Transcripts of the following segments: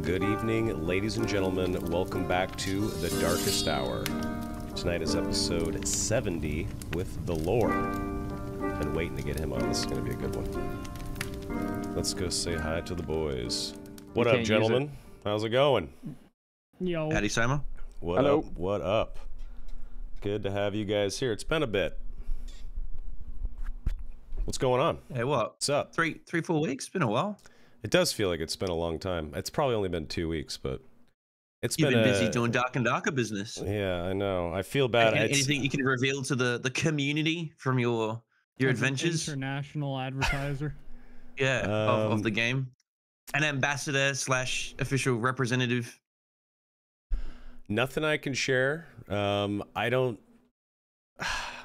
Good evening, ladies and gentlemen. Welcome back to The Darkest Hour. Tonight is episode 70 with Thelorr. Been waiting to get him on. This is going to be a good one. Let's go say hi to the boys. What up, gentlemen? How's it going? Yo. Howdy, Simon. What up? What up? Good to have you guys here. It's been a bit. What's going on? Hey, what? What's up? 4 weeks? Been a while. It does feel like it's been a long time. It's probably only been 2 weeks, but You've been busy doing dark and darker business. Yeah, I know. I feel bad. Anything you can reveal to the community from your adventures? International advertiser. Yeah, of the game. An ambassador / official representative. Nothing I can share. I don't.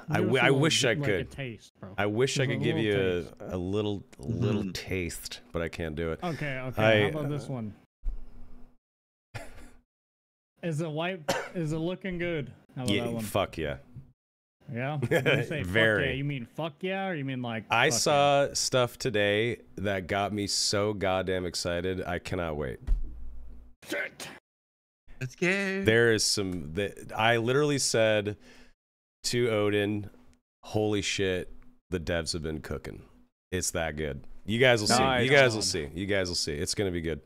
I wish I could. Taste, bro. I wish I could give you taste. a little taste, but I can't do it. Okay. How about this one? Is it looking good? How about that one? Fuck yeah. Yeah. When you say Very. Fuck yeah, you mean fuck yeah, or you mean like? I saw stuff today that got me so goddamn excited. I cannot wait. Shit. Let's go. There is some I literally said to Odin, "Holy shit, the devs have been cooking. It's that good. You guys will see. You guys will see. You guys will see. It's gonna be good."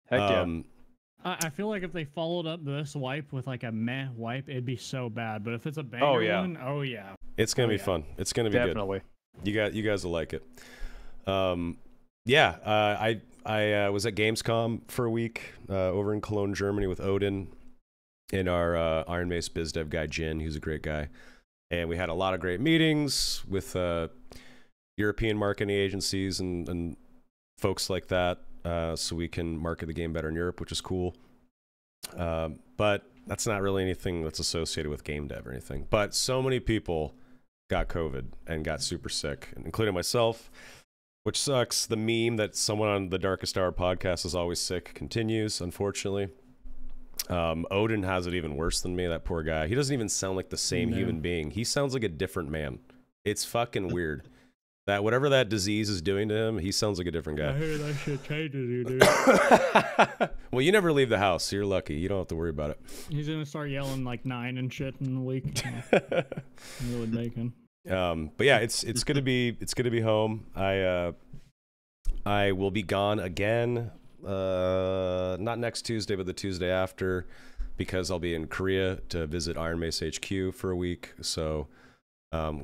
Heck yeah. I feel like if they followed up this wipe with like a meh wipe, it'd be so bad. But if it's a banger one, oh yeah, it's gonna be fun. It's gonna be definitely good. You guys will like it. I was at Gamescom for a week over in Cologne, Germany, with Odin and our Iron Mace biz dev guy Jin, who's a great guy, and we had a lot of great meetings with European marketing agencies and folks like that. So we can market the game better in Europe, which is cool. But that's not really anything that's associated with game dev or anything. But so many people got COVID and got super sick, including myself, which sucks. The meme that someone on the Darkest Hour podcast is always sick continues, unfortunately. Odin has it even worse than me, that poor guy. He doesn't even sound like the same human being. He sounds like a different man. It's fucking weird. That whatever that disease is doing to him, he sounds like a different guy. I hear that shit changes you, dude. Well, you never leave the house, so you're lucky. You don't have to worry about it. He's gonna start yelling like 9 and shit in a week. Really making. But yeah, it's gonna be home. I will be gone again. Not next Tuesday, but the Tuesday after, because I'll be in Korea to visit Iron Mace HQ for a week. So.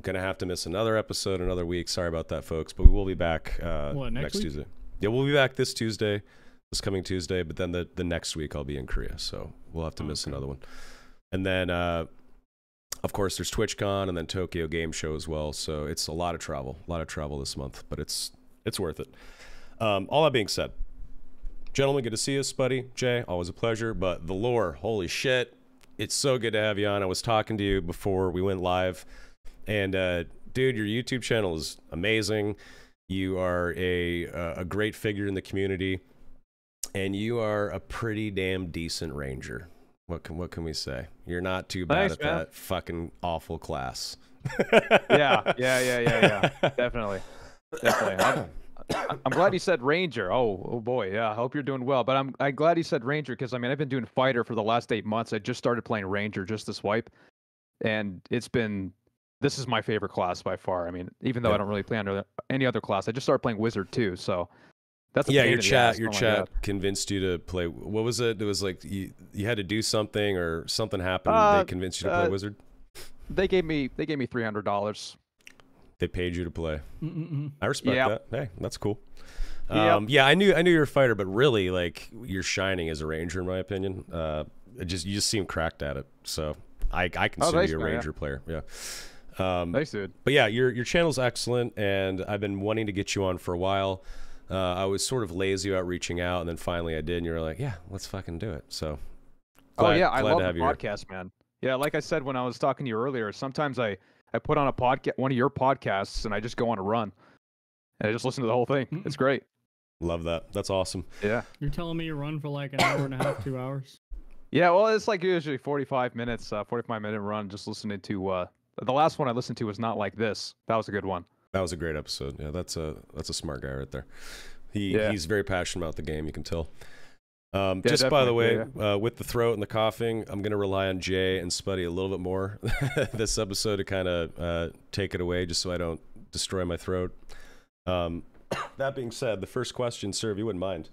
Gonna have to miss another episode another week. Sorry about that, folks, but we will be back next Tuesday. Yeah, we'll be back this coming Tuesday, but then the next week I'll be in Korea, so we'll have to miss another one. And then, of course, there's TwitchCon and then Tokyo Game Show as well, so it's a lot of travel this month, but it's worth it. All that being said, gentlemen, good to see you, Spuddy, Jay, always a pleasure, but Thelorr, holy shit, it's so good to have you on. I was talking to you before we went live. And dude, your YouTube channel is amazing. You are a great figure in the community, and you are a pretty damn decent ranger. What can we say? You're not too bad at that fucking awful class. Yeah. Definitely. I'm glad you said ranger. Oh boy, yeah. I hope you're doing well. But I'm glad you said ranger because I mean I've been doing fighter for the last 8 months. I just started playing ranger just this wipe, and this is my favorite class by far. I mean, even though I don't really play under any other class, I just started playing wizard too. So that's your chat convinced you to play. What was it? It was like you had to do something or something happened. They convinced you to play wizard. They gave me $300. They paid you to play. I respect that. Hey, that's cool. Yep. Yeah, I knew you're a fighter, but really, like, you're shining as a ranger in my opinion. You just seem cracked at it. So I consider you a ranger player. Yeah. Thanks, dude. But yeah, your channel's excellent, and I've been wanting to get you on for a while. I was sort of lazy about reaching out, and then finally I did, and you were like, "Yeah, let's fucking do it." So, I love the podcast, man. Yeah, like I said when I was talking to you earlier, sometimes I put on one of your podcasts, and I just go on a run, and I just listen to the whole thing. It's great. Love that. That's awesome. Yeah. You're telling me you run for like an hour and a half, 2 hours? Yeah, well, it's like usually 45 minutes, 45-minute run, just listening to. The last one I listened to was Not Like This. That was a good one. That was a great episode. Yeah, that's a smart guy right there. He's very passionate about the game. You can tell. Just by the way, yeah. with the throat and the coughing, I'm going to rely on Jay and Spuddy a little bit more this episode to kind of take it away just so I don't destroy my throat. That being said, the first question, sir, if you wouldn't mind,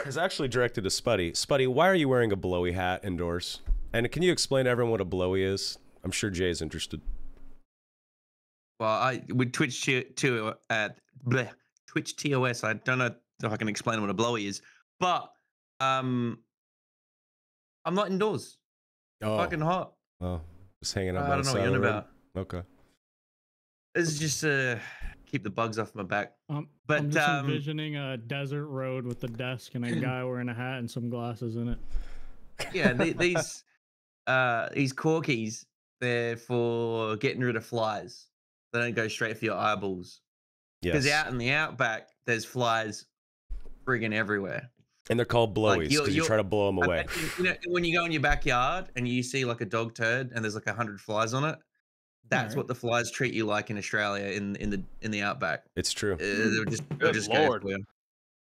is actually directed to Spuddy. Spuddy, why are you wearing a blowy hat indoors? And can you explain to everyone what a blowy is? I'm sure Jay's interested. Well, with Twitch TOS, I don't know if I can explain what a blowy is, but I'm not indoors. Oh, Fucking hot. Oh, just hanging out. I don't know what you're on about. Okay. This is just to keep the bugs off my back. But I'm just envisioning a desert road with a desk and a guy wearing a hat and some glasses in it. Yeah, these corkies, they're for getting rid of flies. They don't go straight for your eyeballs. Because out in the outback, there's flies friggin' everywhere. And they're called blowies because you try to blow them away. You know, when you go in your backyard and you see like a dog turd and there's like 100 flies on it, that's what the flies treat you like in Australia in the outback. It's true. They're just Lord. for you.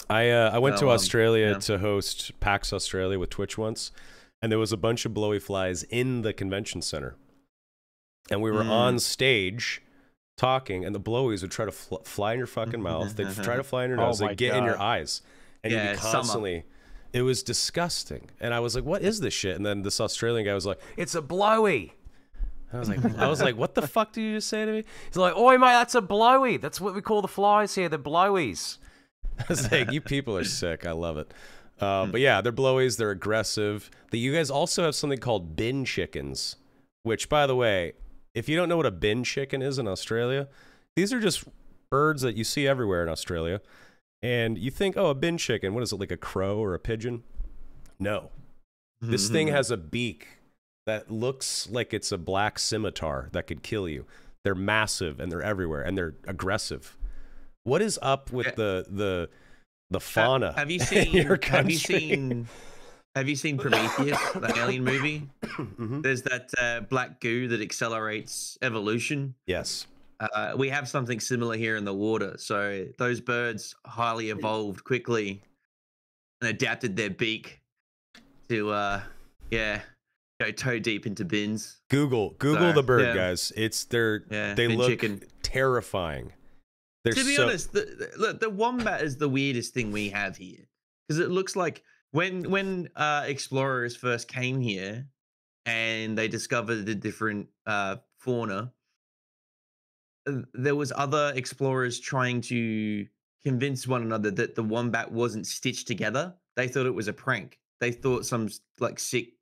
I went to Australia to host PAX Australia with Twitch once, and there was a bunch of blowy flies in the convention center. And we were on stage talking, and the blowies would try to fly in your fucking mouth. They'd try to fly in your nose. They'd get in your eyes. And you'd be constantly... It was disgusting. And I was like, what is this shit? And then this Australian guy was like, it's a blowy. I was like, what the fuck did you just say to me? He's like, oi, mate, that's a blowy. That's what we call the flies here, the blowies. I was like, you people are sick. I love it. But yeah, they're blowies. They're aggressive. You guys also have something called bin chickens, which, by the way, if you don't know what a bin chicken is in Australia, these are just birds that you see everywhere in Australia. And you think, oh, a bin chicken, what is it, like a crow or a pigeon? No. This thing has a beak that looks like it's a black scimitar that could kill you. They're massive and they're everywhere and they're aggressive. What is up with the fauna? Have you seen Prometheus, the alien movie? There's that black goo that accelerates evolution. Yes. We have something similar here in the water. So those birds highly evolved quickly and adapted their beak to go toe deep into bins. Google the bird, guys. They look chicken. Terrifying. To be honest, the wombat is the weirdest thing we have here, because it looks like when explorers first came here and they discovered the different fauna, there was other explorers trying to convince one another that the wombat wasn't stitched together. They thought it was a prank. They thought some like sick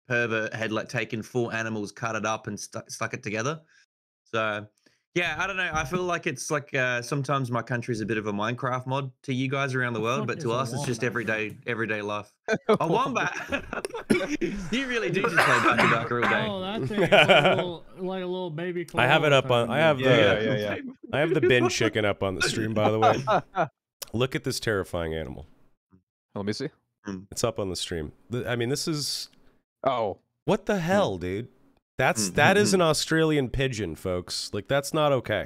pervert had like taken 4 animals, cut it up and stuck it together. So yeah, I don't know. I feel like it's like sometimes my country's a bit of a Minecraft mod to you guys around the world, but to us it's just everyday life. A wombat. You really do just play Duck Duck all day. Oh, that thing like a little baby. I have it up on. I have the. I have the bin chicken up on the stream, by the way. Look at this terrifying animal. Let me see. It's up on the stream. I mean, this is. Oh. What the hell, dude? That is an Australian pigeon, folks. Like, that's not okay.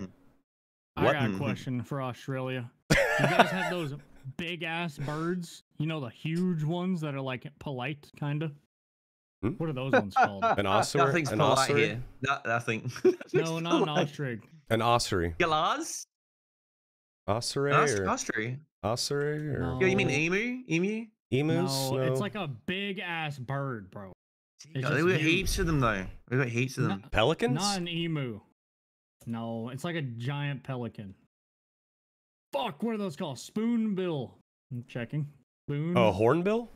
I got a question for Australia. You guys have those big ass birds? You know, the huge ones that are like polite, kind of. What are those ones called? An ossuary. Nothing's polite here. Nothing. No, not an ostrich. An ossuary. Galahs? Ossuary? Ossuary? Ossuary? Or... No. You mean emu? Emus? No, it's like a big ass bird, bro. We've got heaps of them, though. We've got heaps of them. Pelicans? Not an emu. No, it's like a giant pelican. Fuck, what are those called? Spoonbill. I'm checking. Spoon. Oh, hornbill?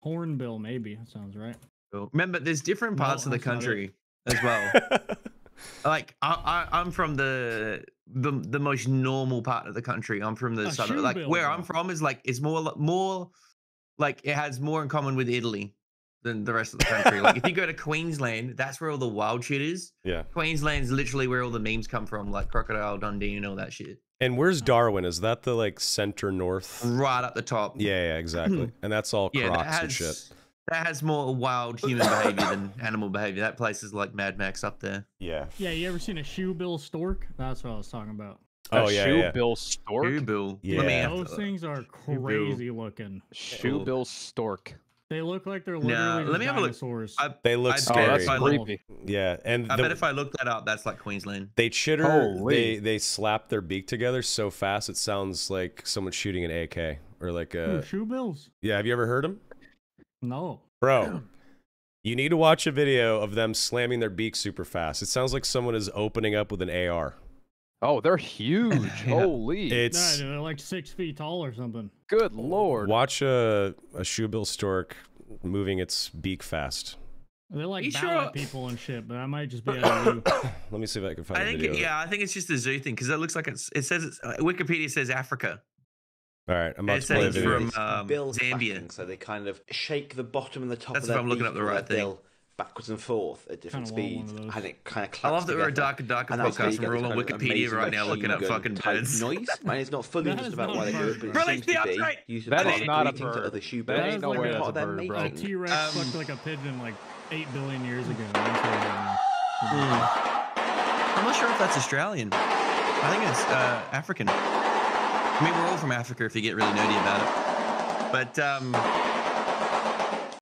Hornbill, maybe. That sounds right. Remember, there's different parts of the country as well. Like, I'm from the most normal part of the country. I'm from the southern. Like, where I'm from is like, it's more like it has more in common with Italy than the rest of the country. Like, if you go to Queensland, that's where all the wild shit is. Yeah. Queensland's literally where all the memes come from, like Crocodile Dundee and all that shit. And where's Darwin? Is that the like center north? Right up the top. Yeah, exactly. And that's all crocs and shit. That has more wild human behavior than animal behavior. That place is like Mad Max up there. Yeah. Yeah, you ever seen a shoebill stork? That's what I was talking about. Oh yeah, shoe yeah. bill stork. Shoe bill. Yeah. Let me have Those to- things are crazy looking. Shoe Oh. bill stork. They look like they're Nah, literally let just me have a look. dinosaurs. They look I bet scary. Oh, that's if I look- creepy. Yeah, and I bet if I look that up, that's like Queensland. they chitter. Holy. They slap their beak together so fast it sounds like someone shooting an AK or like Ooh, a. shoe bills? Yeah, have you ever heard them, No. bro? You need to watch a video of them slamming their beak super fast. It sounds like someone is opening up with an AR. Oh, they're huge. Holy. It's Nah, they're like 6 feet tall or something. Good lord. watch a shoebill stork moving its beak fast. They like You bow sure? at people and shit, but I might just be out of you. Let me see if I can find I a think, video. yeah, I think it's just a zoo thing because it looks like it says Wikipedia says Africa. All right, I'm about It to play a says video. from bills Zambia. clapping, so they kind of shake the bottom and the top That's of if their I'm looking beak up the or right their thing. bill backwards and forth at different Kinda want one speeds, of those. and it kind of I claps love that we're a together. darker, darker And that's how podcast you and get we're this all on kind of Wikipedia amazing, right like, now looking up human fucking type birds. noise, and it's not fully That just is about not why a they do bird. it, but it Release seems the to be update! used That as is part of not a greetings or bird. other shoe That bills. ain't is no like way a- that's Part a of their bird, bro. A mating. T-Rex fucked like a pigeon like 8 billion years ago. I'm not sure if that's Australian. I think it's African. I mean, we're all from Africa if you get really nerdy about it. But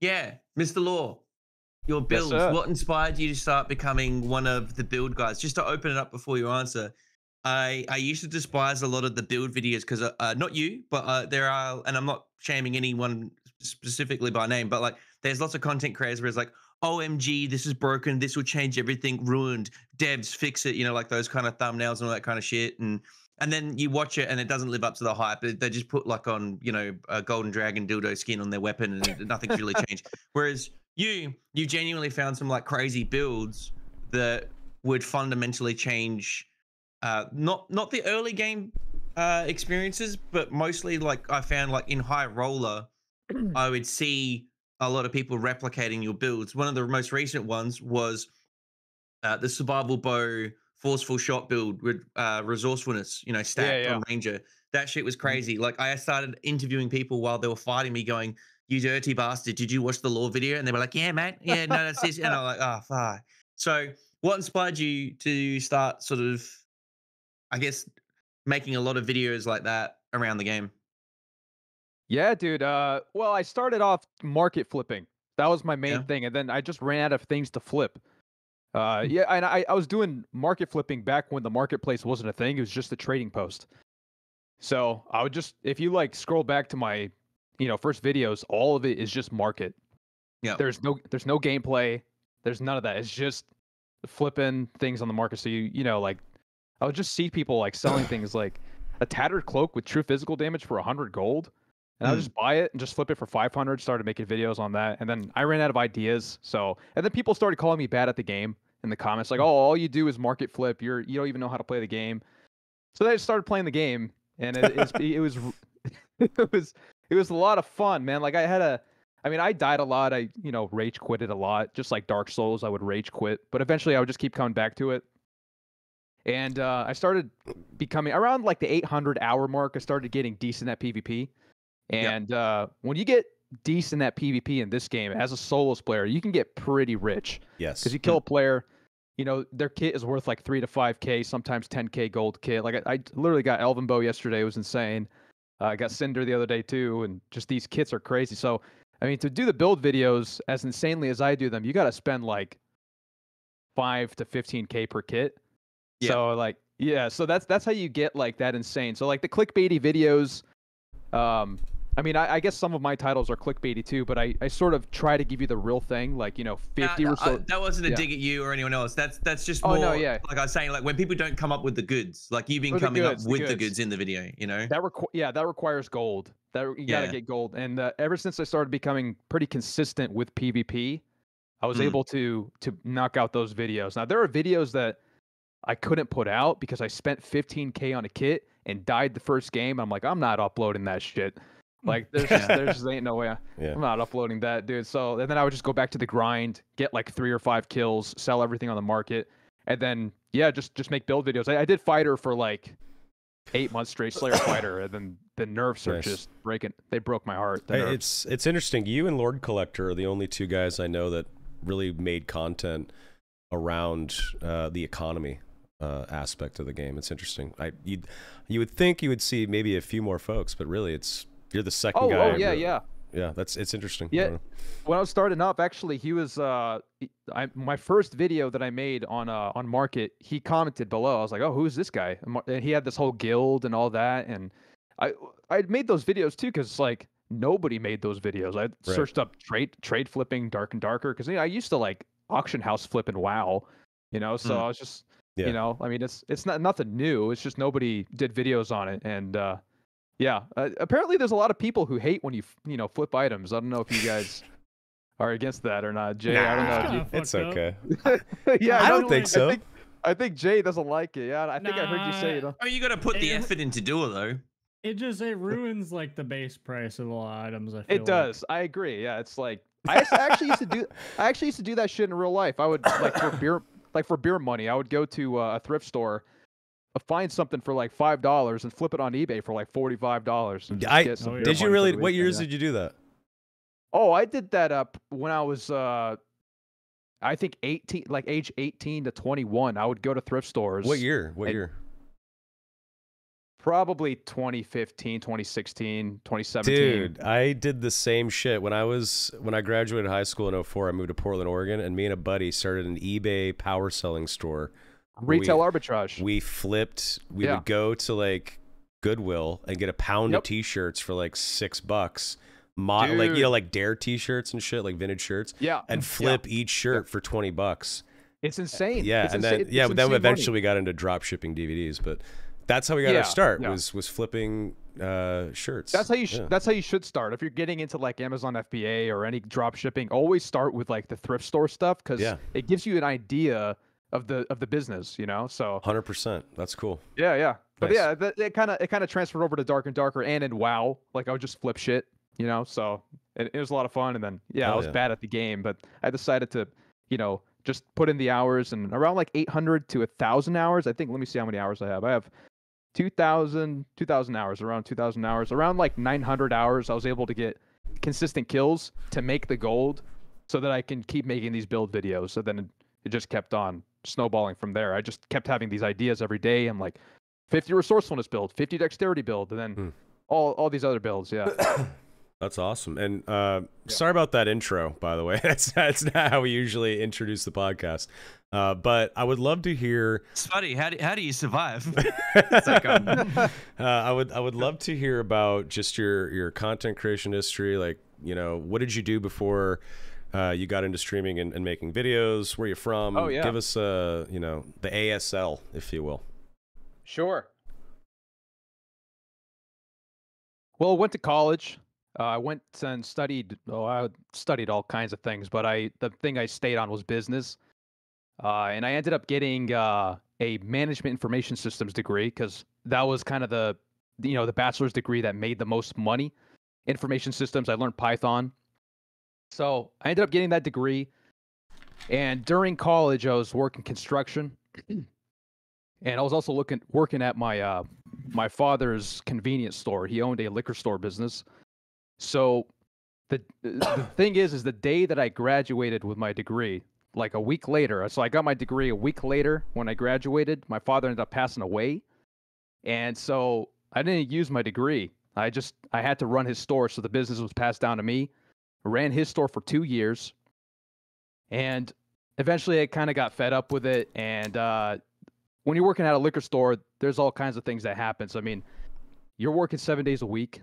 yeah, Mr. Law, your builds. sir. What inspired you to start becoming one of the build guys? Just to open it up before you answer, I used to despise a lot of the build videos because not you, but there are, and I'm not shaming anyone specifically by name, but like there's lots of content creators where it's like, OMG, this is broken. This will change everything. Ruined. Devs, fix it. You know, like those kind of thumbnails and all that kind of shit. And then you watch it and it doesn't live up to the hype. They just put like on, you know, a golden dragon dildo skin on their weapon and nothing's really changed. Whereas you genuinely found some like crazy builds that would fundamentally change, not the early game experiences, but mostly like I found like in High Roller, I would see a lot of people replicating your builds. One of the most recent ones was the survival bow forceful shot build with resourcefulness, you know, stacked on Ranger. That shit was crazy. Like I started interviewing people while they were fighting me going, you dirty bastard, did you watch the lore video? And they were like, yeah, mate. Yeah, no, that's this. And I'm like, oh, fuck. So what inspired you to start sort of, I guess, making a lot of videos like that around the game? Yeah, dude. Well, I started off market flipping. That was my main thing, and then I just ran out of things to flip. Yeah, and I was doing market flipping back when the marketplace wasn't a thing. It was just a trading post. So I would just, if you like scroll back to my, first videos, all of it is just market. Yeah. There's no gameplay. There's none of that. It's just flipping things on the market. So like, I would just see people like selling things like a tattered cloak with true physical damage for 100 gold. And I would just buy it and just flip it for 500, started making videos on that. And then I ran out of ideas. And then people started calling me bad at the game in the comments. Like, oh, all you do is market flip. You don't even know how to play the game. So then I started playing the game and it was it was a lot of fun, man. Like I died a lot. I, rage quitted a lot. Just like Dark Souls, I would rage quit. But eventually I would just keep coming back to it. And I started becoming around like the 800 hour mark. I started getting decent at PvP. And when you get decent at PvP in this game as a solos player, you can get pretty rich. Yes. Because you kill a player, their kit is worth like 3 to 5K, sometimes 10K gold kit. Like I literally got Elven Bow yesterday. It was insane. I got Cinder the other day too. And just these kits are crazy. So, I mean, to do the build videos as insanely as I do them, you got to spend like 5 to 15K per kit. Yeah. So like, so that's how you get like that insane. So like the clickbaity videos, I mean, I guess some of my titles are clickbaity too, but I sort of try to give you the real thing, like 50 or so. That wasn't a dig at you or anyone else. That's just more. Like I was saying, like when people don't come up with the goods, like you've been coming up with the goods in the video, That requires gold. That you gotta get gold. And ever since I started becoming pretty consistent with PvP, I was able to knock out those videos. Now there are videos that I couldn't put out because I spent 15K on a kit and died the first game. I'm like, I'm not uploading that shit. Like there just ain't no way. I'm not uploading that, dude. So and then I would just go back to the grind, get like 3 or 5 kills, sell everything on the market, and then just make build videos. I did fighter for like 8 months straight, Slayer fighter, and then the nerfs are just breaking. They broke my heart. It's interesting. You and Lord Collector are the only two guys I know that really made content around the economy aspect of the game. It's interesting. You would think you would see maybe a few more folks, but really you're the second guy. Oh yeah, yeah. Yeah, it's interesting. Yeah, when I was starting up, actually, he was my first video that I made on Market. He commented below. I was like, "Oh, who's this guy?" And he had this whole guild and all that. And I made those videos too because like nobody made those videos. I searched up trade flipping Dark and Darker because I used to like auction house flipping WoW, So I was just I mean it's not nothing new. It's just nobody did videos on it and. Yeah, apparently there's a lot of people who hate when you flip items. I don't know if you guys are against that or not, Jay. I don't know. It's okay. Yeah, I don't think so. I think Jay doesn't like it. Yeah, I think I heard you say it. Oh, you got to put the effort into Duel though. It ruins like the base price of all items. I feel it does. I agree. Yeah, it's like I actually used to do that shit in real life. I would for beer money. I would go to a thrift store. Find something for like $5 and flip it on eBay for like $45. Did you really? What years did you do that? Oh, I did that up when I was I think 18, like age 18 to 21. I would go to thrift stores. What year? Probably 2015, 2016, 2017. Dude, I did the same shit when I graduated high school in 2004. I moved to Portland, Oregon, and me and a buddy started an eBay power selling store. Retail arbitrage. We flipped. We would go to like Goodwill and get a pound of T-shirts for like $6. Like Dare T-shirts and shit, like vintage shirts. Yeah. And flip each shirt for $20. It's insane. Yeah, it's and insane. then eventually we got into drop shipping DVDs, but that's how we got our start. Was flipping shirts. That's how you that's how you should start. If you're getting into like Amazon FBA or any drop shipping, always start with like the thrift store stuff because it gives you an idea of the business, So 100%. That's cool. Yeah. But Nice. it kind of transferred over to Dark and Darker and in WoW. Like I would just flip shit, So it was a lot of fun. And then I was bad at the game, but I decided to, just put in the hours and around like 800 to 1,000 hours. I think. Let me see how many hours I have. I have 2,000 hours. Around 2,000 hours. Around like 900 hours. I was able to get consistent kills to make the gold, so that I can keep making these build videos. So then it just kept on snowballing from there. I just kept having these ideas every day. I'm like 50 resourcefulness build, 50 dexterity build, and then all these other builds. Yeah. That's awesome. And sorry about that intro, by the way. That's not how we usually introduce the podcast. But I would love to hear. It's funny. How do you survive? I would love to hear about just your content creation history. Like, what did you do before you got into streaming and making videos? Where you from? Oh, yeah. Give us the ASL, if you will. Sure. Well, I went to college. I went and studied. I studied all kinds of things, but the thing I stayed on was business. And I ended up getting a management information systems degree because that was kind of the bachelor's degree that made the most money. Information systems. I learned Python. So I ended up getting that degree. And during college, I was working construction. And I was also working at my my father's convenience store. He owned a liquor store business. So the thing is the day that I graduated with my degree, like a week later, so I got my degree a week later when I graduated, my father ended up passing away. And so I didn't use my degree. I had to run his store, so the business was passed down to me. I ran his store for 2 years. And eventually I kind of got fed up with it. And when you're working at a liquor store, there's all kinds of things that happen. So, I mean, you're working 7 days a week.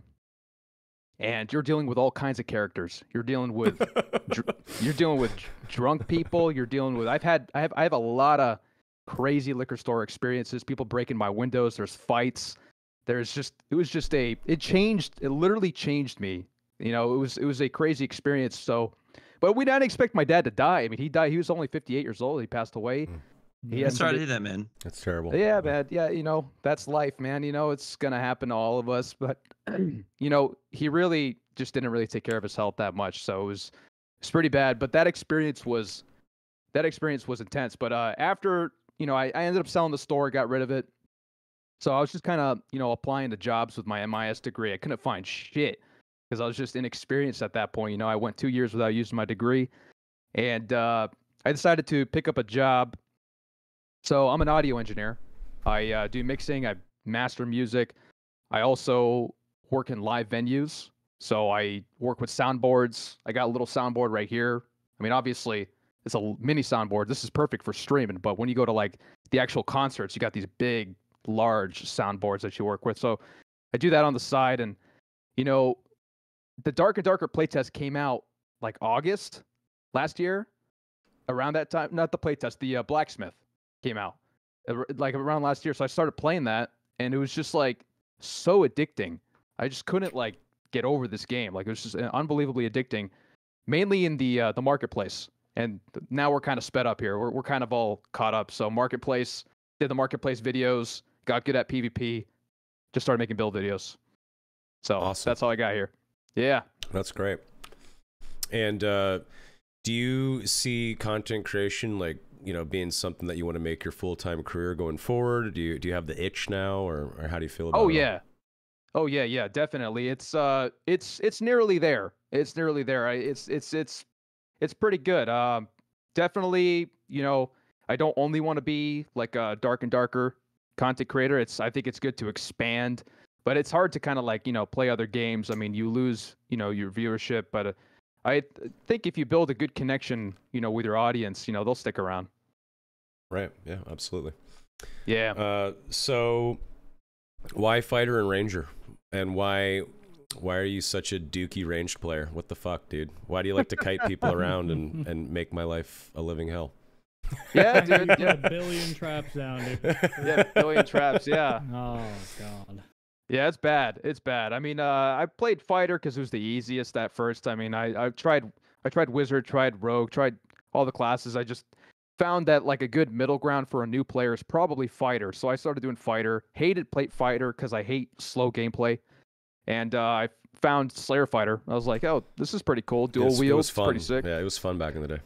And you're dealing with all kinds of characters. You're dealing with drunk people. You're dealing with I have a lot of crazy liquor store experiences. People breaking my windows. There's fights. It literally changed me. It was a crazy experience. So, but we didn't expect my dad to die. I mean, he died. He was only 58 years old. He passed away. Sorry to hear that, man. That's terrible. Yeah, man. Yeah, that's life, man. It's gonna happen to all of us. But he really just didn't really take care of his health that much. So it's pretty bad. But that experience was intense. But after I ended up selling the store, got rid of it. So I was just kind of applying to jobs with my MIS degree. I couldn't find shit because I was just inexperienced at that point. I went 2 years without using my degree, and I decided to pick up a job So I'm an audio engineer. I do mixing. I master music. I also work in live venues. So I work with soundboards. I got a little soundboard right here. I mean, obviously, it's a mini soundboard. This is perfect for streaming. But when you go to like the actual concerts, you got these big, large soundboards that you work with. So I do that on the side. And, you know, the Dark and Darker playtest came out like August last year. Around that time, not the playtest, the Blacksmith came out like around last year. So I started playing that, and it was just like so addicting. I just couldn't like get over this game. Like it was just unbelievably addicting, mainly in the marketplace. And now we're kind of sped up here. We're kind of all caught up. So marketplace, did the marketplace videos, got good at PvP, just started making build videos. So Awesome. That's all I got here. Yeah. That's great. And do you see content creation like, you know, being something that you want to make your full-time career going forward? Do you have the itch now, or how do you feel about it? Oh yeah. Oh yeah, definitely. It's nearly there. It's nearly there. It's pretty good. Definitely, you know, I don't only want to be like a Dark and Darker content creator. I think it's good to expand, but it's hard to kind of like, you know, play other games. I mean, you lose, you know, your viewership, but I think if you build a good connection, you know, with your audience, you know, they'll stick around. Right. Yeah, absolutely. Yeah. So why fighter and ranger? And why are you such a dookie ranged player? What the fuck, dude? Why do you like to kite people around and make my life a living hell? Yeah, dude. Yeah. A billion traps down, dude. Yeah, billion traps. Yeah. Oh god. Yeah, it's bad. It's bad. I mean, I played fighter because it was the easiest at first. I mean, I tried wizard, tried rogue, tried all the classes. I just found that like a good middle ground for a new player is probably fighter. So I started doing fighter. Hated plate fighter because I hate slow gameplay. And I found Slayer Fighter. I was like, oh, this is pretty cool. Dual It wield, was fun. pretty sick. Yeah, it was fun back in the day.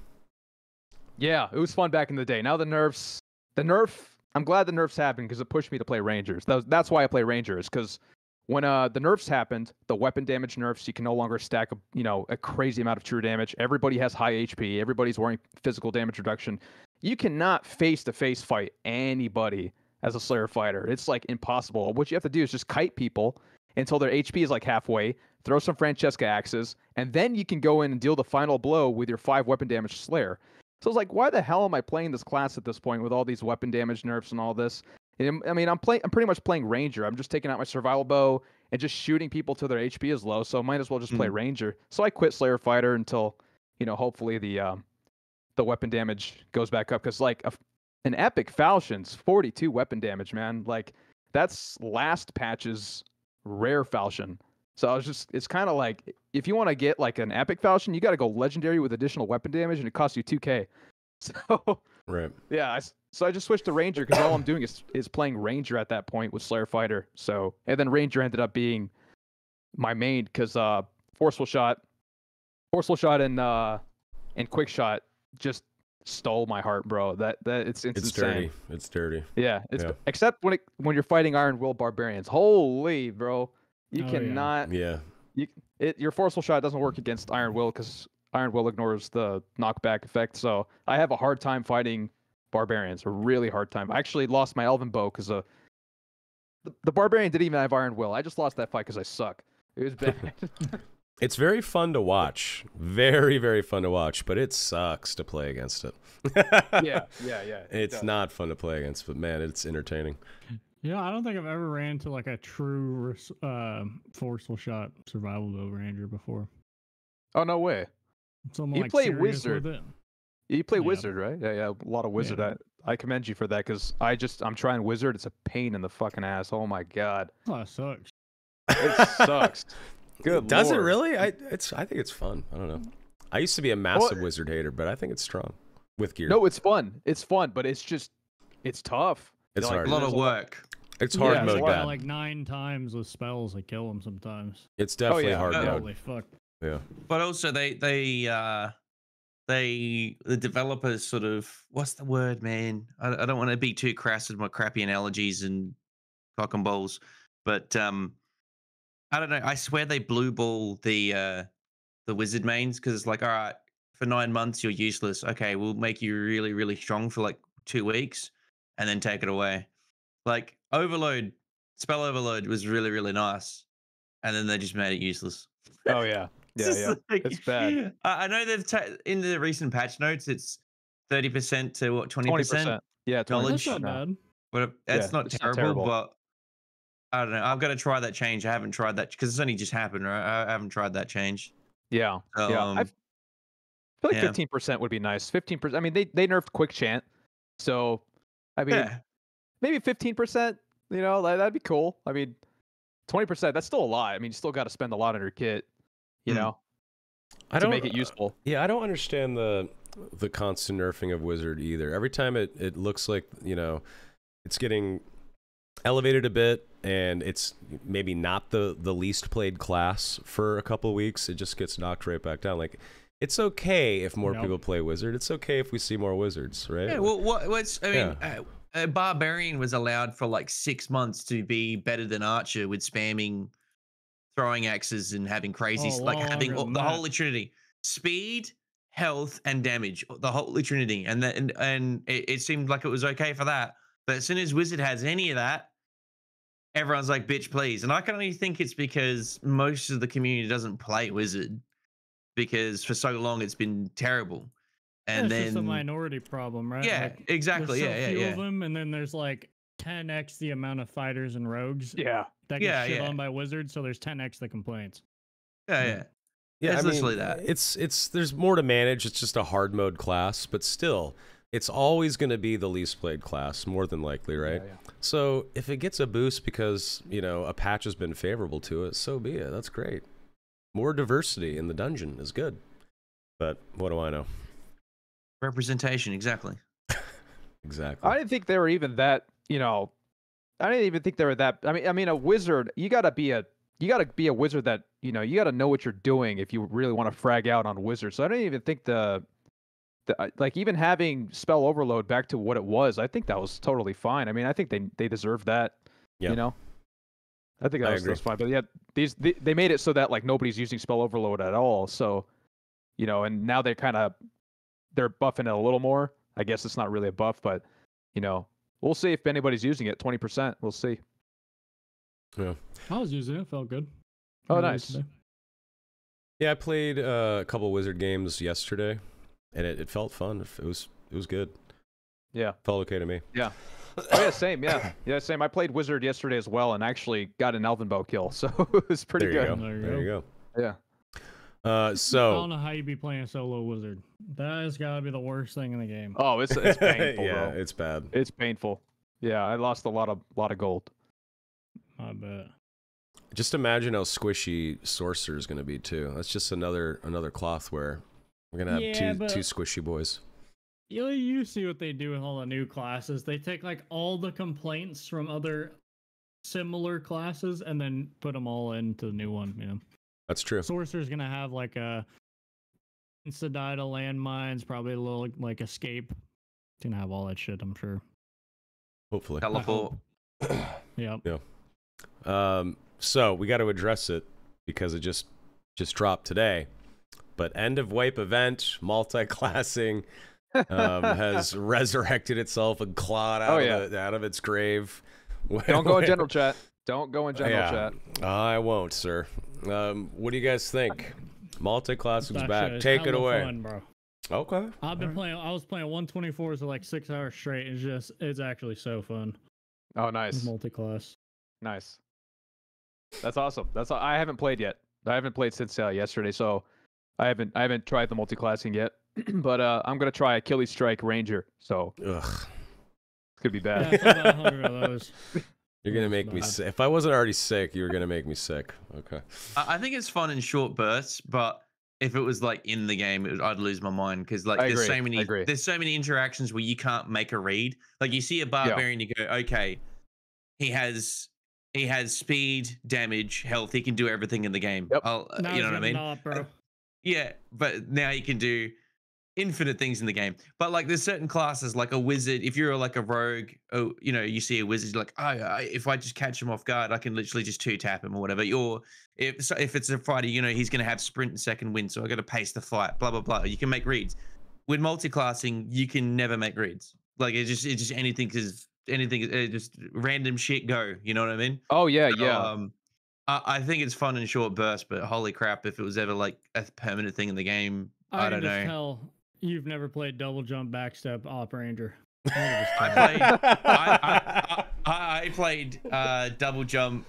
Yeah, it was fun back in the day. Now the nerf, I'm glad the nerfs happened because it pushed me to play Rangers. That's why I play Rangers, because when the nerfs happened, the weapon damage nerfs, you can no longer stack a crazy amount of true damage. Everybody has high HP. Everybody's wearing physical damage reduction. You cannot face-to-face fight anybody as a Slayer fighter. It's like impossible. What you have to do is just kite people until their HP is like halfway, throw some Francesca axes, and then you can go in and deal the final blow with your 5 weapon damage Slayer. So I was like, why the hell am I playing this class at this point with all these weapon damage nerfs and all this? And, I mean, I'm pretty much playing Ranger. I'm just taking out my survival bow and just shooting people till their HP is low. So I might as well just play Ranger. So I quit Slayer Fighter until, hopefully the weapon damage goes back up. Because like an epic Falchion's 42 weapon damage, man. Like that's last patch's rare Falchion. So it's kind of like, if you want to get like an epic Falchion, you got to go legendary with additional weapon damage, and it costs you 2K. So right. Yeah, so I just switched to Ranger because all I'm doing is playing Ranger at that point with Slayer Fighter. So, and then Ranger ended up being my main because Forceful Shot and Quick Shot just stole my heart, bro. It's insane. Dirty. It's dirty. Yeah, except when you're fighting Iron Will Barbarians. Holy, bro. You cannot. Yeah. Your Forceful Shot doesn't work against Iron Will because Iron Will ignores the knockback effect. So I have a hard time fighting Barbarians. A really hard time. I actually lost my Elven Bow because the Barbarian didn't even have Iron Will. I just lost that fight because I suck. It was bad. It's very fun to watch. Very, very fun to watch, but it sucks to play against it. Yeah. It's not fun to play against, but man, it's entertaining. Yeah, I don't think I've ever ran to like a true Forceful Shot survival bow Ranger before. Oh, no way. You play Wizard. You play Wizard, right? Yeah, a lot of Wizard. Yeah. I commend you for that because I'm trying Wizard. It's a pain in the fucking ass. Oh my god. Oh, it sucks. It sucks. Good Does Lord. it really? I think it's fun. I don't know. I used to be a massive Wizard hater, but I think it's strong with gear. No, it's fun. It's fun, but it's tough. It's hard. A lot of work. It's hard Yeah, mode it's bad. Like 9 times with spells that kill them sometimes. It's definitely hard mode. Holy fuck. Yeah. But also the developers sort of, what's the word, man? I don't want to be too crass with my crappy analogies and cock and balls, but I don't know. I swear they blue ball the wizard mains because it's like, all right, for 9 months you're useless. Okay, we'll make you really, really strong for like 2 weeks. and then take it away. Like Overload, Spell Overload was really, really nice, and then they just made it useless. Oh yeah, It's yeah, just like- it's bad. I know they've in the recent patch notes, it's 30% to what 20%. Yeah, 20%. Knowledge. That's not now. bad. But that's Yeah, not it's not terrible, terrible. but I don't know. I've got to try that change. I haven't tried that because it's only just happened, right? I haven't tried that change. Yeah, yeah. I feel like yeah. 15% would be nice. 15%. I mean, they nerfed quick chant, so I mean, Yeah. maybe 15%. You know, that'd be cool. I mean, 20%. That's still a lot. I mean, you still got to spend a lot on your kit. You know, to make it useful. Yeah, I don't understand the constant nerfing of Wizard either. Every time it looks like, you know, it's getting elevated a bit and it's maybe not the least played class for a couple of weeks, it just gets knocked right back down. Like, it's okay if more people play Wizard. It's okay if we see more Wizards, right? Yeah, well, I mean, Barbarian was allowed for like 6 months to be better than Archer with spamming throwing axes and having crazy, like having the Holy Trinity, speed, health, and damage, the Holy Trinity, and it seemed like it was okay for that. But as soon as Wizard has any of that, everyone's like, "Bitch, please!" And I can only think it's because most of the community doesn't play Wizard because for so long it's been terrible. And it's then just a minority problem, right? Yeah, like, exactly. There's so few of them, and then there's like 10x the amount of fighters and rogues. Yeah, that get shit on by Wizards, so there's 10x the complaints. Yeah. It's literally that. It's there's more to manage. It's just a hard mode class, but still, it's always going to be the least played class, more than likely, right? Yeah. So if it gets a boost because, you know, a patch has been favorable to it, so be it. That's great. More diversity in the dungeon is good. But what do I know? Representation, exactly. Exactly. I didn't think they were even that, you know, I didn't even think they were that. I mean, a wizard, you gotta be a wizard that, you know, you gotta know what you're doing if you really want to frag out on wizards. So I didn't even think like even having spell overload back to what it was, I think that was totally fine. I mean, I think they deserve that. Yeah. You know, I think that was fine. But yeah, they made it so that like nobody's using spell overload at all. So, you know, and now they're buffing it a little more. I guess it's not really a buff, but you know, we'll see if anybody's using it. 20%. We'll see. Yeah. I was using it. Felt good. Oh, nice. Yeah, I played a couple Wizard games yesterday, and it felt fun. It was good. Yeah. Felt okay to me. Yeah. Oh, yeah, same. Yeah, same. I played Wizard yesterday as well, and actually got an Elven Bow kill, so it was pretty good. There you go. Yeah. So I don't know how you'd be playing a solo Wizard. That has got to be the worst thing in the game. Oh, it's painful. Yeah, bro. it's bad. It's painful. Yeah, I lost a lot of gold. I bet. Just imagine how squishy Sorcerer is going to be too. That's just another cloth where we're going to have two squishy boys. You see what they do with all the new classes. They take like all the complaints from other similar classes and then put them all into the new one. You know? That's true. Sorcerer's gonna have like a insta-die to landmines, probably a little like escape. It's gonna have all that shit, I'm sure. Hopefully. Teleport. Yep. Yeah. So we got to address it because it just dropped today. But end of wipe event, multi-classing has resurrected itself and clawed out of its grave. Don't go in general chat. Don't go in general chat. I won't, sir. What do you guys think? Multi-classing's back. Take it away. Fun, bro. Okay. I was playing 124s for like 6 hours straight. It's actually so fun. Oh, nice. Multi-class. Nice. That's awesome. I haven't played yet. I haven't played since yesterday, so I haven't tried the multi-classing yet. But I'm gonna try Achilles Strike Ranger. So Ugh. Could be bad. Yeah, about 100 of those. You're gonna make me sick. If I wasn't already sick, you were gonna make me sick. Okay. I think it's fun in short bursts, but if it was like in the game, I'd lose my mind because like there's so many interactions where you can't make a read. Like you see a barbarian, you go, okay, he has speed, damage, health. He can do everything in the game. Yep. You know what I mean? Not, bro. Yeah, but now you can do infinite things in the game. But like there's certain classes like a wizard, if you're like a rogue, oh, you know, you see a wizard, you're like, if I just catch him off guard, I can literally just 2-tap him or whatever. If it's a fighter, you know, he's going to have sprint and second wind, so I got to pace the fight, blah blah blah. You can make reads. With multi-classing, you can never make reads. Like it just anything, just random shit go. You know what I mean? Oh yeah, So, yeah. I think it's fun in short bursts, but holy crap, if it was ever like a permanent thing in the game, I I can don't just know. tell you've never played double jump backstep op ranger. I can just I tell. played. I played double jump.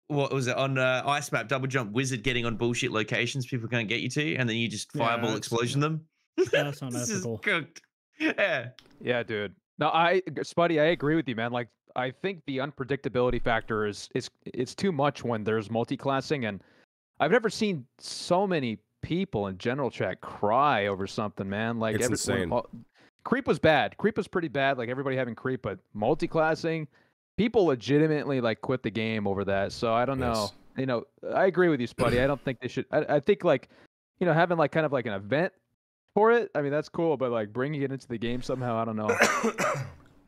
What was it on ice map? Double jump wizard getting on bullshit locations people can't get you to, and then you just Yeah, fireball that's- explosion them. That's This is unethical. cooked. Yeah. Yeah, dude. No, Spuddy, I agree with you, man. Like, I think the unpredictability factor is it's too much when there's multi-classing, and I've never seen so many people in general chat cry over something, man. Like, It's insane. Creep was bad. Creep was pretty bad. Like everybody having creep, but multi-classing, people legitimately like quit the game over that. So I don't know. Yes. I agree with you, Spuddy. I don't think they should. I think like, having like kind of like an event for it. I mean, that's cool, but like bringing it into the game somehow, I don't know.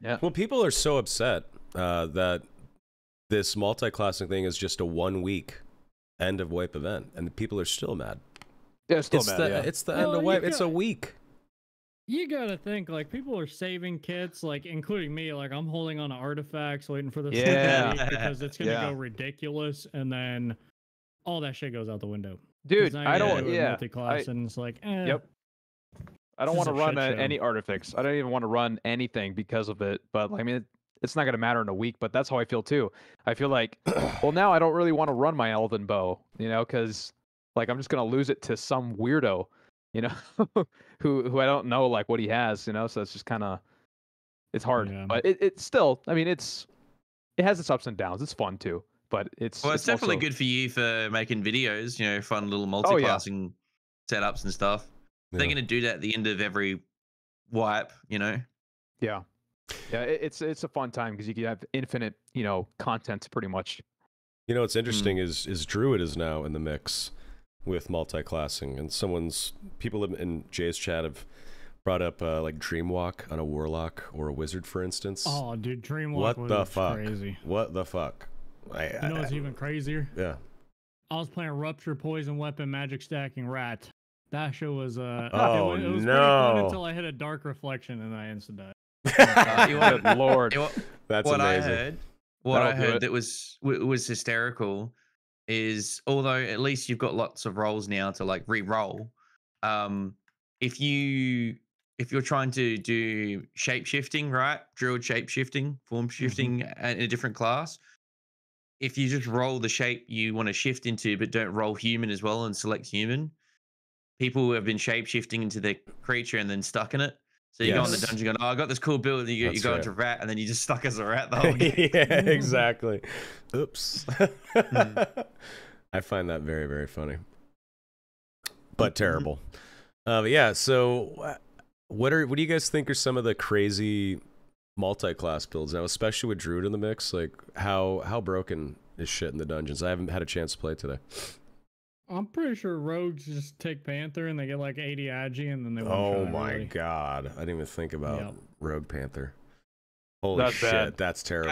Yeah. Well, people are so upset that this multi-classing thing is just a 1 week end of wipe event, and people are still mad. Yeah, still It's mad. the Yeah. it's the end of wipe. It's a week. You gotta think, like, people are saving kits, like, including me. Like, I'm holding on to artifacts, waiting for this Yeah. because it's gonna Yeah. go ridiculous, and then all that shit goes out the window. Dude, I don't. Yeah. Multi-class, and it's like, Yep. I don't This want is to a run shit show. any artifacts. I don't even want to run anything because of it. But I mean, it's not going to matter in a week. But that's how I feel too. I feel like, well, now I don't really want to run my Elven Bow, because like I'm just going to lose it to some weirdo, who I don't know like what he has, So it's just kind of, it's hard. Yeah. But it's still, I mean, it has its ups and downs. It's fun too. But it's definitely also good for you for making videos. Fun little Oh, yeah. multi-classing setups and stuff. Yeah. They're gonna do that at the end of every wipe. Yeah. Yeah, it's a fun time because you can have infinite, content pretty much. What's interesting is Druid is now in the mix with multi-classing, and people in Jay's chat have brought up like Dreamwalk on a Warlock or a Wizard, for instance. oh, dude, Dreamwalk What was the fuck? crazy. What the fuck? You know what's even crazier? Yeah. I was playing Rupture, Poison Weapon, Magic Stacking, Rat. That show was Oh, it was pretty fun no. until I hit a Dark Reflection and I instant died. Good lord. That's what amazing. I That'll do heard it. that was hysterical is, although at least you've got lots of rolls now to like re-roll, if you're trying to do shape shifting, right, druid shape shifting, form shifting in a different class, if you just roll the shape you want to shift into but don't roll human as well and select human, people have been shape shifting into their creature and then stuck in it. So you go in the Yes. dungeon going, oh, I got this cool build, and you That's go right. into rat, and then you just stuck as a rat the whole game. Yeah, exactly. Oops. I find that very, very funny, but terrible. But yeah. So, what do you guys think are some of the crazy multi-class builds now, especially with Druid in the mix? Like, how broken is shit in the dungeons? I haven't had a chance to play today. I'm pretty sure rogues just take Panther and they get like 80 agi and then they Oh one-shot my everybody. god, I didn't even think about Yep. Rogue Panther. Holy That's shit, bad. that's terrible.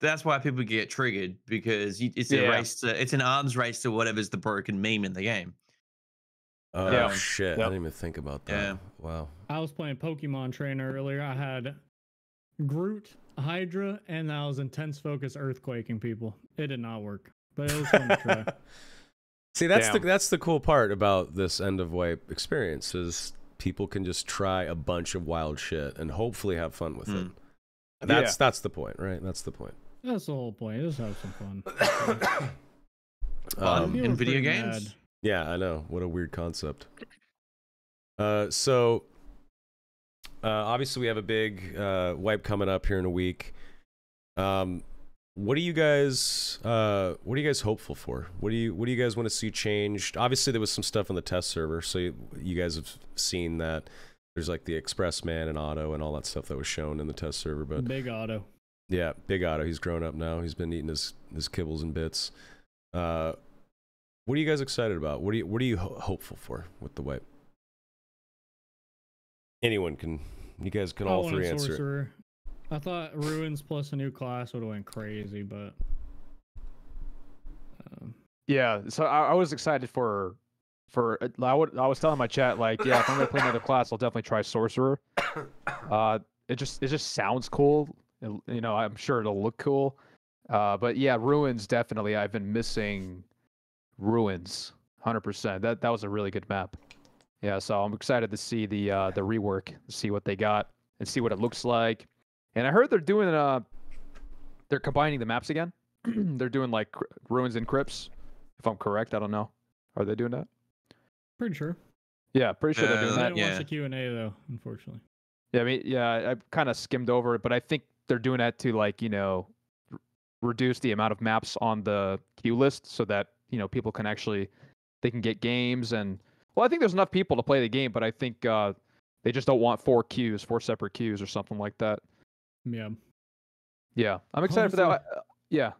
That's why people get triggered, because it's a Yeah. race to, it's an arms race to whatever's the broken meme in the game. Oh Yeah. shit, I Yep. didn't even think about that. Yeah. Wow. I was playing Pokemon Trainer earlier. I had Groot, Hydra, and I was intense focus earthquaking people. It did not work, but it was fun to try. See, that's Damn. that's the cool part about this end of wipe experience is people can just try a bunch of wild shit and hopefully have fun with it. That's the point, right? That's the point. That's the whole point. Just have some fun. Fun People in are video pretty games. mad. Yeah, I know. What a weird concept. So obviously we have a big wipe coming up here in a week. What are you guys hopeful for? What do you guys want to see changed? Obviously there was some stuff on the test server, so you guys have seen that there's like the Express Man and Otto and all that stuff that was shown in the test server, but Big Auto. yeah, Big Otto, he's grown up now. He's been eating his kibbles and bits. What are you guys excited about? What are you hopeful for with the wipe? Anyone can. You guys can all three answer it. Sorcerer. I thought Ruins plus a new class would have went crazy, but Yeah, so I was excited for I was telling my chat like, yeah, if I'm gonna play another class, I'll definitely try sorcerer. It just sounds cool. You know, I'm sure it'll look cool. But yeah, ruins definitely. I've been missing ruins 100%. That was a really good map. Yeah, so I'm excited to see the rework, see what they got, and see what it looks like. And I heard they're doing they're combining the maps again. They're doing like ruins and crypts, if I'm correct. I don't know. Are they doing that? Pretty sure. Yeah, pretty sure they're doing I that. didn't watch the Q&A though, unfortunately. Yeah, I mean, yeah, I kind of skimmed over it, but I think they're doing that to like, you know, reduce the amount of maps on the queue list so that, you know, people can actually they can get games. And well, I think there's enough people to play the game, but I think they just don't want 4 separate queues or something like that. Yeah. Yeah, I'm excited for that. Yeah.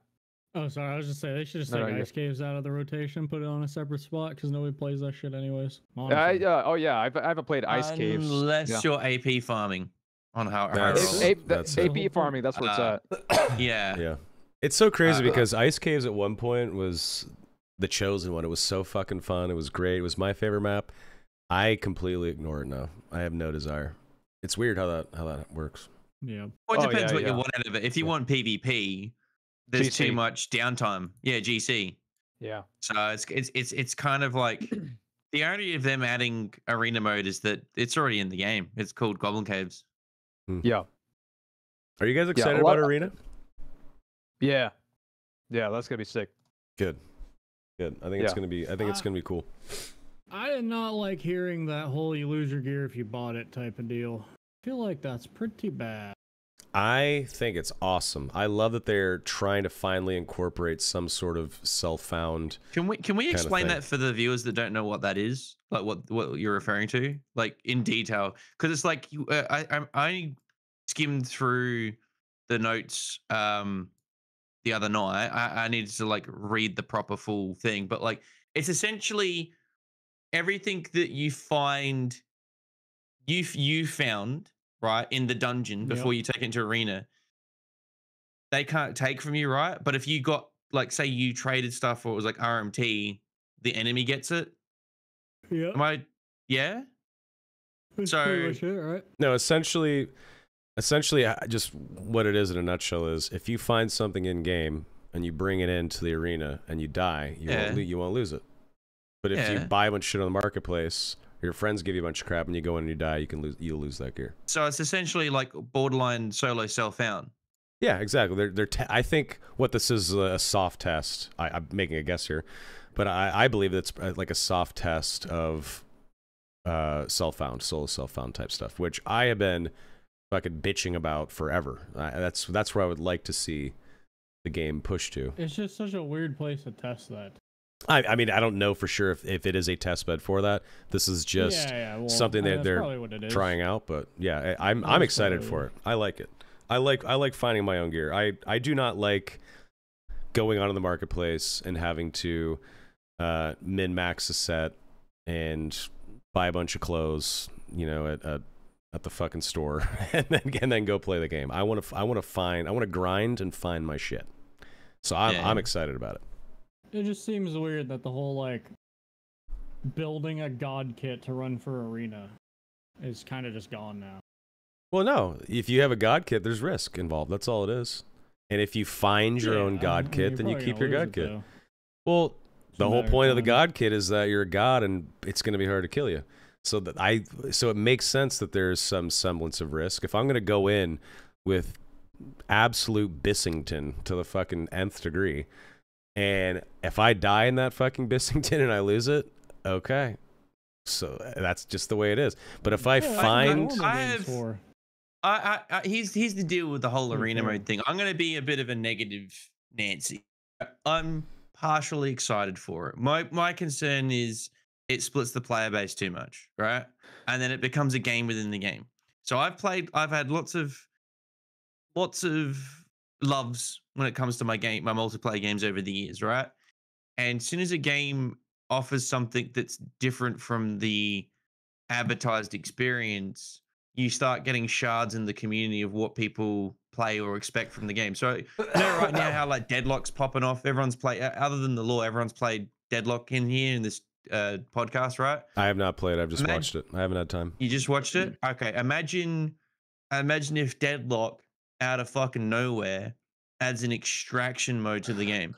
Oh, sorry. I was just saying they should just No, take no, ice caves out of the rotation, put it on a separate spot because nobody plays that shit anyways. Oh yeah, I haven't played ice caves. Unless you're AP farming on how That's AP farming. That's where it's at. Yeah. Yeah. It's so crazy because ice caves at one point was the chosen one. It was so fucking fun. It was great. It was my favorite map. I completely ignore it now. I have no desire. It's weird how that works. Yeah. Well, it depends what you want out of it. If you want PvP, there's GC. too much downtime. Yeah, GC. Yeah. So it's kind of like the irony of them adding arena mode is that it's already in the game. It's called Goblin Caves. Yeah. Are you guys excited about Arena? Yeah. Yeah, that's gonna be sick. Good. Good. I think it's gonna be. I think it's gonna be cool. I did not like hearing that whole "you lose your gear if you bought it" type of deal. I feel like that's pretty bad. I think it's awesome. I love that they're trying to finally incorporate some sort of self-found. Can we explain that for the viewers that don't know what that is? Like what you're referring to, like in detail? Because it's like I skimmed through the notes the other night. I needed to like read the proper full thing, but like it's essentially everything that you find you found right in the dungeon before you take it into arena, they can't take from you, right? But if you got like say you traded stuff or it was like RMT, the enemy gets it. Yeah. Am I? Yeah. That's So pretty much it, right? No, essentially, just what it is in a nutshell is if you find something in game and you bring it into the arena and you die, you won't lose it. But if you buy a bunch of shit on the marketplace, your friends give you a bunch of crap and you go in and you die, you'll lose that gear. So it's essentially like borderline solo self-found. Yeah, exactly. I think what this is a soft test. I'm making a guess here, but I believe it's like a soft test of solo self-found type stuff, which I have been fucking bitching about forever. That's where I would like to see the game push to. It's just such a weird place to test that. I mean, I don't know for sure if it is a test bed for that. This is just something that they're trying out. But yeah, I'm excited for it. I like it. I like finding my own gear. I do not like going onto the marketplace and having to min-max a set and buy a bunch of clothes, you know, at the fucking store and then go play the game. I want to grind and find my shit. So I'm excited about it. It just seems weird that the whole like building a god kit to run for arena is kind of just gone now. Well, no. If you have a god kit, there's risk involved. That's all it is. And if you find your own god kit, then you keep your god kit. Well, the whole point of the god kit is that you're a god and it's going to be hard to kill you. So it makes sense that there's some semblance of risk. If I'm going to go in with absolute Bissington to the fucking nth degree, and if I die in that fucking Bissington and I lose it, okay. So that's just the way it is. But if I find... here's the deal with the whole arena mode thing. I'm going to be a bit of a negative Nancy. I'm partially excited for it. My concern is it splits the player base too much, right? And then it becomes a game within the game. So I've had lots of loves when it comes to my multiplayer games over the years, right? And as soon as a game offers something that's different from the advertised experience, you start getting shards in the community of what people play or expect from the game. So you know right now how like Deadlock's popping off. Everyone's played, other than the law, everyone's played Deadlock in here in this podcast, right? I have not played. I've just watched it. I haven't had time. You just watched it? Okay. Imagine if Deadlock out of fucking nowhere adds an extraction mode to the game.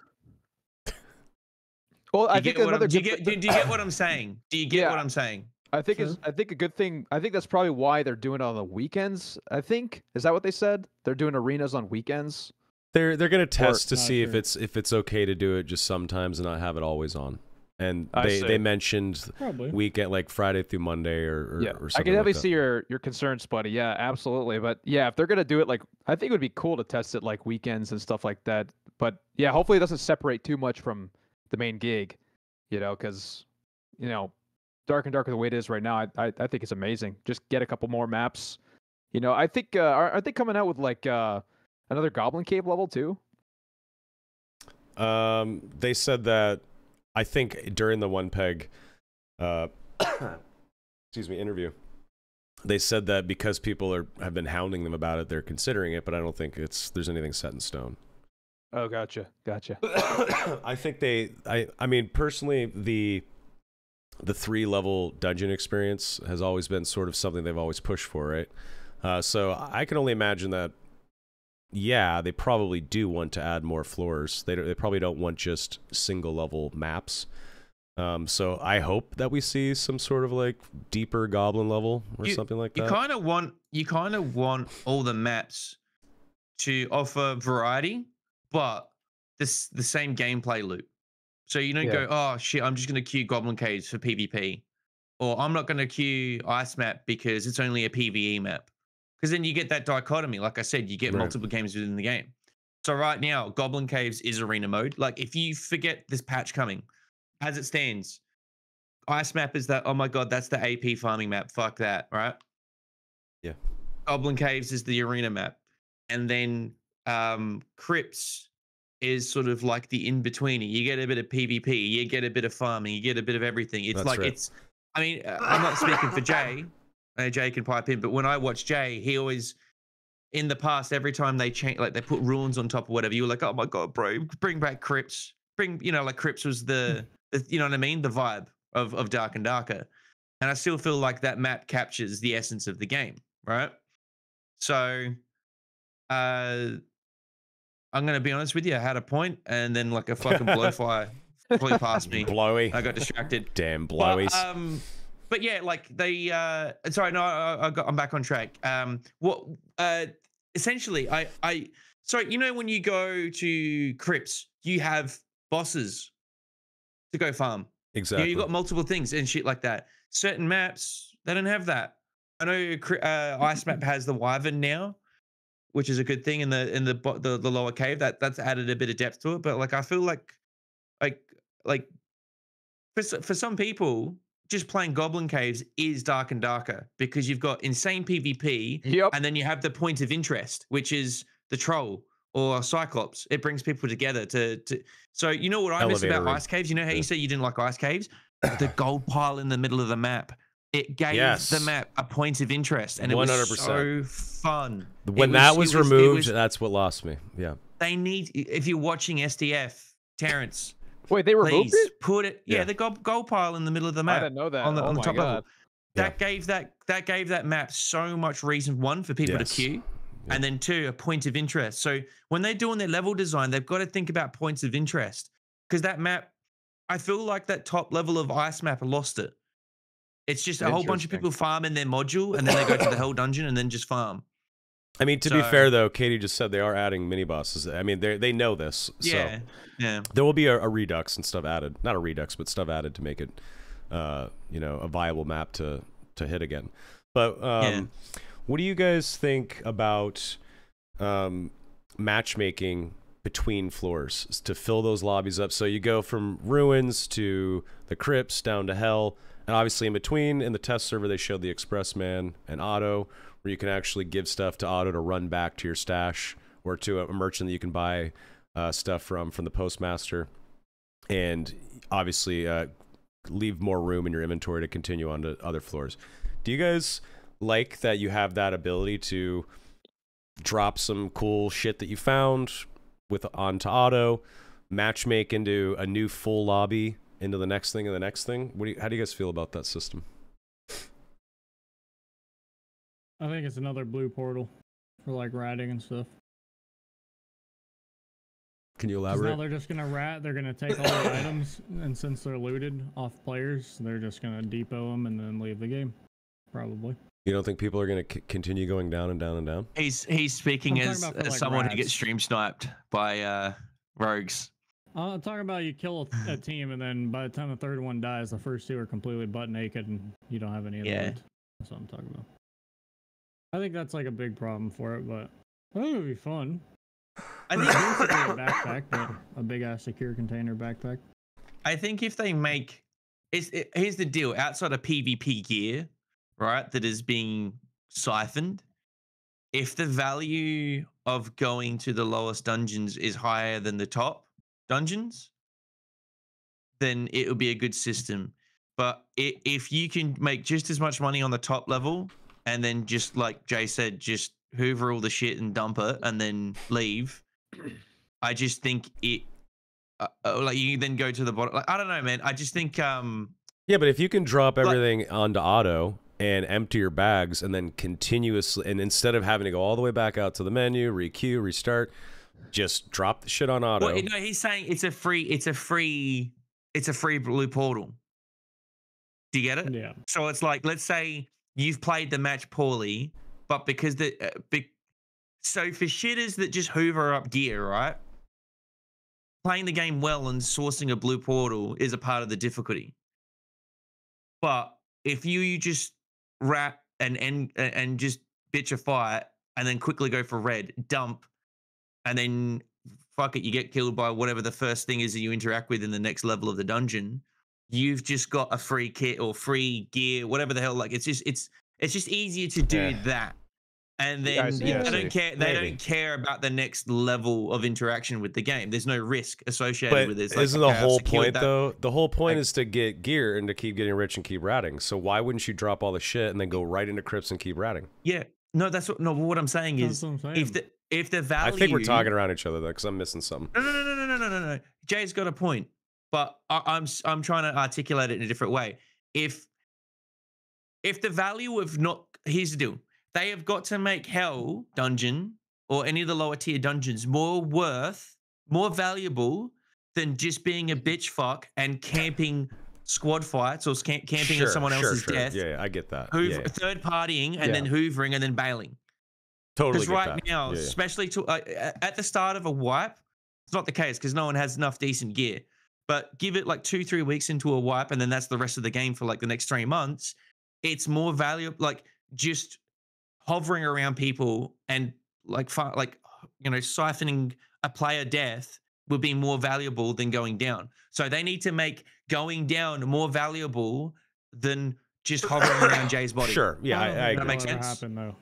Well, I think another. Do you get what I'm saying? Do you get what I'm saying? I think I think a good thing. I think that's probably why they're doing it on the weekends. I think is that what they said? They're doing arenas on weekends. They're gonna test to see if it's okay to do it just sometimes and not have it always on. And they mentioned weekend, like Friday through Monday or something. I can definitely see your concerns, buddy. Yeah, absolutely. But yeah, if they're gonna do it, like, I think it would be cool to test it like weekends and stuff like that. But yeah, hopefully it doesn't separate too much from the main gig, because Dark and Darker the way it is right now, I think it's amazing. Just get a couple more maps. I think aren't they coming out with like another Goblin Cave level too? They said that, I think during the One Peg interview, they said that because people have been hounding them about it, they're considering it, but I don't think there's anything set in stone. Oh, gotcha. I think I mean, personally, the 3-level dungeon experience has always been sort of something they've always pushed for, right? So I can only imagine that, yeah, they probably do want to add more floors. They probably don't want just single-level maps. So I hope that we see some sort of like deeper goblin level or something like that. You kind of want all the maps to offer variety, but the same gameplay loop. So you don't go, oh shit, I'm just going to queue Goblin Caves for PvP. Or I'm not going to queue Ice Map because it's only a PvE map. Because then you get that dichotomy. Like I said, you get multiple games within the game. So right now, Goblin Caves is arena mode. Like if you forget this patch coming, as it stands, Ice Map is that, oh my God, that's the AP farming map. Fuck that, right? Yeah. Goblin Caves is the arena map. And then Crypts is sort of like the in-betweener. You get a bit of PvP, you get a bit of farming, you get a bit of everything. It's I mean, I'm not speaking for Jay. Jay can pipe in, but when I watch Jay, he always, in the past, every time they change, like they put ruins on top or whatever, you were like, oh my God, bro, bring back Crypts. Like Crypts was the you know what I mean? The vibe of Dark and Darker. And I still feel like that map captures the essence of the game, right? So, I'm going to be honest with you. I had a point, and then like a fucking blowfire flew past me. Blowy. I got distracted. Damn blowies. But yeah, like they. Sorry, no, I'm back on track. Essentially, sorry, when you go to Crypts, you have bosses to go farm. Exactly. You got multiple things and shit like that. Certain maps, they don't have that. I know Ice Map has the Wyvern now, which is a good thing in the lower cave. That's added a bit of depth to it. But like I feel like for some people, just playing Goblin Caves is Dark and Darker because you've got insane PvP, and then you have the point of interest, which is the Troll or Cyclops. It brings people together to. So you know what I miss about Ice Caves? You know how you say you didn't like Ice Caves? The gold pile in the middle of the map. It gave the map a point of interest, and it 100%. Was so fun. When that was removed, that's what lost me. Yeah. They need, if you're watching SDF, Terrence. Wait, they removed it? Put it. Yeah, the gold pile in the middle of the map. I didn't know that. On the top level. That gave that map so much reason, one, for people to queue, and then two, a point of interest. So when they're doing their level design, they've got to think about points of interest, because that map, I feel like that top level of Ice Map lost it. It's just a whole bunch of people farm in their module, and then they go to the Hell Dungeon and then just farm. I mean, to be fair, though, Katie just said they are adding mini bosses. I mean, they know this. So there will be a redux and stuff added. Not a redux, but stuff added to make it, a viable map to hit again. But what do you guys think about matchmaking between floors to fill those lobbies up? So you go from ruins to the crypts down to hell, and obviously in between, in the test server, they showed the Expressman and Auto, where you can actually give stuff to Auto to run back to your stash, or to a merchant that you can buy stuff from the postmaster, and obviously leave more room in your inventory to continue on to other floors. Do you guys like that you have that ability to drop some cool shit that you found onto Auto, matchmake into a new full lobby into the next thing and the next thing. How do you guys feel about that system? I think it's another blue portal for like ratting and stuff. Can you 'Cause elaborate? now they're just gonna rat. They're gonna take all the items, and since they're looted off players, they're just gonna depot them and then leave the game. Probably. You don't think people are going to continue going down and down and down? He's speaking I'm as, talking about for, like, someone who rats. gets stream sniped by rogues. I'm talking about you kill a team, and then by the time the third one dies, the first two are completely butt naked, and you don't have any of the loot. That's what I'm talking about. I think that's like a big problem for it, but I think it would be fun. I think Basically a backpack, but a big ass secure container backpack. I think if they make, here's the deal: outside of PvP gear, right, that is being siphoned, if the value of going to the lowest dungeons is higher than the top dungeons, then it will be a good system. But if you can make just as much money on the top level, and then just like Jay said, just hoover all the shit and dump it and then leave, I just think it, like you then go to the bottom. Like, I don't know, man. I just think, Yeah, but if you can drop everything onto auto and empty your bags and then continuously, and instead of having to go all the way back out to the menu, requeue, restart, just drop the shit on auto. well, no, he's saying it's a free blue portal. Do you get it? Yeah. So it's like, let's say you've played the match poorly, but because so for shitters that just hoover up gear, right? Playing the game well and sourcing a blue portal is a part of the difficulty. But if you just rat and just bitch a fight and then quickly go for red, dump, and then fuck it, you get killed by whatever the first thing is that you interact with in the next level of the dungeon, you've just got a free kit or free gear, whatever the hell. Like it's just easier to do that. And then they don't care. They don't care about the next level of interaction with the game. There's no risk associated with this. But isn't the whole point though? The whole point is to get gear and to keep getting rich and keep ratting. So why wouldn't you drop all the shit and then go right into crypts and keep ratting? Yeah, no, that's what. No, what I'm saying is, if the value, I think we're talking around each other though, because I'm missing something. No. Jay's got a point, but I'm trying to articulate it in a different way. If the value of not, here's the deal. They have got to make Hell Dungeon or any of the lower tier dungeons more valuable than just being a bitch fuck and camping squad fights or camping on someone else's death. Yeah, I get that. Third partying and then hoovering and then bailing. Totally. Because right now, especially at the start of a wipe, it's not the case because no one has enough decent gear. But give it like 2-3 weeks into a wipe, and then that's the rest of the game for like the next 3 months. It's more valuable, like just hovering around people and siphoning a player death would be more valuable than going down. So they need to make going down more valuable than just hovering around Jay's body. Sure. Yeah, I agree. That makes sense. Happen though.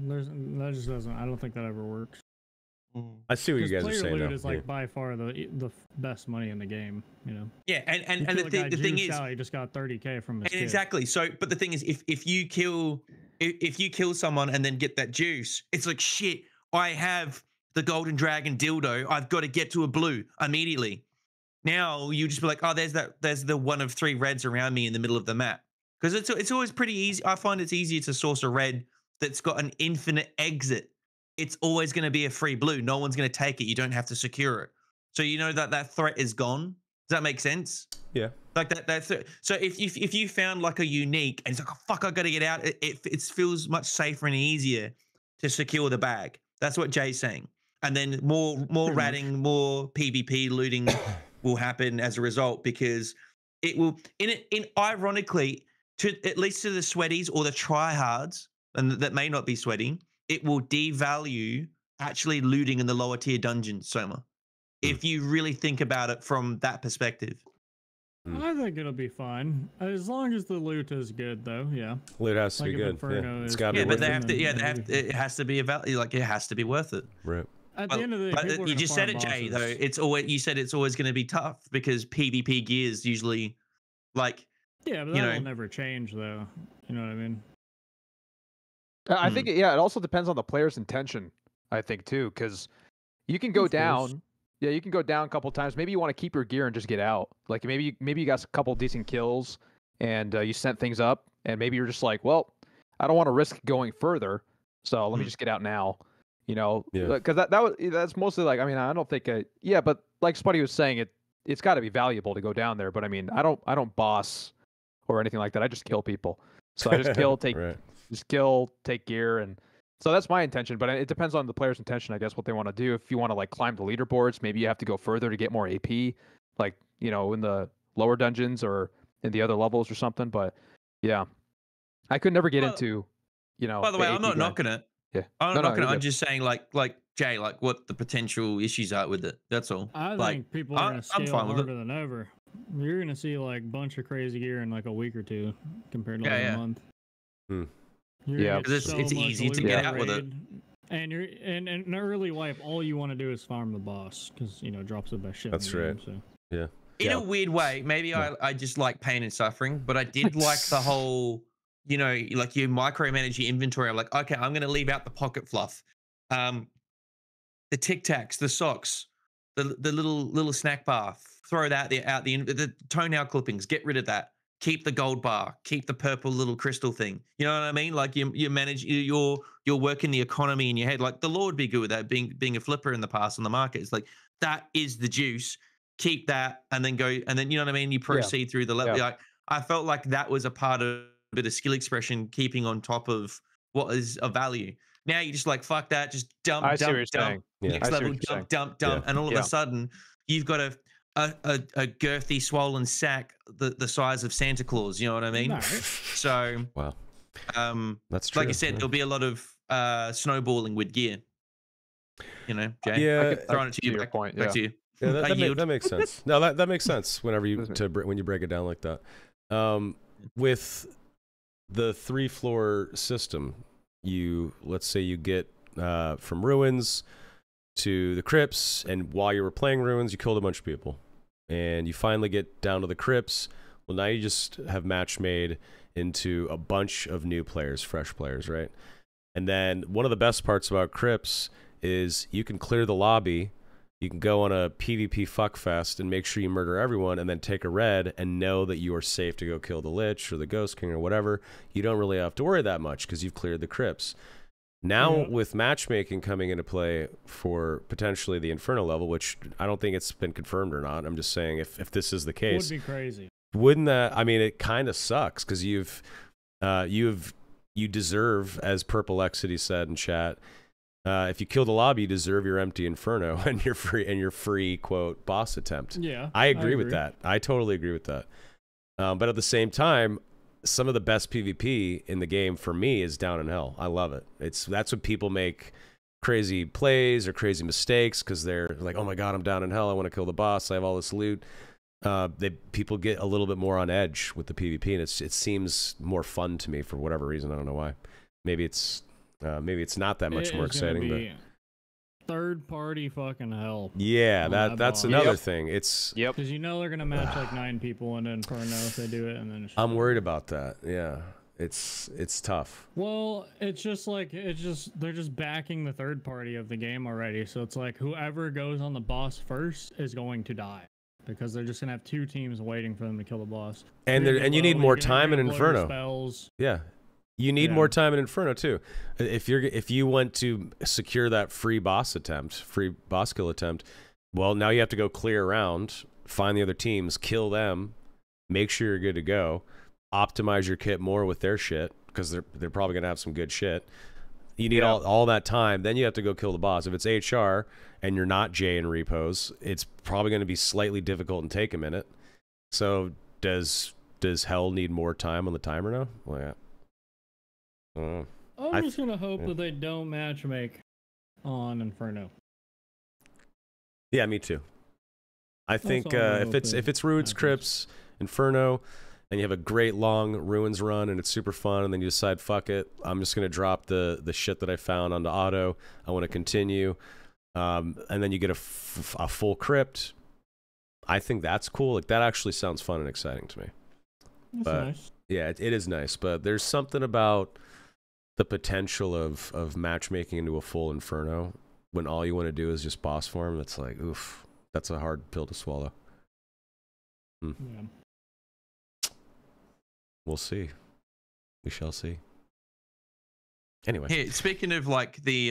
That just doesn't. I don't think that ever works. I see what you guys are saying. Player loot is like by far the best money in the game. You know. Yeah, and the thing is, he just got 30K from his kid. Exactly. So, but the thing is, if you kill someone and then get that juice, it's like shit. I have the golden dragon dildo. I've got to get to a blue immediately. Now you just be like, oh, there's the one of 3 reds around me in the middle of the map, because it's always pretty easy. I find it's easier to source a red that's got an infinite exit. It's always going to be a free blue. No one's going to take it. You don't have to secure it. So you know that threat is gone. Does that make sense? Yeah. Like that. So if you found like a unique and it's like, oh, fuck, I got to get out. It feels much safer and easier to secure the bag. That's what Jay's saying. And then more ratting, more PvP looting will happen as a result, because it will ironically, to at least to the sweaties or the tryhards, and that may not be sweating, it will devalue actually looting in the lower tier dungeons, Soma, if you really think about it from that perspective. I think it'll be fine as long as the loot is good, though. Yeah, loot has to be good. Yeah. It's got to be. But it has to be a value. Like it has to be worth it. Right. At the end of the day, you just said it, Jay. Though it's always going to be tough because PvP gear is usually like. Yeah, but that will never change, though. You know what I mean? I think it also depends on the player's intention. I think too, because you can go down, Yeah, you can go down a couple times. Maybe you want to keep your gear and just get out. Like maybe you got a couple decent kills and you sent things up, and maybe you're just like, well, I don't want to risk going further, so let me just get out now. You know, because that's mostly like, I mean, I don't think but like Spuddy was saying, it's got to be valuable to go down there. But I mean, I don't boss or anything like that. I just kill people. So I just kill, take gear, and so that's my intention. But it depends on the player's intention, I guess, what they want to do. If you want to like climb the leaderboards, maybe you have to go further to get more AP, like in the lower dungeons or in the other levels or something. But yeah, I could never get into, By the way, I'm not knocking it. Yeah, I'm not knocking it. I'm just saying, like Jay, like what the potential issues are with it. That's all. I think people are gonna scale harder than ever. You're gonna see like a bunch of crazy gear in like a week or two compared to like a month. Because it's easy to get out with it. And you're in an early wipe, all you want to do is farm the boss because it drops the best shit. That's in the right. Game, so. Yeah. In a weird way, maybe I just like pain and suffering, but I did like the whole, like you micromanage your inventory. I'm like, okay, I'm gonna leave out the pocket fluff, the Tic Tacs, the socks, the little snack bar. Throw that out the toenail clippings. Get rid of that. Keep the gold bar. Keep the purple little crystal thing. You know what I mean? Like you manage you're working the economy in your head. Like Thelorr would be good with that. Being a flipper in the past on the market, it's like that is the juice. Keep that and then go and then you know what I mean. You proceed through the level. Like I felt like that was a part of a bit of skill expression, keeping on top of what is of value. Now you just like fuck that, just dump, next level, dump, and all of a sudden you've got a girthy, swollen sack the size of Santa Claus. You know what I mean? So wow, that's true. Like you said, there'll be a lot of snowballing with gear. Jay. Yeah, throwing it to you. Back to you. Yeah, that makes sense. No, that makes sense. Whenever when you break it down like that, with the 3-floor system, let's say you get from ruins to the crypts, and while you were playing ruins, you killed a bunch of people, and you finally get down to the crypts. Well, now you just have match made into a bunch of new players, fresh players, right? And then one of the best parts about crypts is you can clear the lobby. You can go on a PvP fuckfest and make sure you murder everyone and then take a red and know that you are safe to go kill the Lich or the Ghost King or whatever. You don't really have to worry that much because you've cleared the crypts. Now, with matchmaking coming into play for potentially the Inferno level, which I don't think it's been confirmed or not. I'm just saying if this is the case. It would be crazy. Wouldn't that, I mean, it kind of sucks because you deserve, as Purple Exity said in chat, if you kill the lobby, you deserve your empty Inferno and your free quote boss attempt. Yeah, I agree with that. I totally agree with that. But at the same time, some of the best PvP in the game for me is down in hell. I love it. That's when people make crazy plays or crazy mistakes because they're like, oh my god, I'm down in hell. I want to kill the boss. I have all this loot. People get a little bit more on edge with the PvP, and it seems more fun to me for whatever reason. I don't know why. Maybe it's not that much more exciting, but third party fucking hell. Yeah, that's another thing. It's because they're gonna match like 9 people in Inferno if they do it, and then I'm worried about that. Yeah, it's tough. Well, they're just backing the third party of the game already, so it's like whoever goes on the boss first is going to die because they're just gonna have 2 teams waiting for them to kill the boss. And you need more time in Inferno. Spells. Yeah. You need more time in Inferno too. If you want to secure that free boss kill attempt, well, now you have to go clear around, find the other teams, kill them, make sure you're good to go, optimize your kit more with their shit because they're probably gonna have some good shit. You need all that time. Then you have to go kill the boss. If it's HR and you're not Jay and repos, it's probably going to be slightly difficult and take a minute. So does Hell need more time on the timer now? Well, yeah. I'm just gonna hope that they don't matchmake on Inferno. Yeah, me too. I think if it's Ruins, Crypts, Inferno, and you have a great long Ruins run and it's super fun, and then you decide fuck it, I'm just gonna drop the shit that I found onto auto. I want to continue, and then you get a full crypt. I think that's cool. Like that actually sounds fun and exciting to me. That's nice. Yeah, it is nice, but there's something about the potential of matchmaking into a full Inferno when all you want to do is just boss form. It's like, oof, That's a hard pill to swallow. Yeah. We'll see. We shall see. Anyway. Here, speaking of like the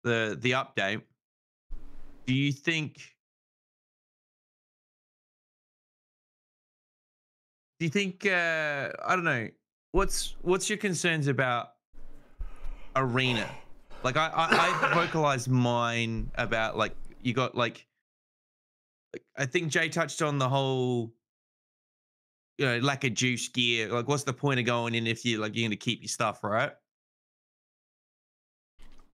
update, do you think I don't know, what's your concerns about Arena? Like I vocalized mine about like you got like I think Jay touched on the whole lack of juice gear. Like what's the point of going in if you're going to keep your stuff, right?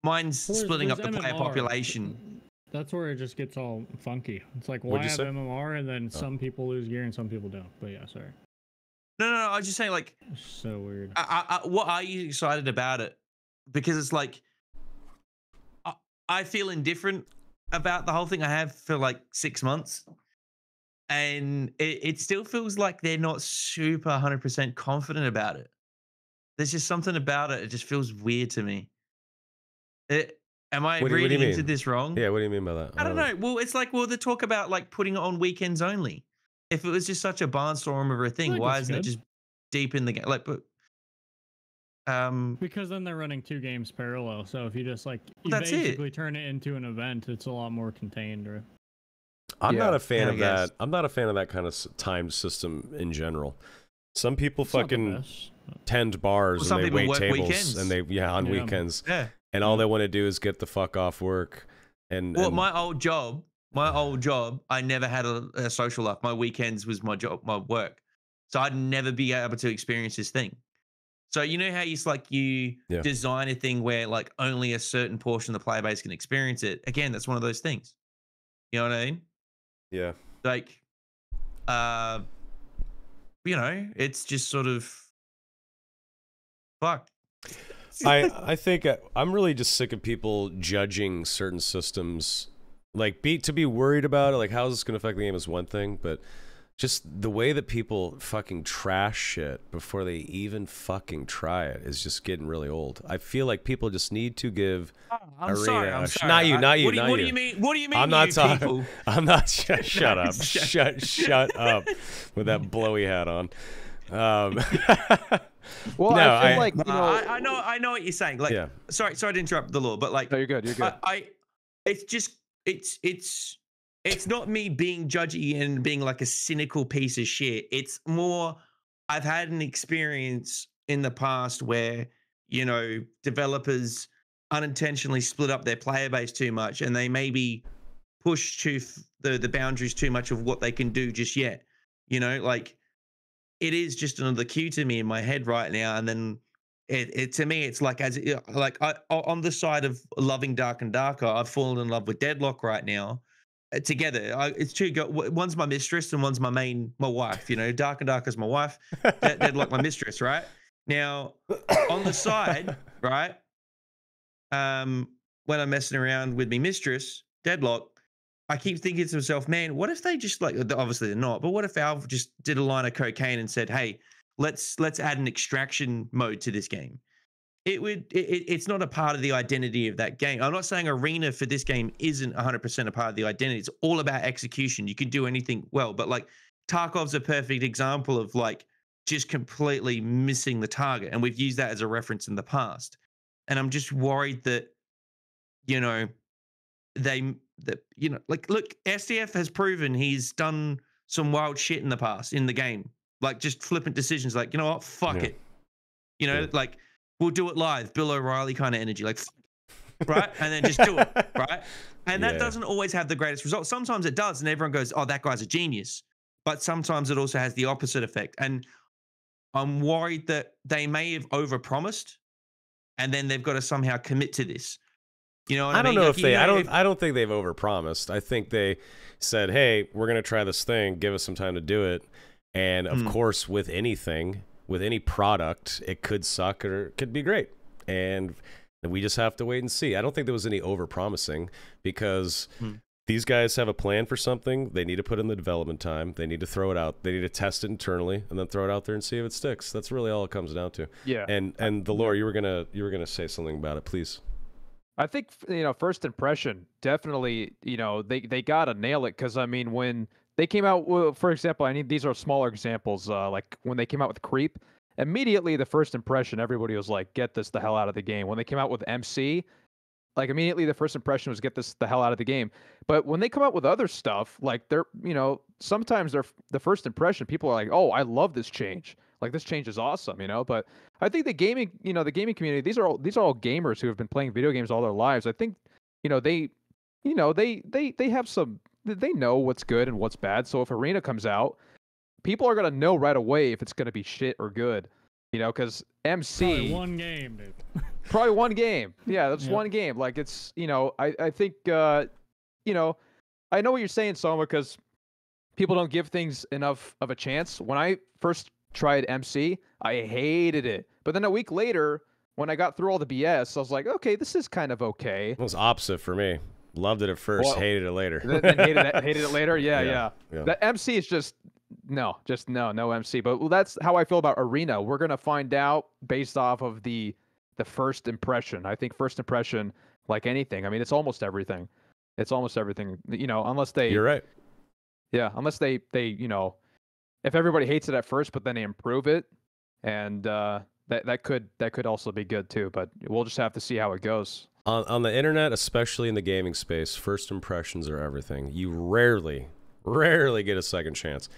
Mine's splitting up the player population. That's where it just gets all funky. It's like, why have MMR and then some people lose gear and some people don't? But yeah, sorry. No, I was just saying, like, it's so weird. What are you excited about it? Because it's like, I feel indifferent about the whole thing. I have for like 6 months, and it still feels like they're not super 100% confident about it. There's just something about it. It just feels weird to me. Am I reading into this wrong? Yeah, what do you mean by that? I don't know. Well, it's like, they talk about like putting it on weekends only. If it was just such a barnstorm of a thing, why isn't it just deep in the game? Like, but because then they're running 2 games parallel. So if you just like basically turn it into an event, it's a lot more contained. Or I'm not a fan of that. I'm not a fan of that kind of timed system in general. Some people fucking tend bars and they wait tables weekends. And they on weekends. Yeah. And all they want to do is get the fuck off work. And my old job, I never had a social life. My weekends was my job, my work. So I'd never be able to experience this thing. So you know how you design a thing where like only a certain portion of the player base can experience it. Again, that's one of those things. You know what I mean? Yeah. Like, it's just sort of fuck. I think I'm really just sick of people judging certain systems. Like, to be worried about it, like how is this going to affect the game is one thing, but just the way that people fucking trash shit before they even fucking try it is just getting really old. I feel like people just need to give I'm sorry. Not you. What do you mean? What do you mean? I'm not talking. People? I'm not. Shut up. Shut up with that blowy hat on. Well, no, I feel like I know what you're saying. Like, sorry to interrupt the law, but like, no, you're good. You're good. It's just it's not me being judgy and being like a cynical piece of shit. It's more I've had an experience in the past where developers unintentionally split up their player base too much, and they maybe push to the boundaries too much of what they can do just yet. Like. It is just another cue to me in my head right now, and then it to me it's like on the side of loving Dark and Darker, I've fallen in love with Deadlock right now. Together, it's two. One's my mistress and one's my wife. Dark and Darker's my wife, Deadlock my mistress. Right now, on the side, right, when I'm messing around with my mistress, Deadlock. I keep thinking to myself, man, what if they just obviously they're not, but what if Valve just did a line of cocaine and said, hey, let's add an extraction mode to this game? It's not a part of the identity of that game. I'm not saying Arena for this game isn't 100% a part of the identity. It's all about execution. You can do anything well, but like Tarkov's a perfect example of like just completely missing the target. And we've used that as a reference in the past. And I'm just worried that, look, SDF has proven he's done some wild shit in the past in the game, like just flippant decisions, like, you know what, fuck it, like we'll do it live, Bill O'Reilly kind of energy, like, right, and then just do it, right, and that doesn't always have the greatest results. Sometimes it does, and everyone goes, oh, that guy's a genius, but sometimes it also has the opposite effect, and I'm worried that they may have overpromised, and then they've got to somehow commit to this. You know what I mean? Don't know if they. I don't think they've overpromised. I think they said, "Hey, we're going to try this thing. Give us some time to do it." And of course, with anything, with any product, it could suck or it could be great. And we just have to wait and see. I don't think there was any overpromising because these guys have a plan for something. They need to put in the development time. They need to throw it out. They need to test it internally and then throw it out there and see if it sticks. That's really all it comes down to. Yeah. And Thelorr, you were gonna say something about it, please. I think first impression definitely. They gotta nail it because I mean when they came out, for example, these are smaller examples. Like when they came out with Creep, immediately the first impression, everybody was like, "Get this the hell out of the game." When they came out with MC, like immediately the first impression was, "Get this the hell out of the game." But when they come out with other stuff, like sometimes the first impression, people are like, "Oh, I love this change. Like this change is awesome," But I think the gaming community, these are all gamers who have been playing video games all their lives. I think, they have some, they know what's good and what's bad. So if Arena comes out, people are gonna know right away if it's gonna be shit or good, because MC Probably one game, dude. probably one game. Yeah, that's one game. Like it's, I think, I know what you're saying, Soma, because people don't give things enough of a chance. When I first tried MC, I hated it. But then a week later, when I got through all the BS, I was like, okay, this is kind of okay. It was opposite for me. Loved it at first, hated it later. Then hated it later. Yeah. That MC is just no MC. But that's how I feel about Arena. We're gonna find out based off of the first impression. I think first impression, like anything. I mean, it's almost everything. It's almost everything. Unless they. You're right. Yeah, unless they if everybody hates it at first, but then they improve it, and that could also be good too. But we'll just have to see how it goes. On the internet, especially in the gaming space, first impressions are everything. You rarely get a second chance.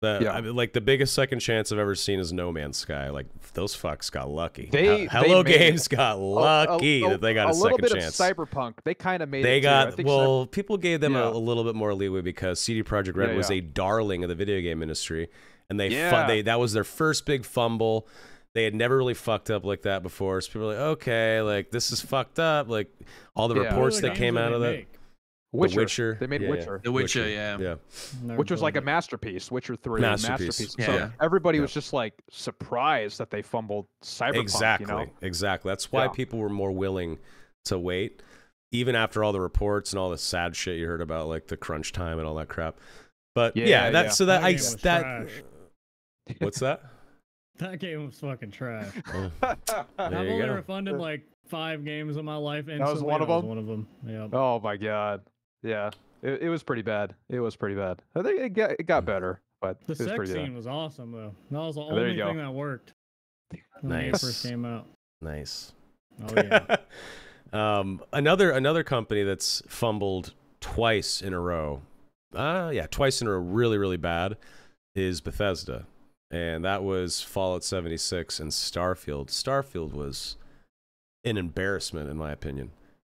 I mean, like the biggest second chance I've ever seen is No Man's Sky. Like those fucks got lucky. Hello Games got lucky that they got a second chance. A little bit of Cyberpunk. They kind of made. They got people gave them a little bit more leeway because CD Projekt Red was a darling of the video game industry, and that was their first big fumble. They had never really fucked up like that before. So people were like, okay, like this is fucked up. Like all the reports that came out of that. Witcher. They made Witcher. The Witcher, yeah. Which was like a masterpiece. Witcher 3, masterpiece. Yeah. So everybody was just like surprised that they fumbled Cyberpunk. Exactly. That's why people were more willing to wait, even after all the reports and all the sad shit you heard about, like the crunch time and all that crap. But what's that? That game was fucking trash. I've only refunded like 5 games in my life. Instantly. That was one of them? One of them. Yeah. Oh my god. Yeah. It was pretty bad. It was pretty bad. I think it got better, but the it was sex pretty scene bad. was awesome though. That was the only thing that worked when the game first came out. Nice. Oh yeah. Another company that's fumbled twice in a row. Twice in a row, really, really bad, is Bethesda. And that was Fallout 76 and Starfield. Starfield was an embarrassment, in my opinion.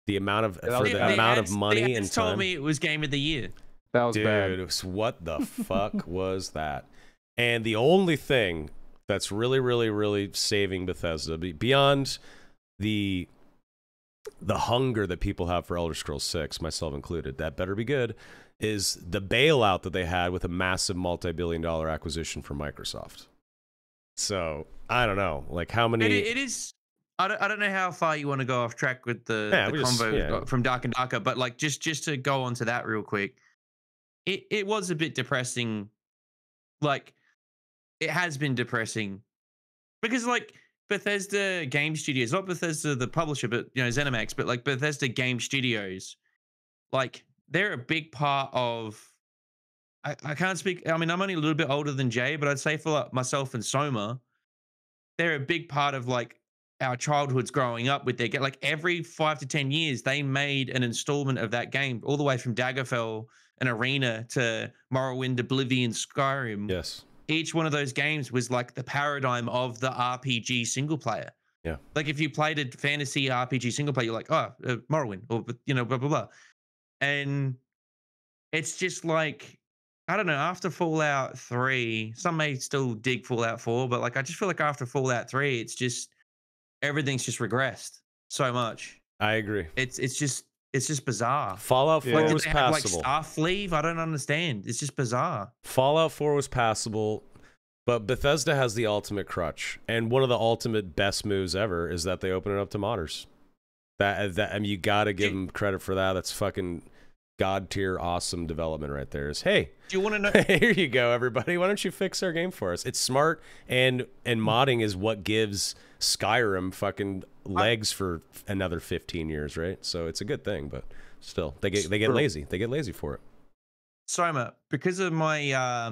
The amount of money and time. Told me it was Game of the Year. That was bad. Dude, what the fuck was that? And the only thing that's really, really, really saving Bethesda, beyond the hunger that people have for Elder Scrolls 6, myself included, that better be good, is the bailout that they had with a massive multi-billion-dollar acquisition from Microsoft. So I don't know, like how many. It is. I don't know how far you want to go off track with the convo from Dark and Darker, but like just to go on to that real quick, it was a bit depressing. Like it has been depressing because like Bethesda Game Studios, not Bethesda the publisher, but ZeniMax, but like Bethesda Game Studios, like they're a big part of. I can't speak. I mean, I'm only a little bit older than Jay, but I'd say for like myself and Soma, they're a big part of like our childhoods growing up with their game. Like every 5 to 10 years, they made an installment of that game, all the way from Daggerfall and Arena to Morrowind, Oblivion, Skyrim. Yes. Each one of those games was like the paradigm of the RPG single player. Yeah. Like if you played a fantasy RPG single player, you're like, Morrowind, or blah blah blah. And it's just like, I don't know, after Fallout 3, some may still dig Fallout 4, but like I just feel like after Fallout 3, it's just everything's just regressed so much. I agree. It's just bizarre. Fallout 4 was passable. Like staff leave? I don't understand. It's just bizarre. Fallout 4 was passable, but Bethesda has the ultimate crutch, and one of the ultimate best moves ever is that they open it up to modders. That I mean, you got to give them credit for that. That's fucking god tier awesome development right there. Is hey, Do you want to know? here you go, everybody. Why don't you fix our game for us? It's smart, and modding is what gives Skyrim fucking legs for another 15 years, right? So it's a good thing, but still, they get lazy. They get lazy for it. Soma, because of my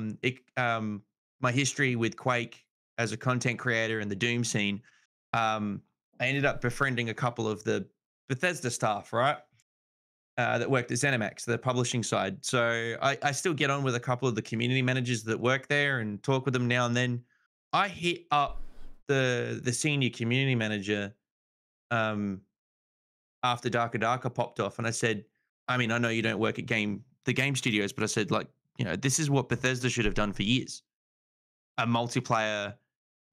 my history with Quake as a content creator and the Doom scene, I ended up befriending a couple of the Bethesda staff, right? That worked at ZeniMax, the publishing side. So I still get on with a couple of the community managers that work there and talk with them now and then. I hit up the senior community manager after Darker Darker popped off, and I said, I mean, I know you don't work at the game studios, but I said, like, you know, this is what Bethesda should have done for years. A multiplayer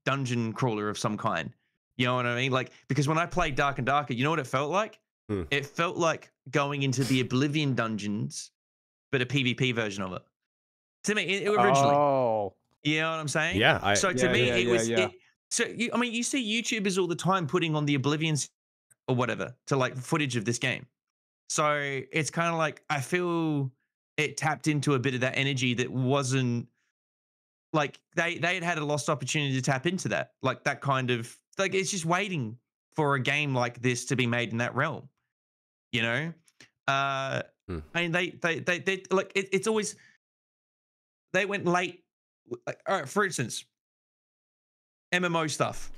dungeon crawler of some kind. You know what I mean? Like, because when I played Dark and Darker, you know what it felt like? It felt like going into the Oblivion dungeons, but a PvP version of it. To me, originally. Oh. You know what I'm saying? Yeah. So to me, it was. So I mean, you see YouTubers all the time putting on the Oblivion or whatever to like footage of this game. So it's kind of like I feel it tapped into a bit of that energy that wasn't like they had a lost opportunity to tap into that, like that kind of like it's just waiting for a game like this to be made in that realm. You know, I mean they like it's always they went late. Like, all right, for instance, MMO stuff.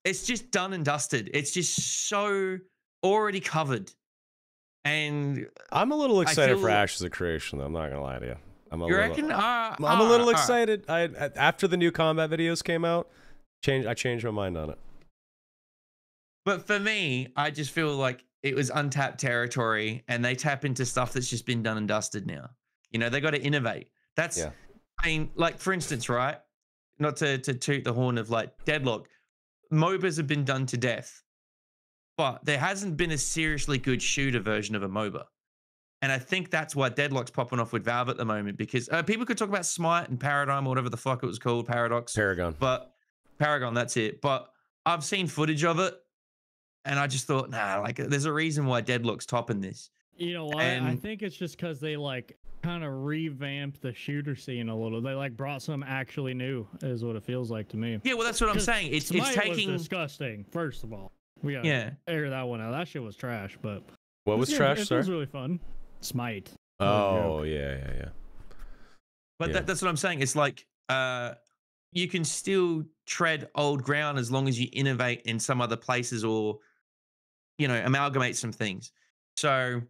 It's just done and dusted. It's just so already covered. And I'm a little excited for Ashes of Creation, though. I'm not gonna lie to you. I'm a little excited. After the new combat videos came out, I changed my mind on it. But for me, I just feel like it was untapped territory, and they tap into stuff that's just been done and dusted now. You know, they got to innovate. That's, I mean, like for instance, right? Not to toot the horn of like Deadlock, MOBAs have been done to death, but there hasn't been a seriously good shooter version of a MOBA. And I think that's why Deadlock's popping off with Valve at the moment, because people could talk about Smite and Paradigm or whatever the fuck it was called, Paragon, that's it. But I've seen footage of it, and I just thought, nah, like there's a reason why Deadlock's topping this. You know what? I think it's just because they like kind of revamped the shooter scene a little. They like brought some actually new, is what it feels like to me. Yeah, well, that's what I'm saying. It's taking was disgusting. First of all, we gotta air that one out. That shit was trash. But what was trash? It was really fun. Smite. Oh yeah. But that's what I'm saying. It's like you can still tread old ground as long as you innovate in some other places or, you know, amalgamate some things. So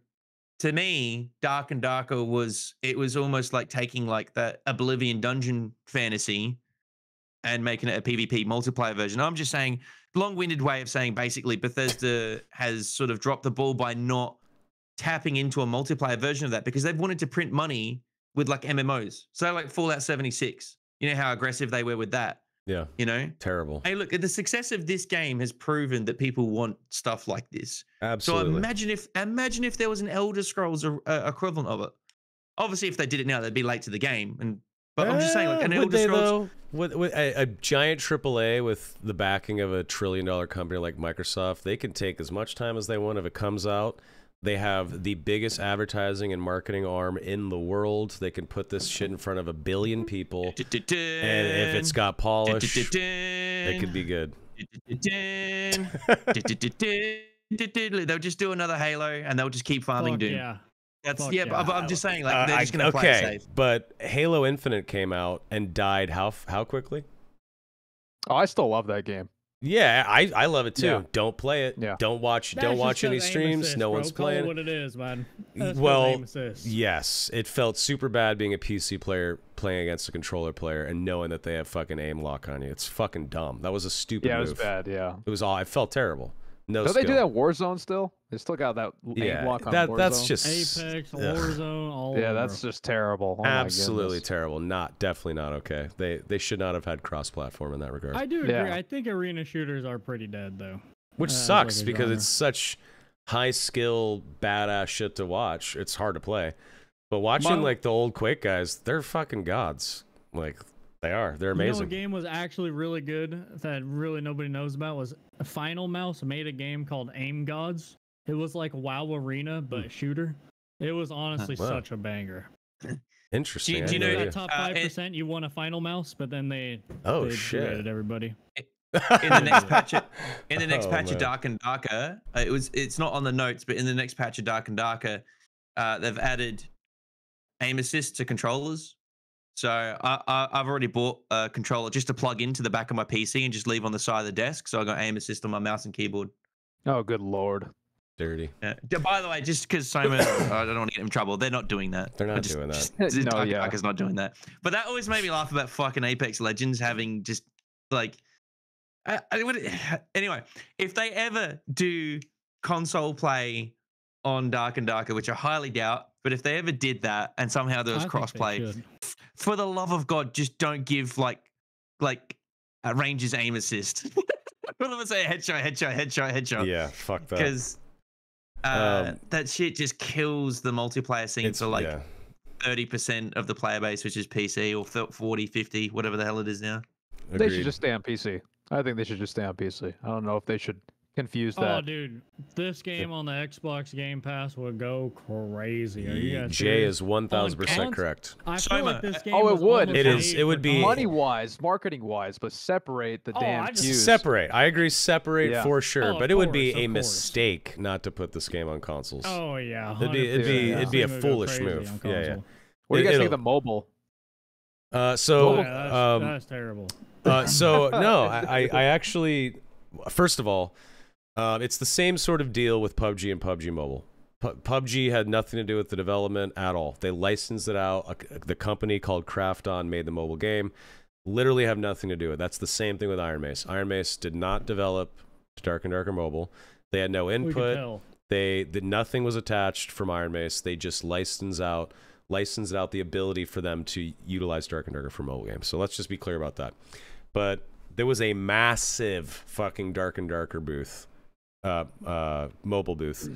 to me, Dark and Darker was almost like taking like that Oblivion dungeon fantasy and making it a PvP multiplayer version. I'm just saying, long-winded way of saying basically Bethesda has sort of dropped the ball by not tapping into a multiplayer version of that because they've wanted to print money with like MMOs. So like Fallout 76, you know how aggressive they were with that. Yeah. You know? Terrible. Hey, look, the success of this game has proven that people want stuff like this. Absolutely. So imagine if there was an Elder Scrolls equivalent of it. Obviously, if they did it now, they'd be late to the game. But I'm just saying, like an Elder Scrolls. With a giant AAA with the backing of a $1 trillion company like Microsoft, they can take as much time as they want if it comes out. They have the biggest advertising and marketing arm in the world. They can put this shit in front of 1 billion people. And if it's got polish, it could be good. They'll just do another Halo and they'll just keep farming Doom. Yeah. But I'm just saying, like, they're just going to play it safe. But Halo Infinite came out and died how quickly? Oh, I still love that game. Yeah, I love it too. Yeah. Don't play it. Yeah. Don't watch any streams. Assist, no bro. one's playing. Call it what it is, man. Well, yes, it felt super bad being a PC player playing against a controller player and knowing that they have fucking aim lock on you. It's fucking dumb. That was a stupid move. Yeah, it was bad. Yeah, it was all. I felt terrible. No. Don't they do that Warzone still? They still got that aim lock on Warzone. That's just Apex, Warzone, all. Yeah, that's just terrible. Oh, absolutely terrible. Definitely not okay. They should not have had cross-platform in that regard. I do agree. I think arena shooters are pretty dead though. Which sucks because it's such high skill, badass shit to watch. It's hard to play. But watching like the old Quake guys, they're fucking gods. Like they are. They're amazing. You know, a game was actually really good that really nobody knows about was Final Mouse made a game called Aim Gods. It was like WoW Arena but shooter. It was honestly Wow. such a banger. Interesting. Do you know that top 5%, you won a final mouse, but then they shit rated everybody. in the next patch of man. Dark and Darker, it's not on the notes, but in the next patch of Dark and Darker, they've added aim assist to controllers. So I've already bought a controller just to plug into the back of my PC and just leave on the side of the desk. So I got aim assist on my mouse and keyboard. Oh, good lord. Dirty. Yeah. By the way, just because Simon, I don't want to get him in trouble. They're not doing that. They're not doing that. No, yeah. Darker's not doing that. But that always made me laugh about fucking Apex Legends having just like. Anyway, if they ever do console play on Dark and Darker, which I highly doubt, but if they ever did that and somehow there was crossplay, for the love of God, just don't give like a Ranger's aim assist. Let me say headshot. Yeah, fuck that. Because that shit just kills the multiplayer scene for like 30% of the player base, which is PC, or 40, 50, whatever the hell it is now. Agreed. They should just stay on PC. I think they should just stay on PC. I don't know if they should confuse that. Oh, dude, this game on the Xbox Game Pass would go crazy. Are you guys Jay serious? is 1000% correct. I feel like this game Oh, it would. It is. It would be money-wise, marketing-wise, but separate the damn views. Separate. I agree. Separate for sure. Oh, but it would be of a course. mistake not to put this game on consoles. Oh yeah, It'd be a foolish move. Yeah. What do you guys think of the mobile? that's terrible. So no, I actually, first of all, it's the same sort of deal with PUBG and PUBG Mobile. PUBG had nothing to do with the development at all. They licensed it out. The company called Krafton made the mobile game. Literally have nothing to do with it. That's the same thing with Iron Mace. Iron Mace did not develop Dark and Darker Mobile. They had no input. Nothing was attached from Iron Mace. They just licensed out the ability for them to utilize Dark and Darker for mobile games. So let's just be clear about that. But there was a massive fucking Dark and Darker booth, mobile booth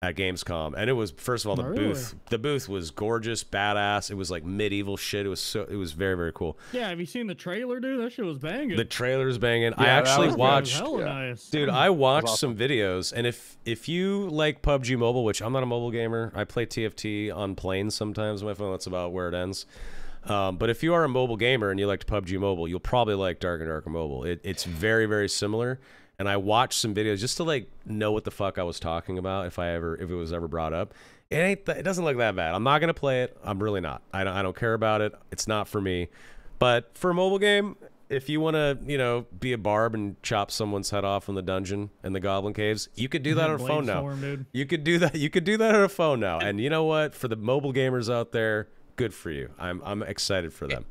at Gamescom, and it was, first of all, the booth was gorgeous, badass. It was like medieval shit. It was very, very cool. Yeah, have you seen the trailer, dude? That shit was banging. The trailer's banging. Yeah, I actually watched. Hella nice. Dude, I watched some videos, and if you like PUBG Mobile, which I'm not a mobile gamer, I play TFT on planes sometimes on my phone. That's about where it ends. But if you are a mobile gamer and you liked PUBG Mobile, you'll probably like Dark and Darker Mobile. It's very, very similar. And I watched some videos just to like know what the fuck I was talking about if it was ever brought up. It doesn't look that bad. I'm not gonna play it. I'm really not. I don't care about it. It's not for me. But for a mobile game, if you want to, be a barb and chop someone's head off in the dungeon in the Goblin Caves, you could do that on a phone now. You could do that. You could do that on a phone now. And you know what? For the mobile gamers out there, good for you. I'm excited for them.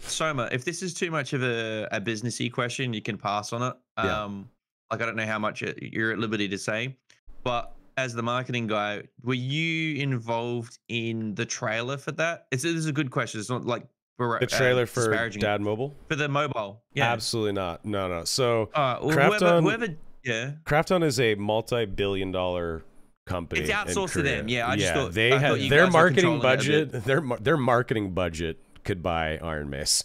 Soma, if this is too much of a businessy question, you can pass on it. Like, I don't know how much you're at liberty to say, but as the marketing guy, were you involved in the trailer for that? This is a good question. It's not like the trailer for Dad Mobile? For the mobile. Yeah. Absolutely not. No. So Krafton, Krafton is a multi-billion-dollar company. It's outsourced to them. Yeah, I just thought their marketing budget. Their marketing budget could buy Iron Mace.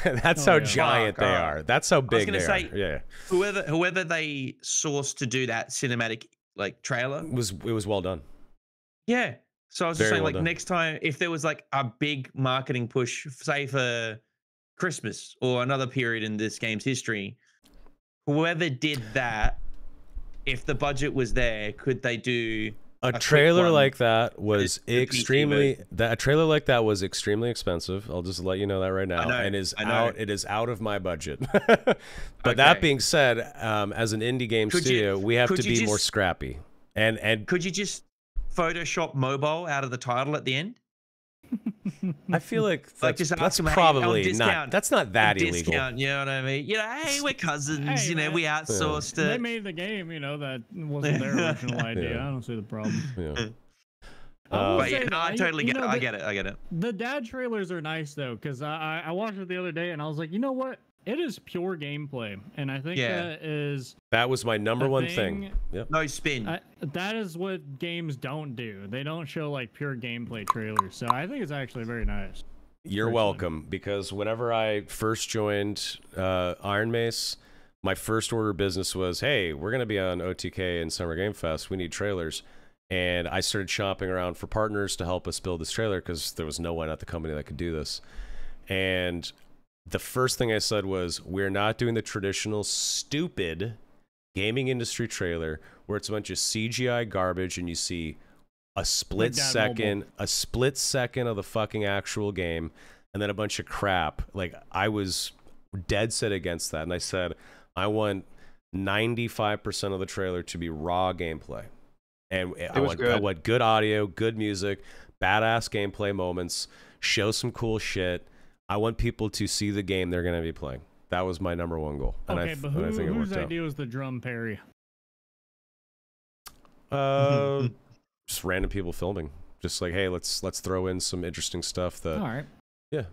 That's how giant they are. That's how big they are. Yeah. Whoever they sourced to do that cinematic like trailer, it was well done. Yeah. So I was just saying, like, next time if there was like a big marketing push, say for Christmas or another period in this game's history, whoever did that, if the budget was there, could they do a trailer like that? Was extremely expensive. I'll just let you know that right now. It is out of my budget. But that being said, as an indie game studio, we have to be more scrappy. And could you just Photoshop mobile out of the title at the end? I feel like that's them, probably hey, not. That's not that illegal. You know what I mean? Hey, we're cousins. Hey, we outsourced it. They made the game. That wasn't their original idea. I don't see the problem. Yeah. I totally get it. I get it. The dad trailers are nice though, because I watched it the other day and I was like, you know what? It is pure gameplay, and I think that was my number one thing. Yep. No spin. That is what games don't do. They don't show like pure gameplay trailers. So I think it's actually very nice. You're welcome, because whenever I first joined Iron Mace, my first order of business was, hey, we're going to be on OTK and Summer Game Fest. We need trailers. And I started shopping around for partners to help us build this trailer because there was no one at the company that could do this. And the first thing I said was, we're not doing the traditional stupid gaming industry trailer where it's a bunch of CGI garbage and you see a split second of the fucking actual game and then a bunch of crap. Like, I was dead set against that. And I said, I want 95% of the trailer to be raw gameplay. And I want good audio, good music, badass gameplay moments, show some cool shit. I want people to see the game they're going to be playing. That was my number one goal. And okay, but whose idea was the drum parry? Just random people filming. Just like, hey, let's throw in some interesting stuff that. All right. Yeah.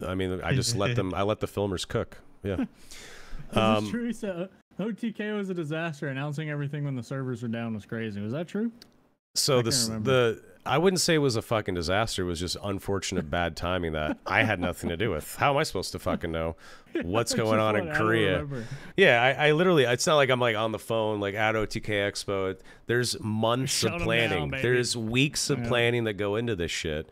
I mean, I just let them. I let the filmers cook. Yeah. Is this true? So OTK was a disaster. Announcing everything when the servers were down was crazy. Was that true? So I wouldn't say it was a fucking disaster. It was just unfortunate bad timing that I had nothing to do with. How am I supposed to fucking know what's going on in Korea? Yeah, I literally, it's not like I'm like on the phone like at OTK Expo. There's months of planning. There's weeks of planning that go into this shit.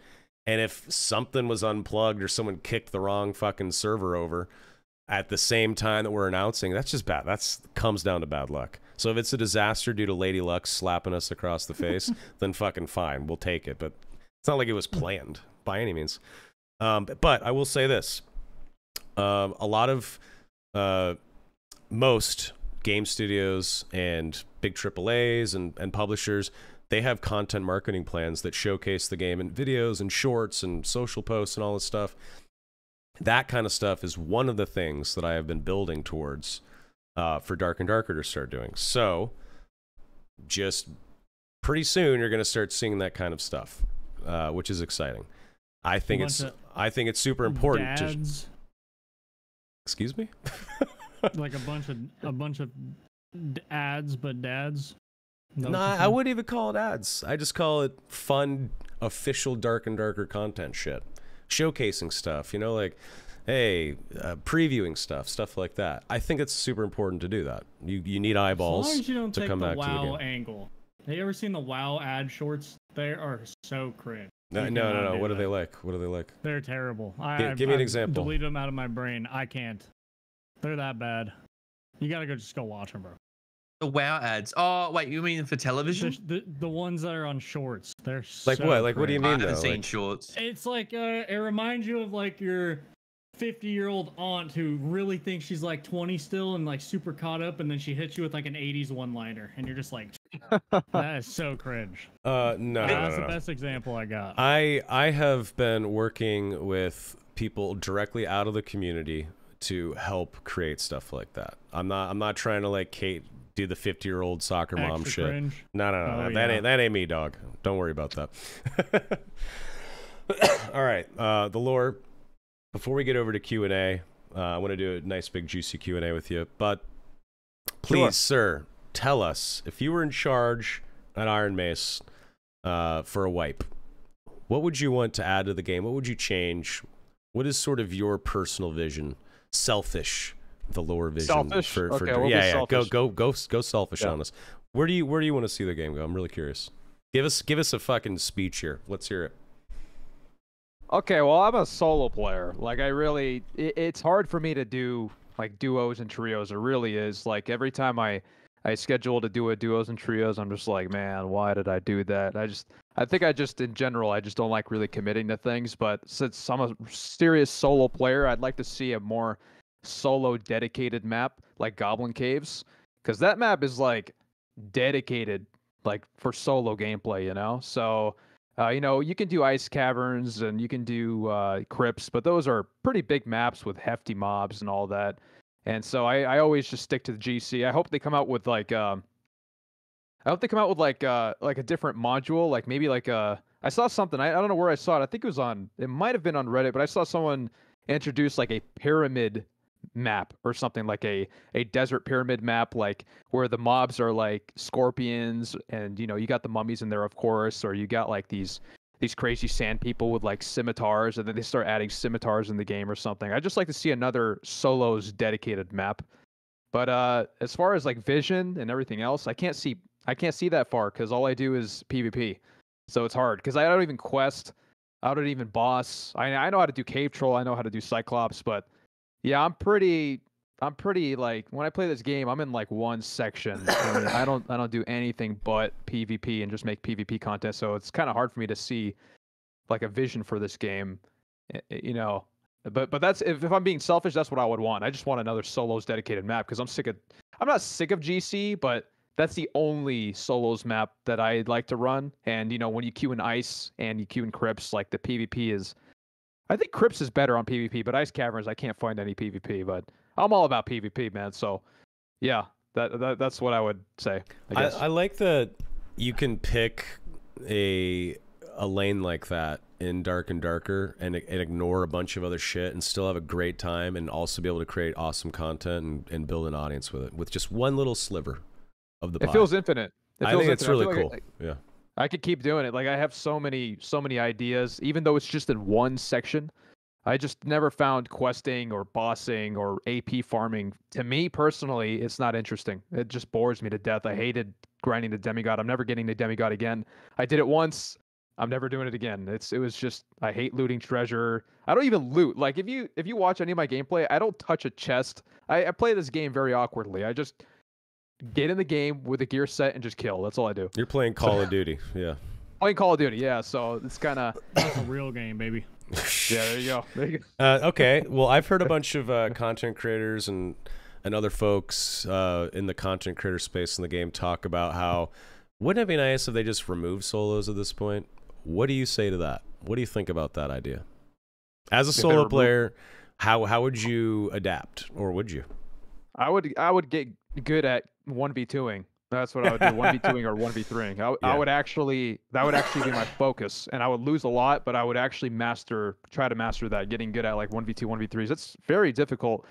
And if something was unplugged or someone kicked the wrong fucking server over at the same time that we're announcing, that's just bad. That's comes down to bad luck. So if it's a disaster due to Lady Luck slapping us across the face, then fucking fine, we'll take it. But it's not like it was planned by any means. But I will say this: a lot of most game studios and big AAAs and publishers, they have content marketing plans that showcase the game in videos and shorts and social posts and all this stuff. That kind of stuff is one of the things that I have been building towards for Dark and Darker to start doing. So just pretty soon you're going to start seeing that kind of stuff, which is exciting. I think it's super important dads. Excuse me? Like a bunch of ads, but dads. No, I wouldn't even call it ads. I just call it fun, official Dark and Darker content shit. Showcasing stuff, like, hey, previewing stuff like that. I think it's super important to do that. You need eyeballs as long as you don't to take come the back to the WoW game. angle. Have you ever seen the WoW ad shorts? They are so cringe. No. What are they like? What are they like? They're terrible. Give me an example. Delete them out of my brain. I can't. They're that bad. You gotta just go watch them, bro. The WoW ads. Oh, wait, you mean for television? The ones that are on shorts. They're like so what? Like, what do you mean? I haven't though? seen shorts. It's like it reminds you of like your 50-year-old aunt who really thinks she's like 20 still and like super caught up, and then she hits you with like an 80s one-liner, and you're just like, that is so cringe. No. That's the best example I got. I have been working with people directly out of the community to help create stuff like that. I'm not trying to like do the 50-year-old soccer mom Extra shit. Cringe. No. That ain't me, dog. Don't worry about that. All right, Thelorr. Before we get over to Q&A, I want to do a nice big juicy Q&A with you. But please, sir, tell us, if you were in charge at Iron Mace for a wipe, what would you want to add to the game? What would you change? What is sort of your personal vision? Selfish, Thelorr vision. Selfish? For Okay, we'll be selfish. Go selfish on us. Where do you want to see the game go? I'm really curious. Give us a fucking speech here. Let's hear it. Okay, well, I'm a solo player. Like, it's hard for me to do like duos and trios. It really is. Like, every time I schedule to do a duos and trios, I'm just like, man, why did I do that? I think in general, I just don't like really committing to things. But since I'm a serious solo player, I'd like to see a more solo dedicated map like Goblin Caves, because that map is like dedicated like for solo gameplay, So. You can do ice caverns and you can do crypts, but those are pretty big maps with hefty mobs and all that. And so I always just stick to the GC. I hope they come out with like a different module, like maybe like I saw something. I don't know where I saw it. I think it might have been on Reddit, but I saw someone introduce like a pyramid map or something, like a desert pyramid map, like where the mobs are like scorpions, and you got the mummies in there, of course, or you got like these crazy sand people with like scimitars, and then they start adding scimitars in the game or something. I'd just like to see another solos dedicated map. But as far as like vision and everything else, I can't see I can't see that far because all I do is PvP. So it's hard because I don't even quest. I don't even boss. I know how to do cave troll. I know how to do Cyclops, but yeah, I'm pretty like when I play this game, I'm in like one section. I mean, I don't do anything but PvP and just make PvP content. So it's kind of hard for me to see like a vision for this game, you know. But that's if I'm being selfish, that's what I would want. I just want another solos dedicated map because I'm not sick of GC, but that's the only solos map that I'd like to run. And you know, when you queue in Ice and you queue in Crypts, like the PvP is, I think Crypts is better on PvP, but Ice Caverns I can't find any PvP. But I'm all about PvP, man. So yeah, that's what I would say. I guess. I like that you can pick a lane like that in Dark and Darker and ignore a bunch of other shit and still have a great time and also be able to create awesome content and build an audience with it with just one little sliver of the pie. It feels infinite. I think it's really cool. Yeah. I could keep doing it. Like I have so many ideas, even though it's just in one section. I just never found questing or bossing or AP farming. To me personally, it's not interesting. It just bores me to death. I hated grinding the demigod. I'm never getting the demigod again. I did it once. I'm never doing it again. It was just I hate looting treasure. I don't even loot. Like if you watch any of my gameplay, I don't touch a chest. I play this game very awkwardly. I just get in the game with a gear set and just kill. That's all I do. You're playing Call of Duty, yeah. Playing Call of Duty, yeah. So it's kind of That's a real game, baby. yeah. There you go. There you go. Okay. Well, I've heard a bunch of content creators and other folks in the content creator space in the game talk about how wouldn't it be nice if they just removed solos at this point? What do you say to that? What do you think about that idea? As a solo player, how would you adapt, or would you? I would get good at 1v2ing. That's what I would do, 1v2ing or 1v3ing. I would actually, that would actually be my focus, and I would lose a lot, but I would actually try to master that, getting good at like 1v2, 1v3s. It's very difficult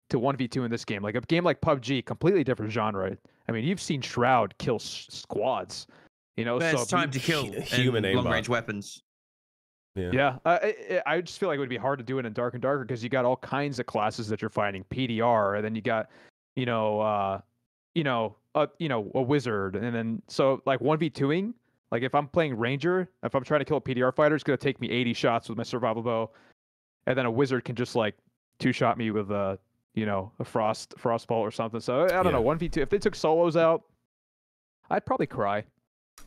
to 1v2 in this game. Like a game like PUBG, completely different genre. I mean, you've seen Shroud kill squads, you know? But so it's time to kill human aimbot. long-range weapons. Yeah. I just feel like it would be hard to do it in Dark and Darker because you got all kinds of classes that you're fighting, PDR, and then you got, a wizard, and then so like 1v2ing, like if I'm playing Ranger, if I'm trying to kill a PDR fighter, it's gonna take me 80 shots with my survival bow, and then a wizard can just like 2-shot me with a frost bolt or something. So I don't know, 1v2. If they took solos out, I'd probably cry.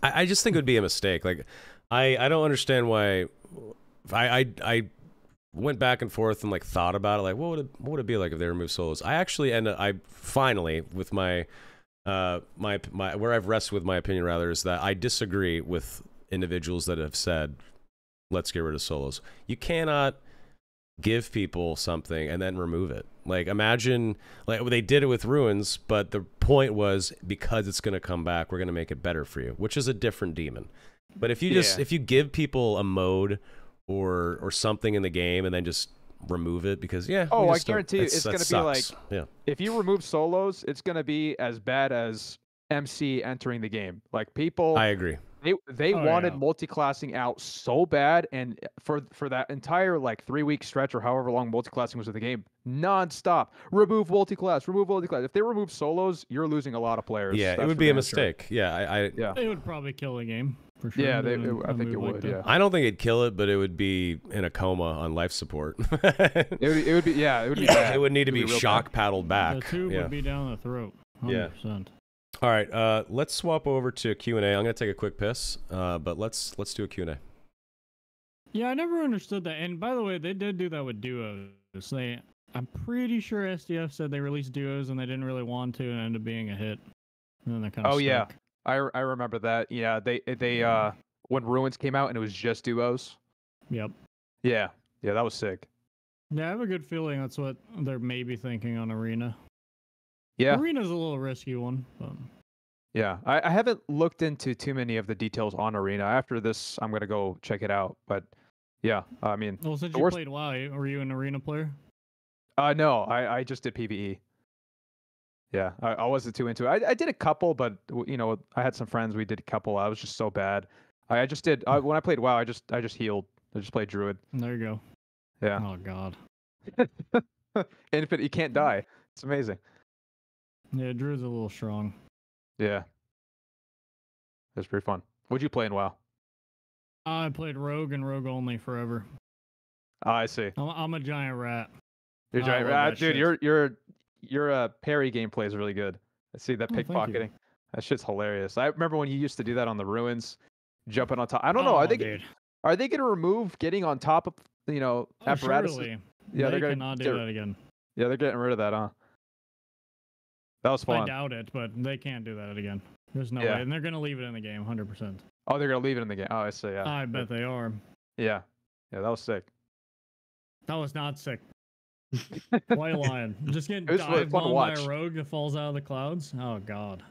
I just think it would be a mistake. Like I don't understand why. I went back and forth and like thought about it. Like what would it be like if they removed solos? I finally with my where I've rested with my opinion rather is that I disagree with individuals that have said let's get rid of solos. You cannot give people something and then remove it. Like imagine like they did it with Ruins, but the point was because it's going to come back, we're going to make it better for you, which is a different demon. But if you if you give people a mode or something in the game and then just remove it because I guarantee you it's going to be like if you remove solos, it's going to be as bad as MC entering the game. Like people, I agree. They wanted multi-classing out so bad, and for that entire like 3-week stretch or however long multi-classing was in the game, non-stop. Remove multi-class. If they remove solos, you're losing a lot of players. Yeah, it would be a mistake. Sure. Yeah, It would probably kill the game for sure. Yeah, I think it would. Yeah, I don't think it'd kill it, but it would be in a coma on life support. it would be. Yeah, it would be. Bad. It would need to be shock paddled back. The tube would be down the throat. 100%. Yeah. All right, let's swap over to Q&A. I'm going to take a quick piss, but let's do a Q&A. Yeah, I never understood that. And by the way, they did do that with duos. I'm pretty sure SDF said they released duos and they didn't really want to and it ended up being a hit. And then they kind of stuck. Yeah, I remember that. Yeah, they when Ruins came out and it was just duos. Yep. Yeah, that was sick. Yeah, I have a good feeling that's what they're maybe thinking on Arena. Yeah, Arena's a little risky one. But... Yeah, I haven't looked into too many of the details on Arena. After this, I'm gonna go check it out. But yeah, I mean, well, since you played WoW, were you an Arena player? No, I just did PvE. Yeah, I wasn't too into it. I did a couple, but I had some friends. We did a couple. I was just so bad. I just did when I played WoW. I just healed. I just played Druid. There you go. Yeah. Oh God. Infinite, you can't die. It's amazing. Yeah, Druid's a little strong. Yeah. It was pretty fun. What'd you play in WoW? I played Rogue and Rogue only forever. Oh, I see. I'm a giant rat. You're I giant. love that Dude, shit. your parry gameplay is really good. I see that Oh, thank you. pickpocketing. That shit's hilarious. I remember when you used to do that on the ruins, jumping on top. I don't know. Oh, dude. Are they gonna remove getting on top of apparatus? Surely. Yeah, they they're cannot do that again. Yeah, they're getting rid of that, huh? That was I fun. doubt it, but they can't do that again. There's no Yeah. way, and they're gonna leave it in the game, 100%. Oh, they're gonna leave it in the game. Oh, I see. Yeah. I bet they are. Yeah. Yeah, that was sick. That was not sick. Why are you lying? Just getting It was dived fun to on by watch. a rogue that falls out of the clouds? Oh, God.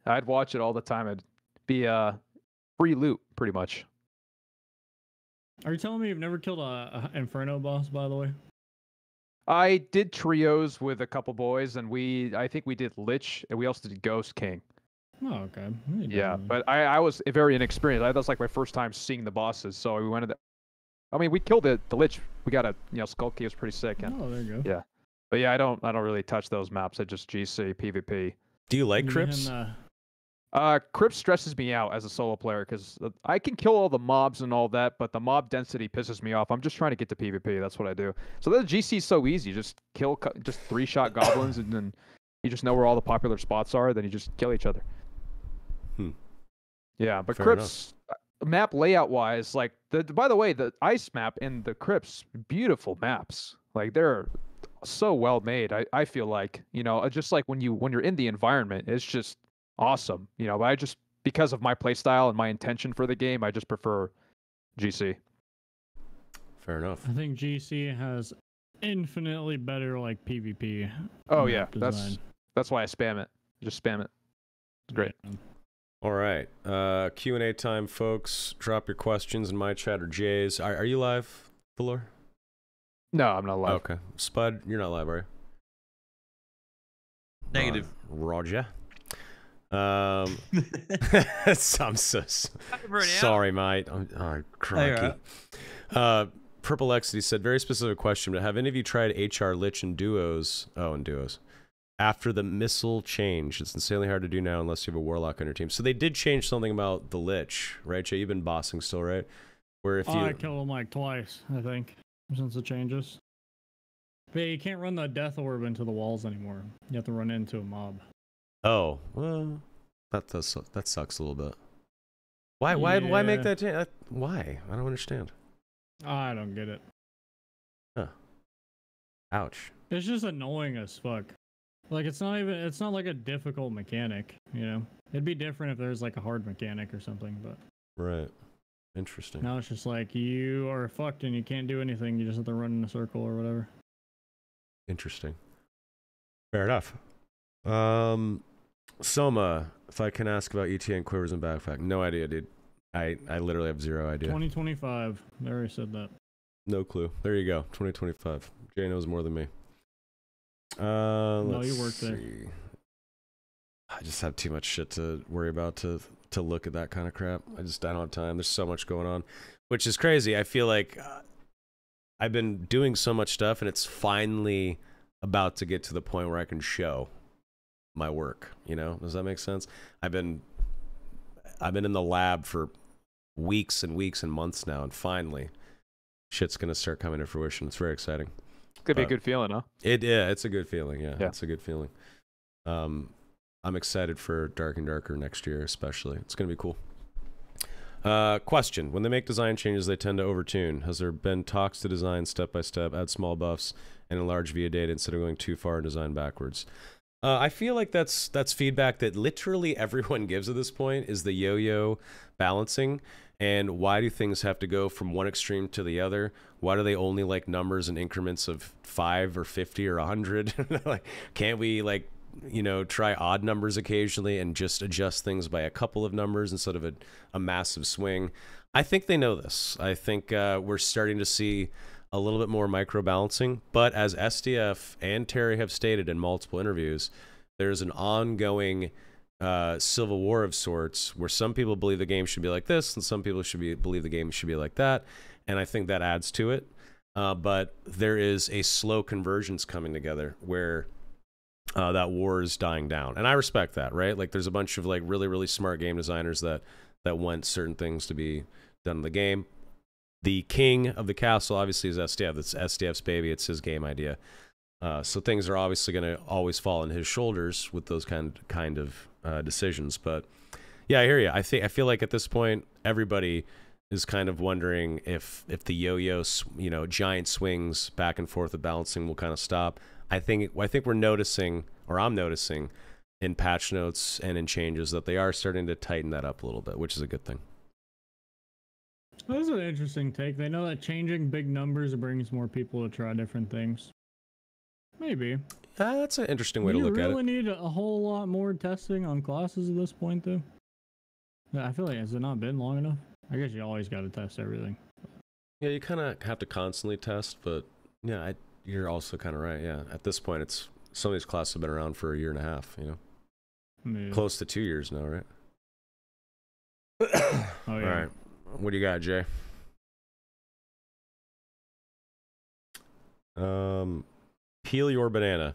I'd watch it all the time. It'd be free loot, pretty much. Are you telling me you've never killed a Inferno boss, by the way? I did trios with a couple boys, and I think we did Lich, and we also did Ghost King. Oh, okay. Yeah, but I was very inexperienced. That was like my first time seeing the bosses, so we went to I mean, we killed the Lich. We got a Skull Key was pretty sick. And, Oh, there you go. yeah, but yeah, I don't really touch those maps. I just GC PvP. Do you like Me Crypts? and, Crypt stresses me out as a solo player because I can kill all the mobs and all that, but the mob density pisses me off. I'm just trying to get to PvP. That's what I do. So the GC is so easy. Just kill, just 3-shot goblins, and then you just know where all the popular spots are. Then you just kill each other. Yeah, but Fair Crypts map layout wise, like by the way, the ice map and the Crypts, beautiful maps. Like they're so well made. I feel like just like when you're in the environment, it's just awesome. But I just, because of my playstyle and my intention for the game, I just prefer GC. Fair enough. I think GC has infinitely better like PvP. Oh map yeah, design. that's why I spam it. Just spam it. It's great. Yeah. All right. Q&A time, folks. Drop your questions in my chat or Jay's. Are you live, Thelorr? No, I'm not live. Okay. Spud, you're not live, are you? Negative. Roger. I'm so sorry, mate. Crikey. Purple Exity said, very specific question, but have any of you tried HR Lich in duos? Oh, in duos. After the missile change, it's insanely hard to do now unless you have a warlock on your team. So they did change something about the Lich, right, Jay? You've been bossing still, right? Where if I killed him like twice, I think, since the changes. But you can't run the death orb into the walls anymore. You have to run into a mob. Oh, well, that sucks a little bit. Why make that change? Why? I don't understand. I don't get it. Huh. Ouch. It's just annoying as fuck. Like it's not like a difficult mechanic, It'd be different if there's like a hard mechanic or something, but Right. Interesting. now it's just like you are fucked and you can't do anything. You just have to run in a circle or whatever. Interesting. Fair enough. Soma, if I can ask about ETA and Quivers and Backpack. No idea, dude. I literally have zero idea. 2025. They already said that. No clue. There you go. 2025. Jay knows more than me. No, Let's you work there. see. I just have too much shit to worry about to look at that kind of crap. I don't have time. There's so much going on, which is crazy. I feel like I've been doing so much stuff, and it's finally about to get to the point where I can show my work. Does that make sense? I've been in the lab for weeks and weeks and months now, and finally, shit's gonna start coming to fruition. It's very exciting. Could be a good feeling, huh? It's a good feeling. Yeah, it's a good feeling. I'm excited for Dark and Darker next year, especially. It's gonna be cool. Question: when they make design changes, they tend to overtune. Has there been talks to design step by step, add small buffs, and enlarge via data instead of going too far and design backwards? I feel like that's feedback that literally everyone gives at this point, is the yo-yo balancing. And why do things have to go from one extreme to the other? Why do they only like numbers in increments of 5 or 50 or 100? Like, can't we try odd numbers occasionally and just adjust things by a couple of numbers instead of a massive swing? I think they know this. I think we're starting to see a little bit more micro balancing. But as SDF and Terry have stated in multiple interviews, there's an ongoing civil war of sorts where some people believe the game should be like this and some people believe the game should be like that, and I think that adds to it. But there is a slow convergence coming together where that war is dying down, and I respect that, right? Like, there's a bunch of like really, really smart game designers that want certain things to be done in the game. The king of the castle obviously is SDF. It's SDF's baby. It's his game idea. So things are obviously going to always fall on his shoulders with those kind of decisions. But yeah, I hear you. I feel like at this point, everybody is kind of wondering if the yo-yo, giant swings back and forth of balancing will kind of stop. I think we're noticing, or I'm noticing, in patch notes and in changes that they are starting to tighten that up a little bit, which is a good thing. That's an interesting take. They know that changing big numbers brings more people to try different things. Maybe. That's an interesting way to look at it. You really need a whole lot more testing on classes at this point, though. I feel like, has it not been long enough? I guess you always got to test everything. Yeah, you kind of have to constantly test, but yeah, you're also kind of right. Yeah, at this point, some of these classes have been around for a year and a half. Yeah. Close to 2 years now, right? Oh yeah. All right, what do you got, Jay? Peel your banana.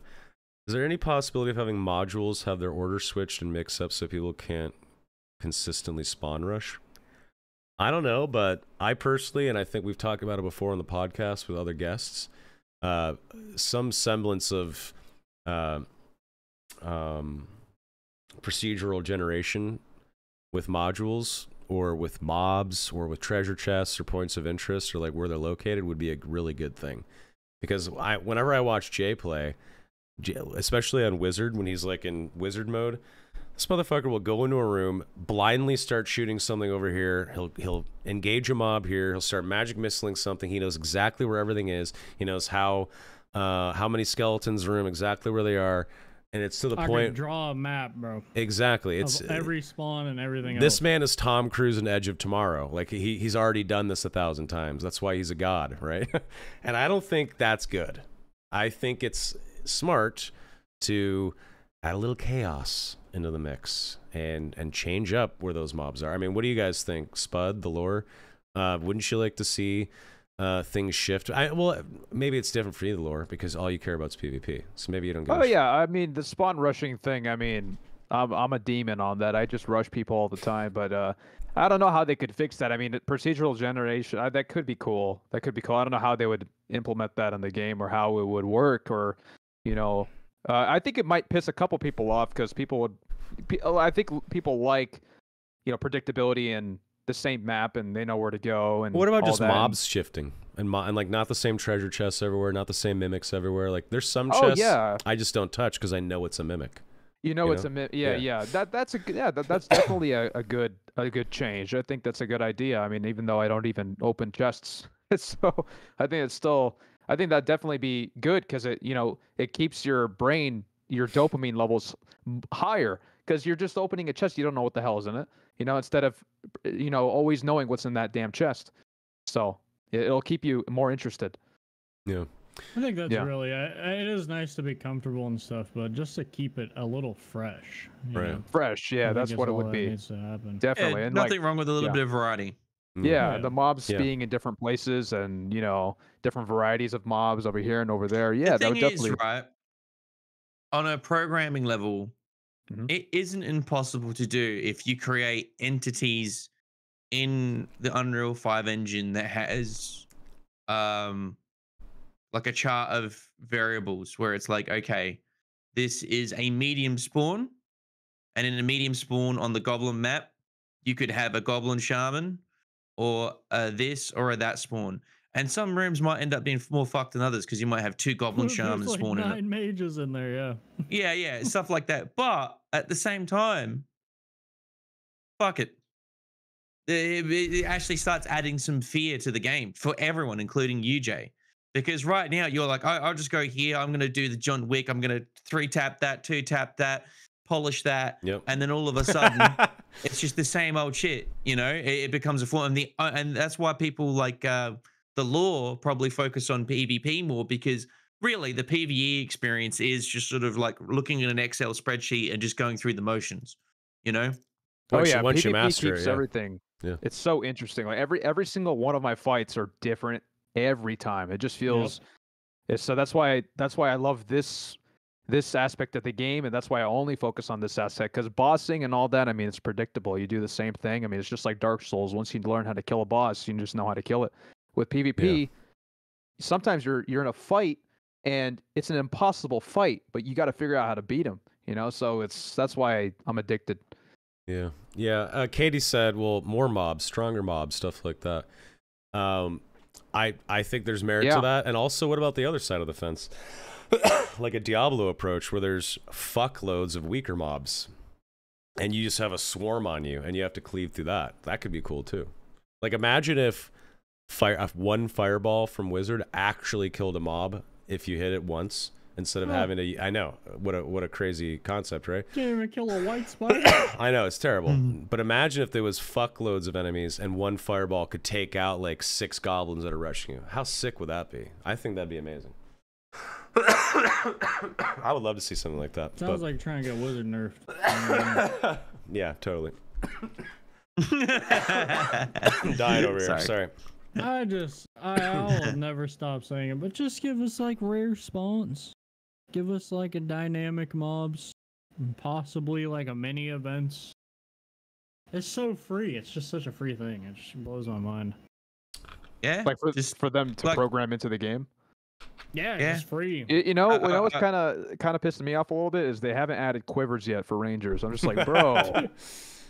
Is there any possibility of having modules have their order switched and mix up so people can't consistently spawn rush? I don't know, but I personally, and I think we've talked about it before on the podcast with other guests, some semblance of procedural generation with modules or with mobs or with treasure chests or points of interest or like where they're located would be a really good thing. Because whenever I watch Jay play, especially on Wizard, when he's like in Wizard mode, this motherfucker will go into a room, blindly start shooting something over here. He'll engage a mob here. He'll start magic missiling something. He knows exactly where everything is. He knows how many skeletons room, exactly where they are, and it's to the point. I can draw a map, bro. Exactly, it's every spawn and everything else. This man is Tom Cruise in Edge of Tomorrow. Like he's already done this 1,000 times. That's why he's a god, right? And I don't think that's good. I think it's smart to add a little chaos into the mix and change up where those mobs are. I mean, what do you guys think, Spud, Thelorr? Wouldn't you like to see things shift? Well, maybe it's different for you, Thelorr, because all you care about is PvP. So maybe you don't get. Oh yeah, I mean the spawn rushing thing. I mean, I'm a demon on that. I just rush people all the time, but I don't know how they could fix that. I mean, procedural generation, that could be cool. That could be cool. I don't know how they would implement that in the game or how it would work, or I think it might piss a couple people off because I think people like, predictability and the same map and they know where to go. And what about just that. mobs shifting and like not the same treasure chests everywhere, not the same mimics everywhere? Like there's some chests I just don't touch because I know it's a mimic. It's a mimic. Yeah. That's definitely a good change. I think that's a good idea. I mean, even though I don't even open chests, so I think that'd definitely be good because it keeps your brain, your dopamine levels higher because you're just opening a chest. You don't know what the hell is in it, instead of, always knowing what's in that damn chest. So it'll keep you more interested. Yeah. I think that's really, it is nice to be comfortable and stuff, but just to keep it a little fresh. Right. Fresh. Yeah, that's what it would be. Needs to happen. Definitely. Yeah, and nothing wrong with a little bit of variety. Yeah, the mobs being in different places and, different varieties of mobs over here and over there. Yeah, that would definitely. Right. On a programming level, it isn't impossible to do if you create entities in the Unreal 5 engine that has like a chart of variables where it's like, okay, this is a medium spawn, and in a medium spawn on the goblin map, you could have a goblin shaman or this or that spawn. And some rooms might end up being more fucked than others because you might have 2 goblin shamans like spawning. 9 mages in there, Yeah, stuff like that. But at the same time, fuck it. It actually starts adding some fear to the game for everyone, including you, Jay. Because right now you're like, I'll just go here. I'm going to do the John Wick. I'm going to 3-tap that, 2-tap that, polish that. Yep. And then all of a sudden, it's just the same old shit. It becomes a form. And that's why people like Thelorr probably focus on PvP more, because really the PvE experience is just sort of like looking at an Excel spreadsheet and just going through the motions, Once PvP you master keeps it, everything. Yeah. It's so interesting. Like every single one of my fights are different every time. It just feels so that's why I love this this aspect of the game, and that's why I only focus on this aspect. Because bossing and all that, I mean, it's predictable. You do the same thing. I mean, it's just like Dark Souls. Once you learn how to kill a boss, you just know how to kill it. With PvP, sometimes you're in a fight, and it's an impossible fight, but you got to figure out how to beat him. You know, so that's why I'm addicted. Yeah, yeah. Katie said, well, more mobs, stronger mobs, stuff like that. I think there's merit to that. And also, what about the other side of the fence? Like a Diablo approach where there's fuckloads of weaker mobs and you just have a swarm on you and you have to cleave through that. That could be cool too. Like imagine if one fireball from Wizard actually killed a mob if you hit it once instead of having to. I know, what a crazy concept, right? Can't even kill a white spider. I know, it's terrible. But imagine if there was fuckloads of enemies and one fireball could take out like 6 goblins that are rushing you. How sick would that be? I think that'd be amazing. I would love to see something like that. Sounds like trying to get Wizard nerfed. Yeah, totally. I'm dying over here. Sorry. I'll never stop saying it, but just give us like rare spawns. Give us like a dynamic mobs, and possibly like a mini events. It's so free. It's just such a free thing. It just blows my mind. Yeah, like for them to program into the game. Yeah, it's free. You know, what's kind of pissing me off a little bit is they haven't added quivers yet for Rangers. I'm just like, bro, like,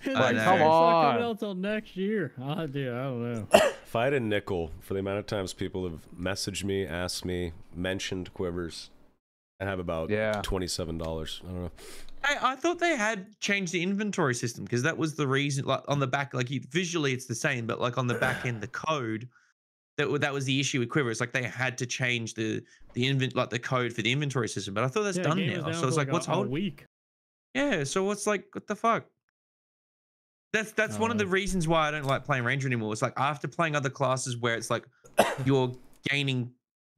come on. Coming out till next year. I don't know. If I had a nickel for the amount of times people have messaged me, asked me, mentioned quivers, I have about $27. I don't know. I thought they had changed the inventory system because that was the reason. Like on the back, like visually it's the same, but like on the back end, the code. That was the issue with Quiver. It's like they had to change the the code for the inventory system. But I thought that's done now. So it's like, what's whole week? Yeah. So what's like, what the fuck? That's one of the reasons why I don't like playing Ranger anymore. It's like after playing other classes where it's like you're gaining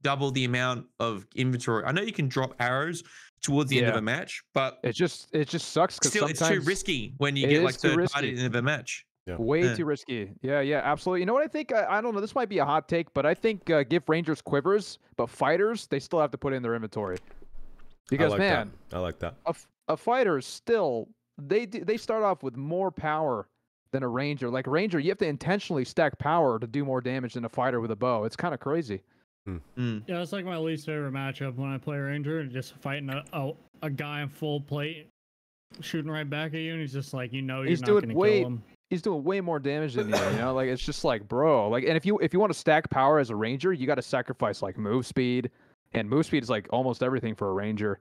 double the amount of inventory. I know you can drop arrows towards the end of a match, but it just sucks because still it's too risky when you get like third party at the end of a match. Yeah. Way too risky. Yeah, absolutely. You know what I think? I don't know. This might be a hot take, but I think give Rangers quivers, but fighters, they still have to put in their inventory. Because, I like that. A fighter is still, they start off with more power than a Ranger. Like a Ranger, you have to intentionally stack power to do more damage than a fighter with a bow. It's kind of crazy. Yeah, it's like my least favorite matchup when I play Ranger and just fighting a guy in full plate, shooting right back at you, and he's just like, you're not going to kill him. He's doing way more damage than you, you know? Like, it's just like, bro. Like, and if you want to stack power as a Ranger, you got to sacrifice, like, move speed. And move speed is, like, almost everything for a Ranger.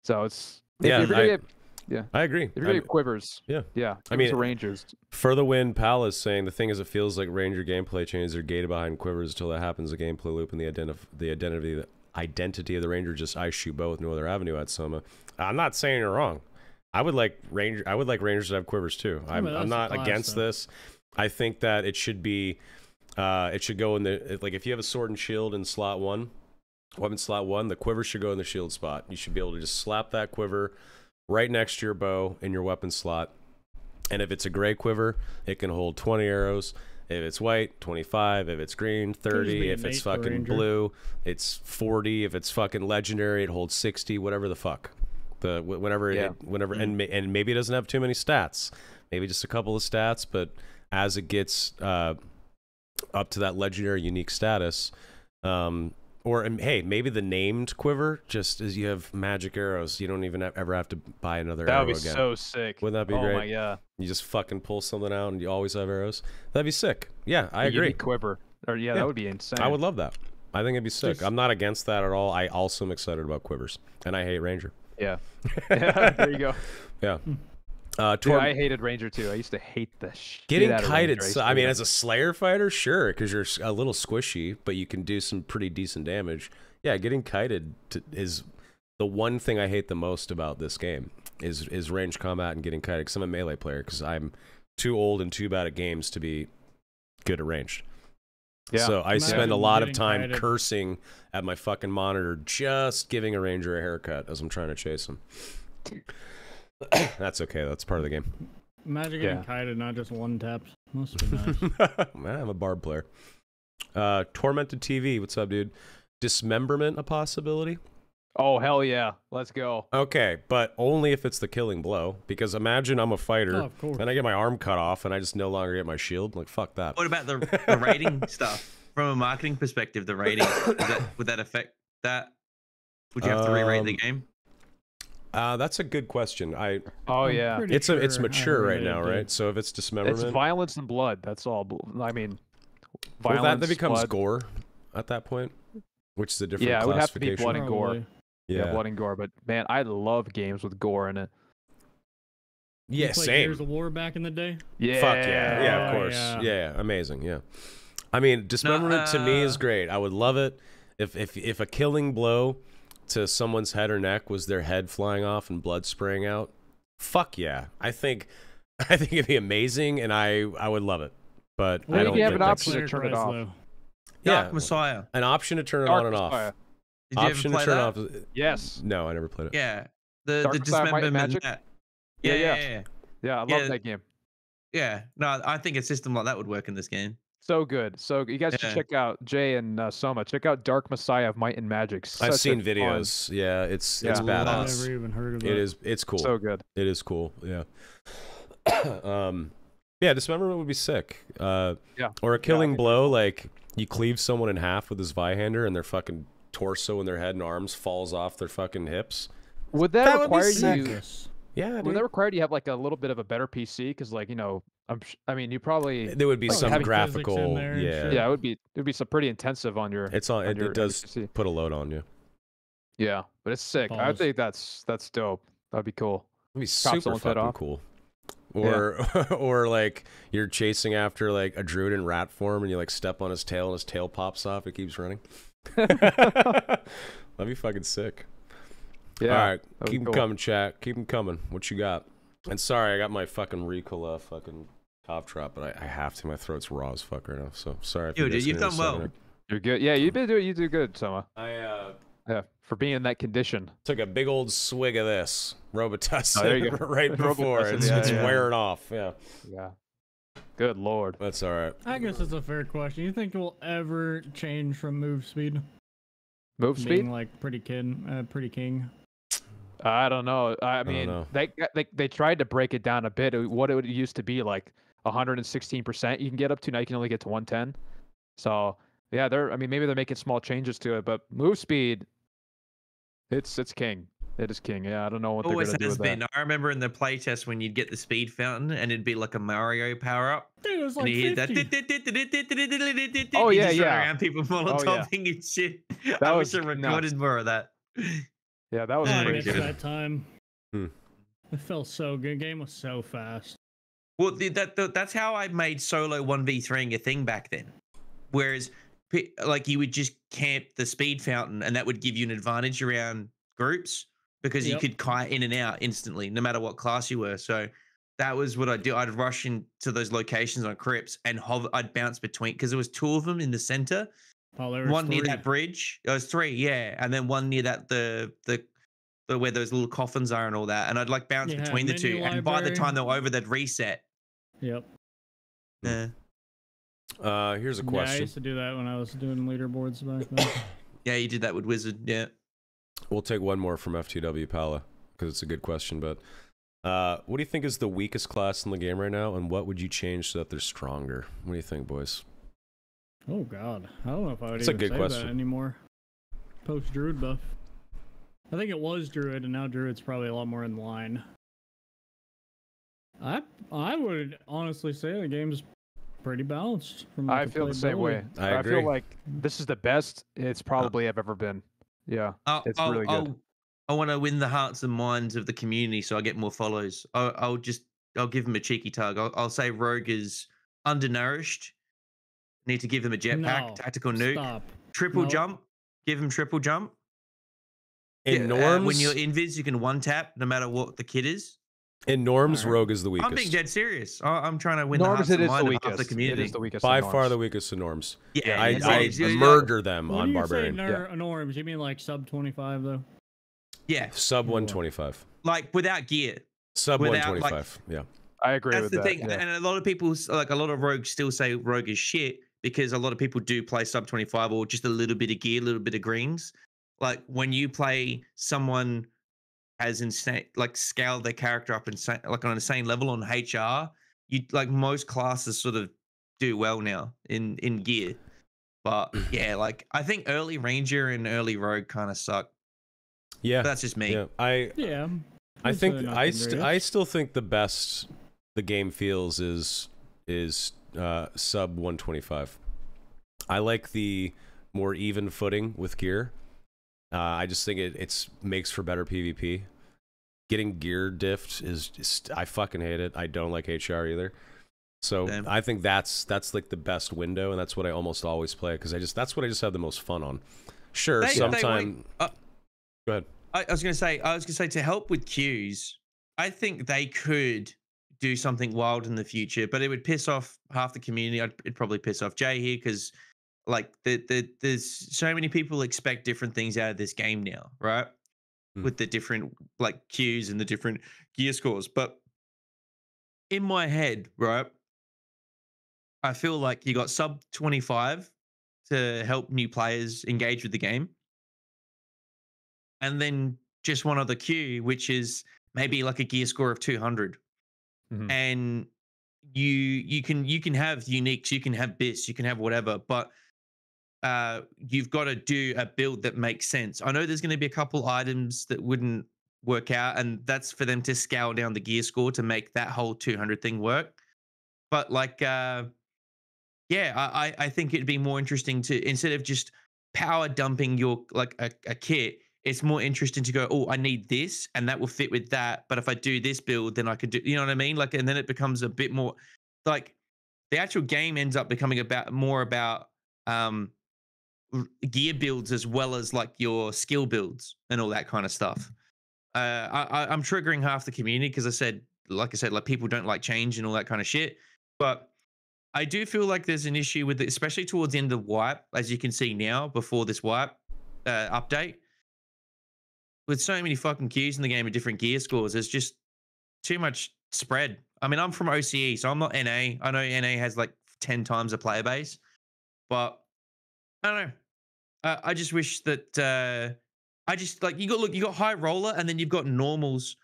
So it's... I agree. If you're going to get quivers. Yeah. I mean, Rangers. For the Win, Pal is saying, the thing is, it feels like Ranger gameplay changes are gated behind quivers until that happens. The gameplay loop and the identity of the Ranger just I shoot bow with no other avenue at Soma. I'm not saying you're wrong. I would like Rangers to have quivers too. I'm not against this. I think that it should be, it should go in the, like if you have a sword and shield in slot 1, weapon slot 1, the quiver should go in the shield spot. You should be able to just slap that quiver right next to your bow in your weapon slot. And if it's a gray quiver, it can hold 20 arrows. If it's white, 25. If it's green, 30. If it's fucking blue, it's 40. If it's fucking legendary, it holds 60. Whatever the fuck. And maybe it doesn't have too many stats, maybe just a couple of stats, but as it gets up to that legendary unique status, hey, maybe the named quiver just as you have magic arrows, you don't even ever have to buy another arrow again. That would be so sick. Wouldn't that be great? Oh my god! You just fucking pull something out and you always have arrows. That'd be sick. Yeah, I agree. Quiver, or that would be insane. I would love that. I think it'd be sick. I'm not against that at all. I also am excited about quivers, and I hate Ranger. Yeah. There you go. Yeah. Dude, I hated Ranger too. I used to hate the shit getting kited. I mean, as a Slayer fighter, sure, because you're a little squishy, but you can do some pretty decent damage. Yeah, getting kited is the one thing I hate the most about this game is range combat and getting kited. Because I'm a melee player. Because I'm too old and too bad at games to be good at ranged. Yeah. So I spend a lot of time cursing at my fucking monitor, just giving a Ranger a haircut as I'm trying to chase him. That's okay. That's part of the game. Imagine getting kited, not just one tapped. Must be nice. Man, I'm a barb player. Tormented TV. What's up, dude? Dismemberment a possibility? Oh hell yeah, let's go. Okay, but only if it's the killing blow. Because imagine I'm a fighter Oh, of course. and I get my arm cut off and I just no longer get my shield. Like fuck that. What about the rating stuff? From a marketing perspective, the rating would that affect that? Would you have to re-rate the game? That's a good question. Oh I'm yeah, pretty it's sure mature I right read now, it, right? dude. So if it's dismemberment, it's violence and blood. That's all. I mean, well, violence. that becomes blood. gore at that point, which is a different Yeah, it would have to be classification. blood and gore. Probably. Yeah, blood and gore. But man, I love games with gore in it. Yeah, You played same. Gears of War back in the day. Yeah. Fuck yeah, yeah, of Oh, course, yeah. yeah, amazing, yeah. I mean, dismemberment to me is great. I would love it if a killing blow to someone's head or neck was their head flying off and blood spraying out. Fuck yeah, I think it'd be amazing, and I would love it. But Well, I you don't have think an that's option to turn it off. yeah, Dark Messiah. an option to turn it Dark on and Messiah. off. Did you Option ever to play turn that? off. Yes. No, I never played it. Yeah. The Dark Messiah, Might and dismemberment. Magic? That. Yeah, Yeah, yeah. yeah, yeah. Yeah, I love Yeah. that game. Yeah. No, I think a system like that would work in this game. So good. So you guys should Yeah. check out Jay and Soma. Check out Dark Messiah of Might and Magic. I've Such a seen fun- videos. Yeah, it's Yeah. I've badass. never even heard of It is. It's cool. So good. It is cool. Yeah. Yeah, dismemberment would be sick. Yeah. Or a killing think blow, like you cleave someone in half with this Vihander, and their fucking torso and their head and arms falls off their fucking hips. Would that, That would be require sick. you? Yes. Yeah, Would dude. that require you to have like a little bit of a better PC? Because like I mean, you probably There would be like some having graphical. physics in there and Yeah. shit. yeah, it would be some pretty intensive on your. It's on. on your It does PC. put a load on you. Yeah, but it's sick. I Pause. think that's dope. That'd be cool. It'd be super someone's head fucking off. cool. Or or like you're chasing after like a druid in rat form, and you like step on his tail, and his tail pops off. It keeps running. That'd be fucking sick. Yeah. All right, that'd be keep them cool. coming, chat. Keep them coming. What you got? And sorry, I got my fucking Ricola fucking cough drop, but I have to. My throat's raw as fuck right now. So sorry. If Yo, you dude, guys you've hear done a well. second. You're good. Yeah, you do good, Soma. I Yeah, for being in that condition. took a big old swig of this Robitussin Oh, there you go. right before. Robitussin, It's, yeah, it's yeah. wearing off. Yeah, Yeah. Good lord. that's all right. I guess it's a fair question. You think it will ever change from move speed? Move speed? Being like pretty king. I don't know. I don't mean, know. they tried to break it down a bit. What it used to be like 116% you can get up to. Now you can only get to 110. So yeah, I mean, maybe they're making small changes to it, but move speed, it's king. It is king. Yeah, I don't know what they're Always gonna do has with been. that. I remember in the playtest when you'd get the speed fountain and it'd be like a Mario power up. Dude, it was And like you hear that. 50. Oh, You yeah, just run yeah. around people Oh, yeah. molotoving and shit. That I wish was I recorded nuts. more of that. Yeah, that was Oh, I pretty missed good. good. that time. Hmm. It felt so good. Game was so fast. Well, that's how I made solo 1v3ing a thing back then. Whereas, like, you would just camp the speed fountain and that would give you an advantage around groups because you Yep. could kite in and out instantly, no matter what class you were. So that was what I'd do. I'd rush into those locations on crypts and I'd bounce between because there was two of them in the center. Oh, there was One near three. that bridge. There was three, yeah, and then one near that the where those little coffins are and all that. And I'd like bounce Yeah, between the menu two. And by the library. time they were over, they'd reset. Yep. Yeah. Here's a Yeah, I question. used to do that when I was doing leaderboards back then. Yeah, you did that with Wizard. Yeah. We'll take one more from FTW Pala because it's a good question. But what do you think is the weakest class in the game right now, and what would you change so that they're stronger? What do you think, boys? Oh God, I don't know if I would That's a even good say question. that anymore. Post Druid buff. I think it was Druid, and now Druid's probably a lot more in line. I would honestly say the game's pretty balanced. From I like a feel the same way. playability. I agree. feel like this is the best it's probably have ever been. Yeah, it's really good. I want to win the hearts and minds of the community, so I get more follows. I'll give him a cheeky tug. I'll say Rogue is undernourished. Need to give him a jetpack, No, tactical nuke, Stop. triple No. jump. Give him triple jump. In Yeah, norms, when you're invis, you can one tap no matter what the kid is. in norms, Alright. Rogue is the weakest. I'm being dead serious. I'm trying to win the Norms, hearts it and is the minds of half weakest. the community. It is the weakest. By of far norms. the weakest to norms. Yeah, I it's- murder them When on you Barbarian. say norms, you mean like sub 25 though? Yeah, Sub Yeah. 125. like without gear. Sub Without, like- 125. Yeah. I agree That's with the that. thing, yeah. and a lot of people, like a lot of rogues, still say Rogue is shit because a lot of people do play sub 25 or just a little bit of gear, a little bit of greens, like when you play someone has insane like scaled their character up insane like on an insane level on HR, you like most classes sort of do well now in gear. But yeah, like I think early Ranger and early Rogue kind of suck. Yeah, But that's just me. Yeah, Yeah. I I'd think say I nothing great. I still think the best the game feels is sub 125. I like the more even footing with gear. I just think it makes for better PvP. Getting gear diffed is just, I fucking hate it. I don't like HR either. So Same. I think that's like the best window, and that's what I almost always play because that's what I just have the most fun on. Sure, sometime. Go ahead. I was gonna say to help with queues, I think they could do something wild in the future, but it would piss off half the community. It'd probably piss off Jay here because like there's so many people expect different things out of this game now, right? With the different like queues and the different gear scores. But in my head, right, I feel like you got sub 25 to help new players engage with the game. And then just one other queue, which is maybe like a gear score of 200. And you can have uniques, you can have bits, you can have whatever, but you've got to do a build that makes sense. I know there's going to be a couple items that wouldn't work out, and that's for them to scale down the gear score to make that whole 200 thing work. But like, yeah, I think it'd be more interesting to instead of just power dumping your like a kit. It's more interesting to go, oh, I need this, and that will fit with that. But if I do this build, then I could do, you know what I mean? Like, and then it becomes a bit more like the actual game ends up becoming more about gear builds as well as like your skill builds and all that kind of stuff. I'm triggering half the community because like I said, like people don't like change and all that kind of shit. But I do feel like there's an issue with it, especially towards the end of wipe, as you can see now before this wipe update. With so many fucking queues in the game with different gear scores, there's just too much spread. I mean, I'm from OCE, so I'm not NA. I know NA has like 10 times a player base, but I don't know. I just wish that I just like you got high roller and then you've got normals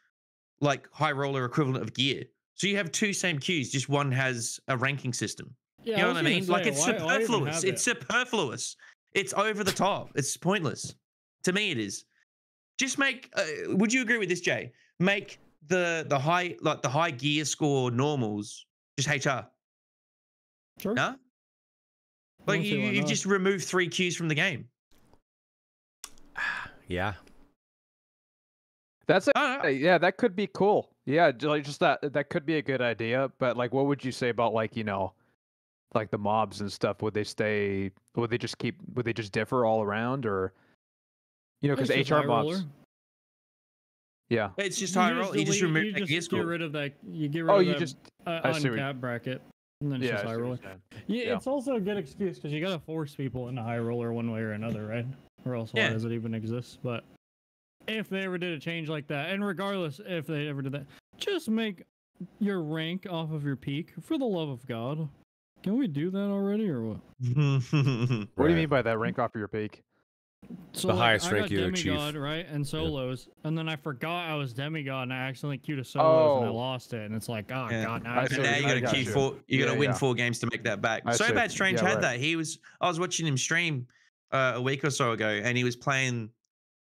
like high roller equivalent of gear. So you have two same queues, just one has a ranking system. Yeah, You know what I mean? say, Like it's why even superfluous. have It's it? superfluous. It's over the top. It's pointless. To me, it is. Just make. Would you agree with this, Jay? Make the high gear score normals just HR. Sure. Nah? Like you've just removed 3 queues from the game. Yeah. That's yeah, that could be cool. Yeah, like just that could be a good idea. But like, what would you say about like like the mobs and stuff? Would they stay? Would they just differ all around, or because It's just HR high mobs? roller. Yeah. It's just high roll. You just remove that gear get score. rid of that. You get rid of that I see uncap bracket, and then it's just I high see what roller. you're saying. Yeah, it's also a good excuse because you gotta force people into high roller one way or another, right? Or else why Yeah. does it even exist? But if they ever did a change like that, and regardless if they ever did that, just make your rank off of your peak. For the love of God, can we do that already or what? What do you mean by that? Rank off of your peak? So The like, highest I rank got you demigod, achieve. right, and solos, and then I forgot I was demigod, and I accidentally queued a solos, and I lost it, and it's like, oh Yeah. god, now I I see And what now you you mean. got to I queue got you. 4. You got to win Yeah. 4 games to make that back. I So see. Bad Strange Yeah, had right. that. I was watching him stream a week or so ago, and he was playing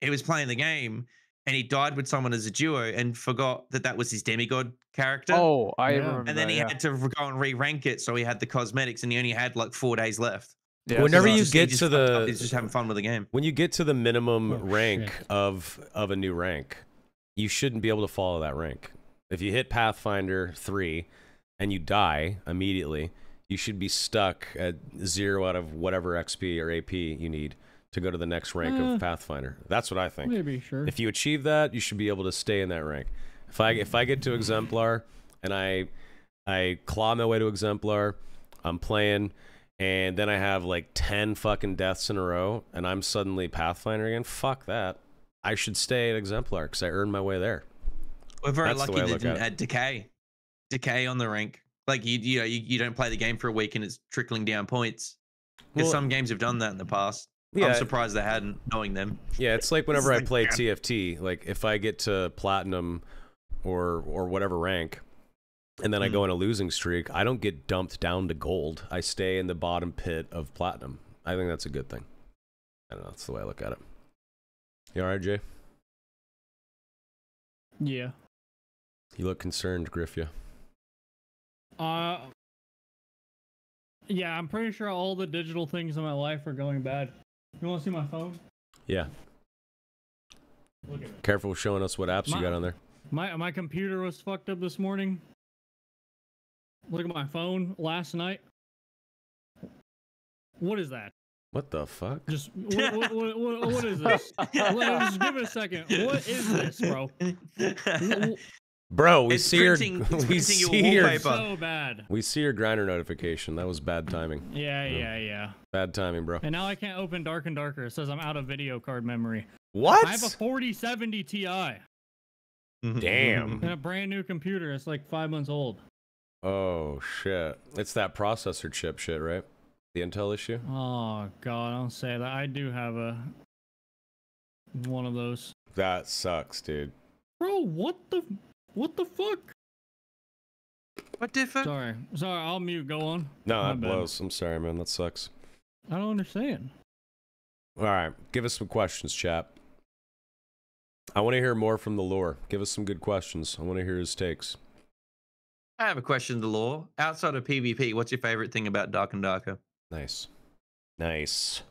the game, and he died with someone as a duo, and forgot that was his demigod character. Oh, I Yeah. remember and then that, he yeah. had to go and re-rank it, so he had the cosmetics, and he only had like 4 days left. Yeah, Whenever so you Just- he get just to fucked up. the he's just having fun with the game. when you get to the minimum Oh, rank shit. of a new rank, you shouldn't be able to follow that rank. If you hit Pathfinder 3 and you die immediately, you should be stuck at 0 out of whatever XP or AP you need to go to the next rank of Pathfinder. That's what I think. Maybe, sure. If you achieve that, you should be able to stay in that rank. If I get to Exemplar and I claw my way to Exemplar, I'm playing, and then I have like 10 fucking deaths in a row, and I'm suddenly Pathfinder again. Fuck that. I should stay at Exemplar because I earned my way there. We're very That's the lucky way I they look didn't at it. add decay on the rank. Like you don't play the game for a week and it's trickling down points. Because Well, some games have done that in the past. I'm surprised they hadn't, knowing them. Yeah, it's like whenever I play God. TFT, like if I get to platinum or whatever rank, and then I go on a losing streak, I don't get dumped down to gold. I stay in the bottom pit of platinum. I think that's a good thing. I don't know. That's the way I look at it. You all right, Jay? Yeah. You look concerned, Griffia. Yeah, I'm pretty sure all the digital things in my life are going bad. You want to see my phone? Yeah. Look at it. Careful showing us what apps you got on there. My computer was fucked up this morning. Look at my phone last night. What is that? What the fuck? Just what is this? Just give it a second. What is this, bro? Bro, we It's see your wallpaper. So bad. We see your grinder notification. That was bad timing. Yeah. Bad timing, bro. And now I can't open Dark and Darker. It says I'm out of video card memory. What? I have a 4070 Ti Damn. and a brand new computer. It's like 5 months old. Oh shit. It's that processor chip shit, right? The Intel issue? Oh god, don't say that. I do have one of those. That sucks, dude. Bro, what the fuck? What different? Sorry, I'll mute. Go on. No, My that bad. blows. I'm sorry, man. That sucks. I don't understand. All right. Give us some questions, chap. I want to hear more from Thelorr. Give us some good questions. I want to hear his takes. I have a question, Thelorr. Outside of PvP, what's your favorite thing about Dark and Darker? Nice. Nice.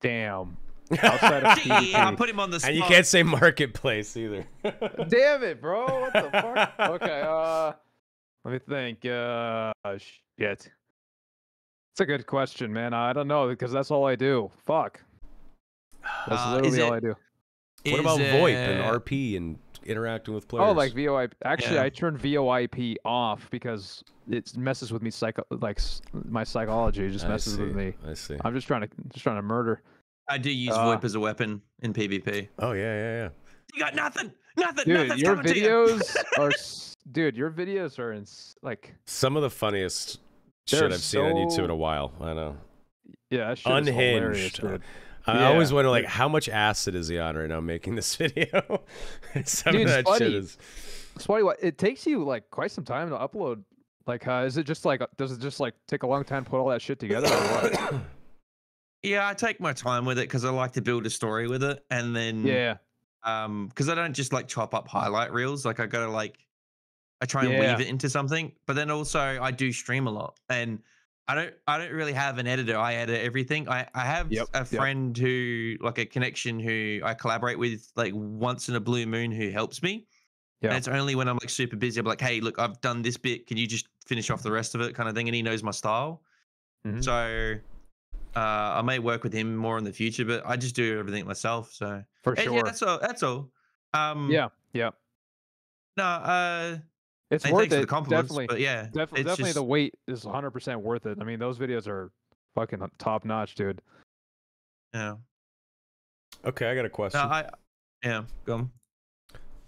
Damn. Outside of Yeah, I PvP. put him on the spot. And you can't say marketplace either. Damn it, bro. What the fuck? Okay, let me think. Shit. It's a good question, man. I don't know, because that's all I do. Fuck. That's literally all I do. What about VoIP and RP and interacting with players? Oh, like VoIP. Actually, Yeah. I turned VoIP off because it messes with me my psychology. It just messes with me. I see. I'm just trying to murder. I do use VoIP as a weapon in PvP. Oh yeah. You got nothing. Dude, Nothing's your coming to you. videos are dude, your videos are like Some of the funniest They're shit I've seen on YouTube so- in a while. I know. yeah, that shit is hilarious, Unhinged. dude. I always Yeah. wonder, like, how much acid is he on right now making this video? Some Dude, of that it's funny. shit is. It's funny what it takes you like quite some time to upload. Like, does it just like take a long time to put all that shit together or what? Yeah, I take my time with it because I like to build a story with it, and then Yeah. because I don't just like chop up highlight reels. Like I try and Yeah. weave it into something. But then also I do stream a lot, and I don't really have an editor. I edit everything. I have a friend who, like a connection who I collaborate with like once in a blue moon, who helps me. Yeah. And it's only when I'm like super busy, I'm like, hey, look, I've done this bit. Can you just finish off the rest of it, kind of thing? And he knows my style. Mhm. So I may work with him more in the future, but I just do everything myself. So For and sure. yeah, that's all. Yeah. No, It's and worth thanks for it. the compliments, Definitely. but yeah, it's Definitely just, the wait is 100% worth it. I mean, those videos are fucking top notch, dude. yeah. Okay, I got a question. Yeah, go on.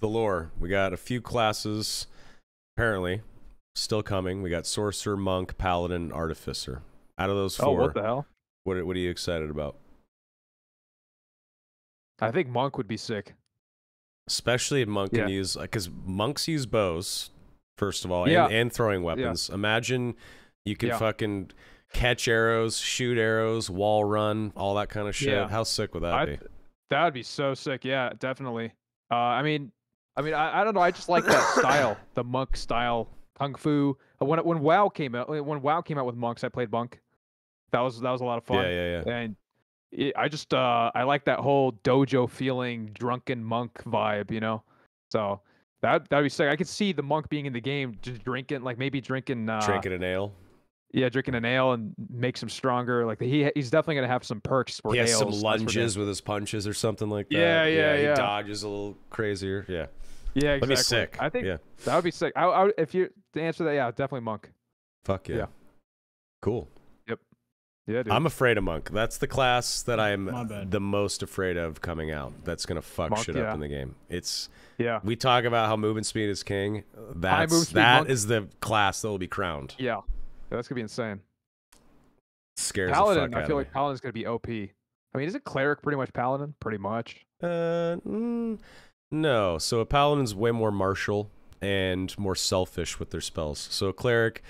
Thelorr. We got a few classes, apparently, still coming. We got Sorcerer, Monk, Paladin, Artificer. Out of those Oh, four, what the hell? what are you excited about? I think Monk would be sick. Especially if Monk can Yeah. use, because monks use bows, first of all, Yeah. and throwing weapons. Imagine you can Yeah. fucking catch arrows, shoot arrows, wall run, all that kind of shit. Yeah. How sick would that be? That would be so sick. Yeah, definitely. I don't know. I just like that style, the monk style, kung fu. When WoW came out, with monks, I played monk. That was a lot of fun. Yeah. And I like that whole dojo feeling, drunken monk vibe, you know. So that'd be sick. I could see the monk being in the game, just drinking, like maybe drinking. Drinking an ale. Yeah, drinking an ale and makes him stronger. Like he's definitely gonna have some perks for He has ales. some that's for lunges damn- with his punches or something like that. Yeah. He dodges a little crazier. Yeah. Yeah, exactly. That'd be sick. I think Yeah. that would be sick. I if you to answer that, yeah, definitely monk. Fuck yeah. Yeah. Cool. Yeah, dude. I'm afraid of Monk. That's the class that My I'm bad. the most afraid of coming out. That's gonna fuck Monk, shit yeah. up in the game. Yeah. We talk about how movement speed is king. movement speed That Monk. is the class that will be crowned. Yeah. That's gonna be insane. Scares Paladin, the fuck I out feel of like me. Paladin's gonna be OP. I mean, is it cleric pretty much paladin? Pretty much. No. So a paladin's way more martial and more selfish with their spells. So a cleric,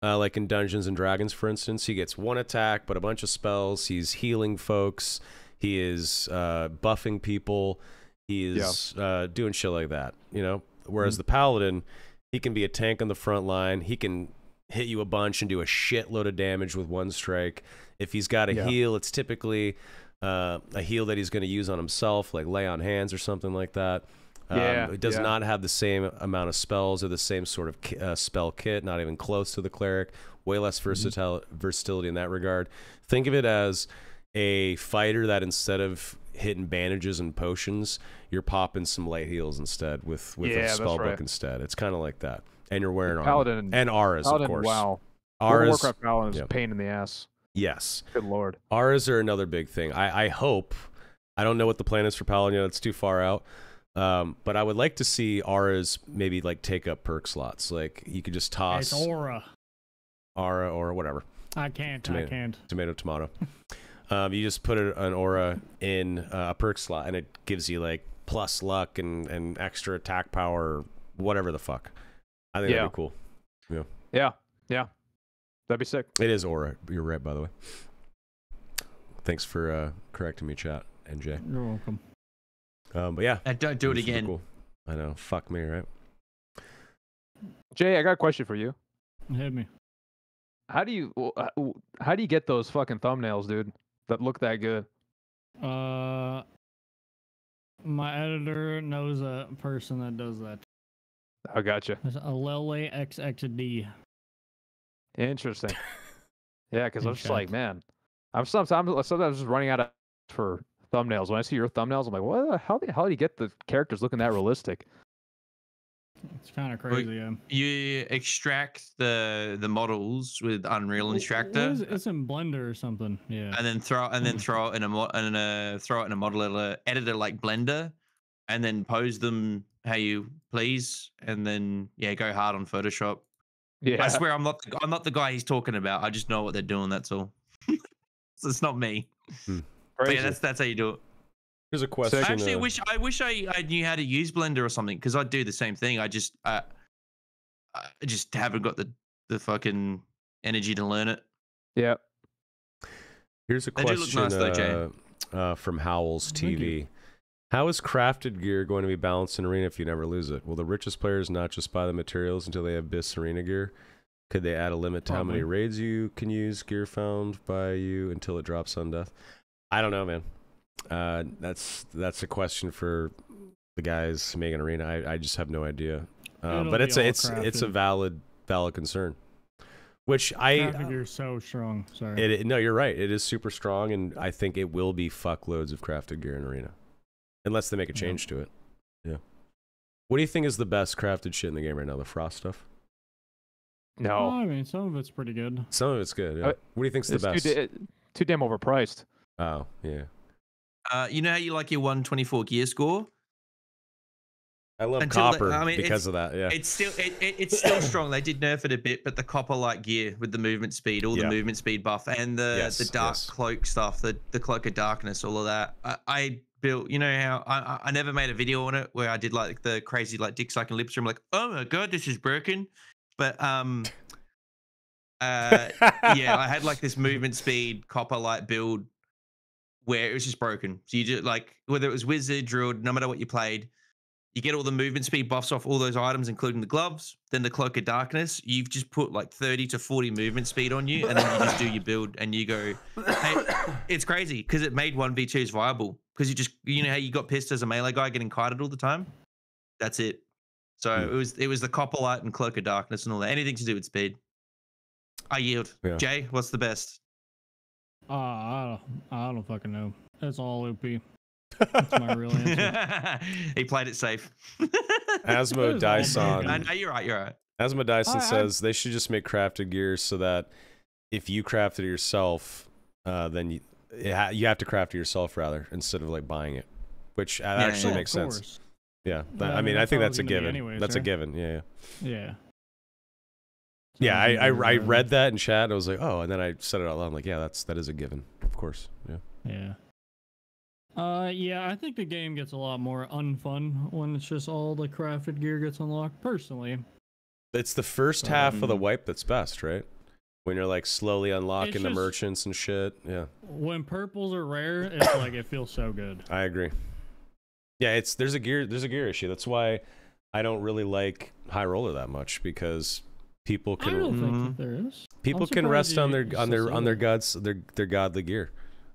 like in Dungeons and Dragons, for instance, he gets one attack but a bunch of spells. He's healing folks. He is buffing people. He is doing shit like that, you know? Whereas the paladin, he can be a tank on the front line. He can hit you a bunch and do a shitload of damage with one strike. If he's got a heal, it's typically a heal that he's going to use on himself, like lay on hands or something like that. It does not have the same amount of spells or the same sort of spell kit, not even close to the cleric. Way less versatility in that regard. Think of it as a fighter that instead of hitting bandages and potions, you're popping some light heals instead with a spell book instead. It's kind of like that. And you're wearing armor. And auras, of course. Wow. Auras, Warcraft Paladin is a pain in the ass. Yes. Good lord. Auras are another big thing. I hope, I don't know what the plan is for Paladin yet. It's too far out. But I would like to see auras maybe like take up perk slots. Like you could just toss It's aura or whatever. I can't. Tomato. You just put an aura in a perk slot, and it gives you like plus luck and extra attack power, whatever the fuck. I think that'd be cool. Yeah. That'd be sick. It is aura. You're right, by the way. Thanks for correcting me, chat, NJ. You're welcome. But yeah. And don't do it again. Cool. I know. Fuck me, right? Jay, I got a question for you. Hit me. How do you get those fucking thumbnails, dude, that look that good? My editor knows a person that does that. I gotcha. It's Alele XXD. Interesting. Yeah, because I'm just like, man, I'm sometimes just running out of for thumbnails. When I see your thumbnails, I'm like, what? How do you get the characters looking that realistic? It's kind of crazy. Yeah. You extract the models with Unreal Extractor. It's in Blender or something. Yeah. And then throw it in a model editor like Blender, and then pose them how you please, and then go hard on Photoshop. Yeah. I swear I'm not the guy he's talking about. I just know what they're doing. That's all. So it's not me. But yeah, that's how you do it. Here's a question. I actually wish I knew how to use Blender or something, because I'd do the same thing. I just haven't got the fucking energy to learn it. Yeah. Here's a question from Howl's TV. How is crafted gear going to be balanced in Arena if you never lose it? Will the richest players not just buy the materials until they have BIS Arena gear? Could they add a limit to how many raids you can use gear found by you until it drops on death? I don't know, man. That's a question for the guys making Arena. I just have no idea. But it's a valid concern. Which you're so strong. Sorry. No, you're right. It is super strong, and I think it will be fuckloads of crafted gear in Arena, unless they make a change to it. Yeah. What do you think is the best crafted shit in the game right now? The Frost stuff? No. I mean, some of it's pretty good. Some of it's good. Yeah. What do you think's the best? Too damn overpriced. Oh yeah. You know how you like your 124 gear score? I love copper because of that. Yeah, it's still strong. They did nerf it a bit, but the copper light gear with the movement speed, the movement speed buff, and the dark cloak stuff, the cloak of darkness, all of that. I built. You know how I never made a video on it where I did like the crazy like dick sucking lips. I'm like, oh my god, this is broken. But I had like this movement speed copper light build where it was just broken. So you just like, whether it was wizard, druid, no matter what you played, you get all the movement speed buffs off all those items, including the gloves, then the cloak of darkness. You've just put like 30 to 40 movement speed on you, and then you just do your build and you go, hey, it's crazy because it made 1v2s viable. Because you know how you got pissed as a melee guy getting kited all the time? That's it. So it was the copper light and cloak of darkness and all that. Anything to do with speed. I yield. Yeah. Jay, what's the best? I don't fucking know. It's all OP. That's my real answer. He played it safe. Asmo Dyson. No, you're right. Asmo Dyson says they should just make crafted gear so that if you craft it yourself, then you have to craft it yourself rather instead of like buying it, which actually makes sense. Yeah, I mean, I think that's a given. Anyways, that's a given. Yeah. Yeah, I read that in chat. And I was like, oh, and then I said it out loud. I'm like, yeah, that is a given, of course. Yeah. Yeah, I think the game gets a lot more unfun when it's just all the crafted gear gets unlocked. Personally, It's the first half of the wipe that's best, right? When you're like slowly unlocking the merchants and shit. Yeah. When purples are rare, it's like it feels so good. I agree. Yeah, there's a gear issue. That's why I don't really like High Roller that much, because people can I don't think that there is. people can rest on their guts, their godly gear.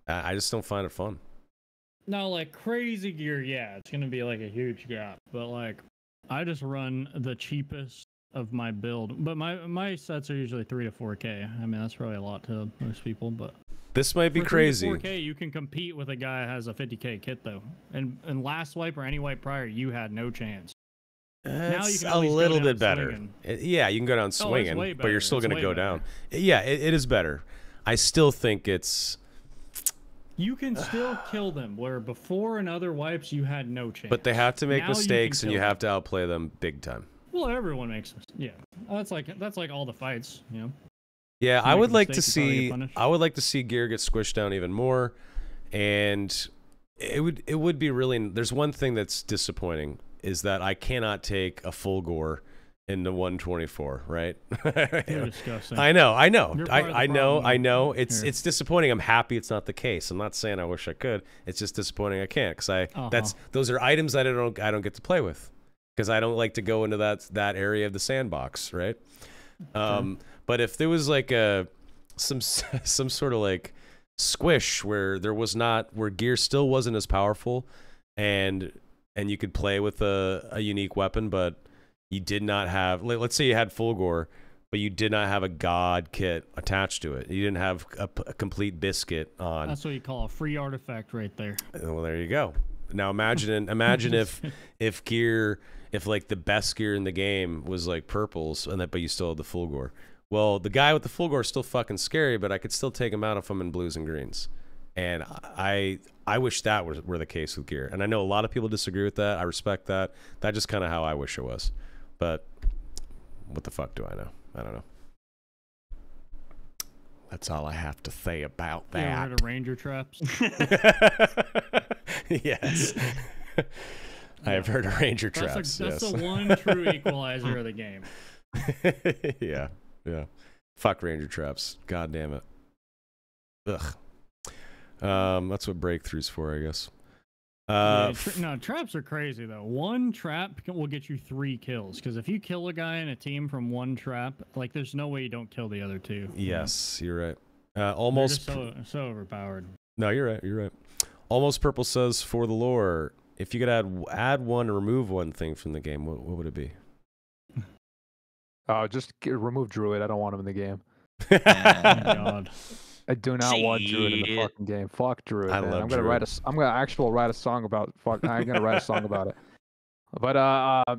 I just don't find it fun. No, like crazy gear, yeah, it's gonna be like a huge gap. But like, I just run the cheapest of my build. But my sets are usually 3 to 4K. I mean, that's probably a lot to most people, but This might be for crazy. 3 to 4K, you can compete with a guy that has a 50K kit though. And last wipe or any wipe prior, you had no chance. Now you can a little bit better. swinging. Yeah, you can go down swinging, but you're still going to go down. Yeah, it is better. I still think it's. You can still kill them, where before in other wipes you had no chance. But they have to make Now mistakes, and you them. have to outplay them big time. Well, everyone makes mistakes. Yeah, that's like all the fights, you know. Yeah, You I make would a like to mistake, you probably see. get punished. I would like to see gear get squished down even more, and it would be really. There's one thing that's disappointing, is that I cannot take a full gore into 124, right? You're disgusting. I know. You're part of the I problem know. here. It's disappointing. I'm happy it's not the case. I'm not saying I wish I could. It's just disappointing I can't, because those are items that I don't get to play with, because I don't like to go into that area of the sandbox, right? But if there was like some sort of like squish where where gear still wasn't as powerful, and you could play with a unique weapon, but you did not have, let's say you had full gore, but you did not have a god kit attached to it. You didn't have a complete biscuit on. That's what you call a free artifact right there. Well, there you go. Now imagine if gear, if like the best gear in the game was like purples, but you still had the full gore. Well, the guy with the full gore is still fucking scary, but I could still take him out if I'm in blues and greens. And I wish that were the case with gear. And I know a lot of people disagree with that. I respect that. That's just kind of how I wish it was. But what the fuck do I know? I don't know. That's all I have to say about that. You ever heard of ranger traps? Yes. I have heard of ranger traps. That's yes. the one true equalizer of the game. Yeah. Fuck ranger traps. God damn it. Ugh. That's what breakthrough's for, I guess. No, traps are crazy though. One trap will get you 3 kills, because if you kill a guy in a team from one trap, like there's no way you don't kill the other 2. Yes, you're right. They're Almost just so overpowered. No, you're right. Almost Purple says, for the lore, if you could add one or remove one thing from the game, what would it be? Just remove Druid. I don't want him in the game. Oh my god. I do not want Druid in the fucking game. Fuck Druid. I man. love I'm gonna Druid. write a song about I'm gonna write a song about it. But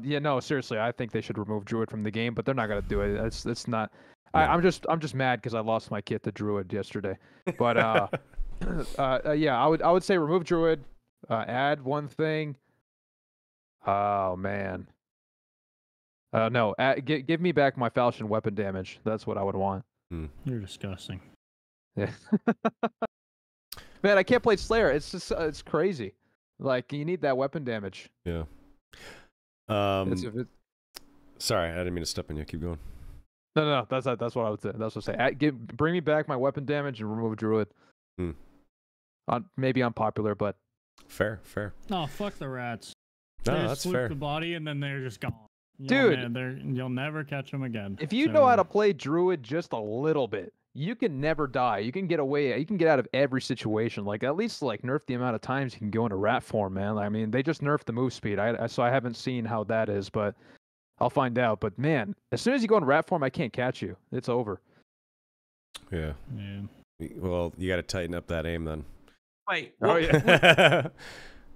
yeah, no, seriously, I think they should remove Druid from the game, but they're not gonna do it. It's not. No. I'm just mad because I lost my kit to Druid yesterday. But yeah, I would say remove Druid, add one thing. Oh man. No, give me back my falchion weapon damage. That's what I would want. You're disgusting. Yeah. Man, I can't play Slayer. It's just it's crazy. Like you need that weapon damage. Yeah. Sorry, I didn't mean to step on you. Keep going. No. That's what I would say. That's what I say. Bring me back my weapon damage and remove Druid. Maybe unpopular, but Fair. No, fuck the rats. No, They that's just swoop fair. the body and then they're just gone. Dude. You'll never catch them again. if you know how to play Druid just a little bit, you can never die. You can get away. You can get out of every situation. Like at least like nerf the amount of times you can go into rat form, man. I mean, they just nerfed the move speed. So I haven't seen how that is, but I'll find out. But man, as soon as you go into rat form, I can't catch you. It's over. Yeah. Well, you got to tighten up that aim then. Wait. Oh What? yeah.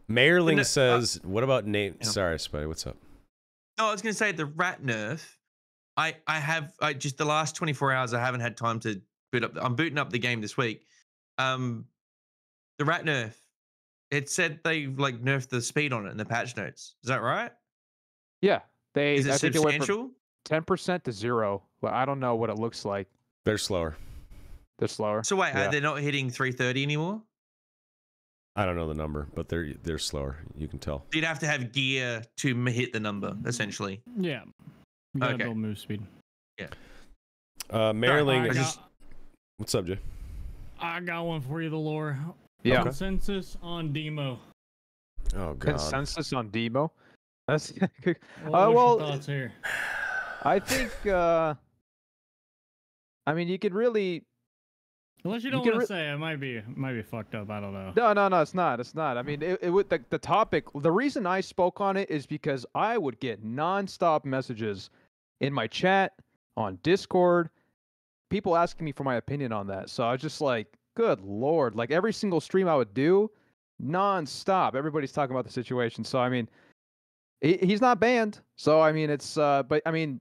Mayorling says, "What about Nate?" Yeah. Sorry, Spidey. What's up? No, I was going to say the rat nerf. I just the last 24 hours I haven't had time to boot up. I'm booting up the game this week. The rat nerf. It said they like nerfed the speed on it in the patch notes. Is that right? Yeah. Is it I think it went substantial? from 10% to 0. Well, I don't know what it looks like. They're slower. They're slower. So wait, Yeah. they're not hitting 330 anymore? I don't know the number, but they're slower. You can tell. You'd have to have gear to hit the number, essentially. Yeah. You gotta Okay. build move speed. Yeah. Maryling, I what's up, Jay? got one for you, Thelorr. Yeah. Consensus on Demo. Oh god. Consensus on Demo. That's What's well, your thoughts here? I think. I mean, you could really. Unless you don't want to say, it might be fucked up. I don't know. No, it's not. It's not. I mean, it would the topic. The reason I spoke on it is because I would get nonstop messages in my chat, on Discord, people asking me for my opinion on that. So I was just like, good lord! Like every single stream I would do, nonstop, everybody's talking about the situation. So I mean, he's not banned. So I mean, it's but I mean,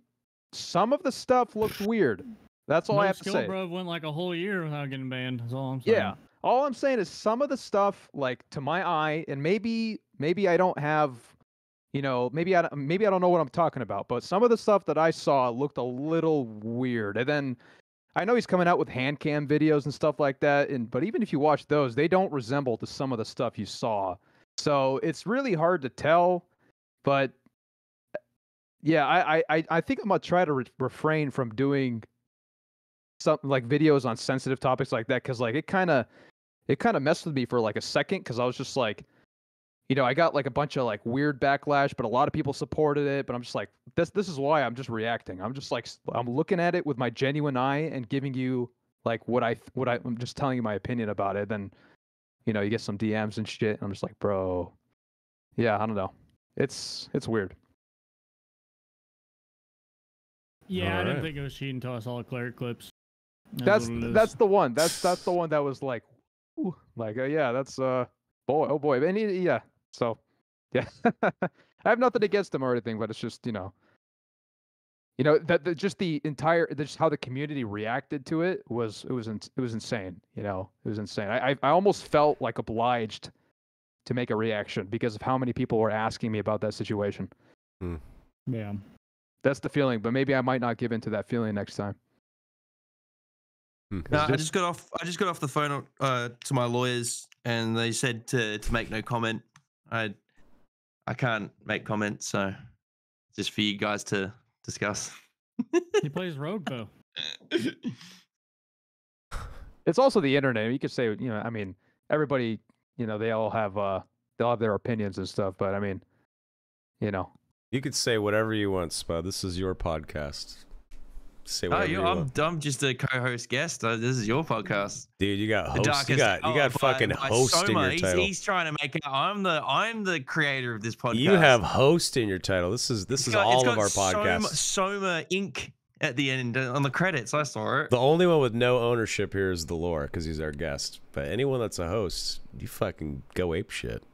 some of the stuff looked weird. That's all I have to say. Bro went like a whole year without getting banned. That's all I'm saying. Yeah. All I'm saying is some of the stuff, like to my eye, and maybe I don't have, maybe I don't know what I'm talking about, but some of the stuff that I saw looked a little weird. And then I know he's coming out with hand cam videos and stuff like that, but even if you watch those, they don't resemble to some of the stuff you saw. So it's really hard to tell. But yeah, I think I'm gonna try to refrain from doing something like videos on sensitive topics like that, because like it kind of messed with me for like a second, because I was just like, I got like a bunch of like weird backlash, but a lot of people supported it. But I'm just like, this is why I'm just reacting. I'm just like, I'm looking at it with my genuine eye and giving you like I'm just telling you my opinion about it. Then you get some DMs and shit, and I'm just like, bro, yeah, I don't know, it's weird. Yeah, I didn't right. think it was cheating until I saw the cleric clips. That's the one. That's the one that was like, ooh, like yeah, that's boy, and yeah. So yeah, I have nothing against him or anything, but it's just that just the entire just how the community reacted to it was insane. It was insane. I almost felt like obliged to make a reaction because of how many people were asking me about that situation. Yeah, that's the feeling. But maybe I might not give into that feeling next time. No, I just got off the phone to my lawyers, and they said to make no comment. I can't make comments, so just for you guys to discuss. he plays rogue though. It's also the internet. You could say, I mean, everybody, they all have their opinions and stuff, but I mean, You could say whatever you want, Spud. This is your podcast. Say whatever you want. I'm just a co-host guest. This is your podcast, Dude. You got host. You got fucking host in your title. He's trying to make it. I'm the creator of this podcast. You have host in your title. This is all of our podcasts. Soma Inc. at the end on the credits. I saw it. The only one with no ownership here is Thelorr because he's our guest. But anyone that's a host, you fucking go ape shit.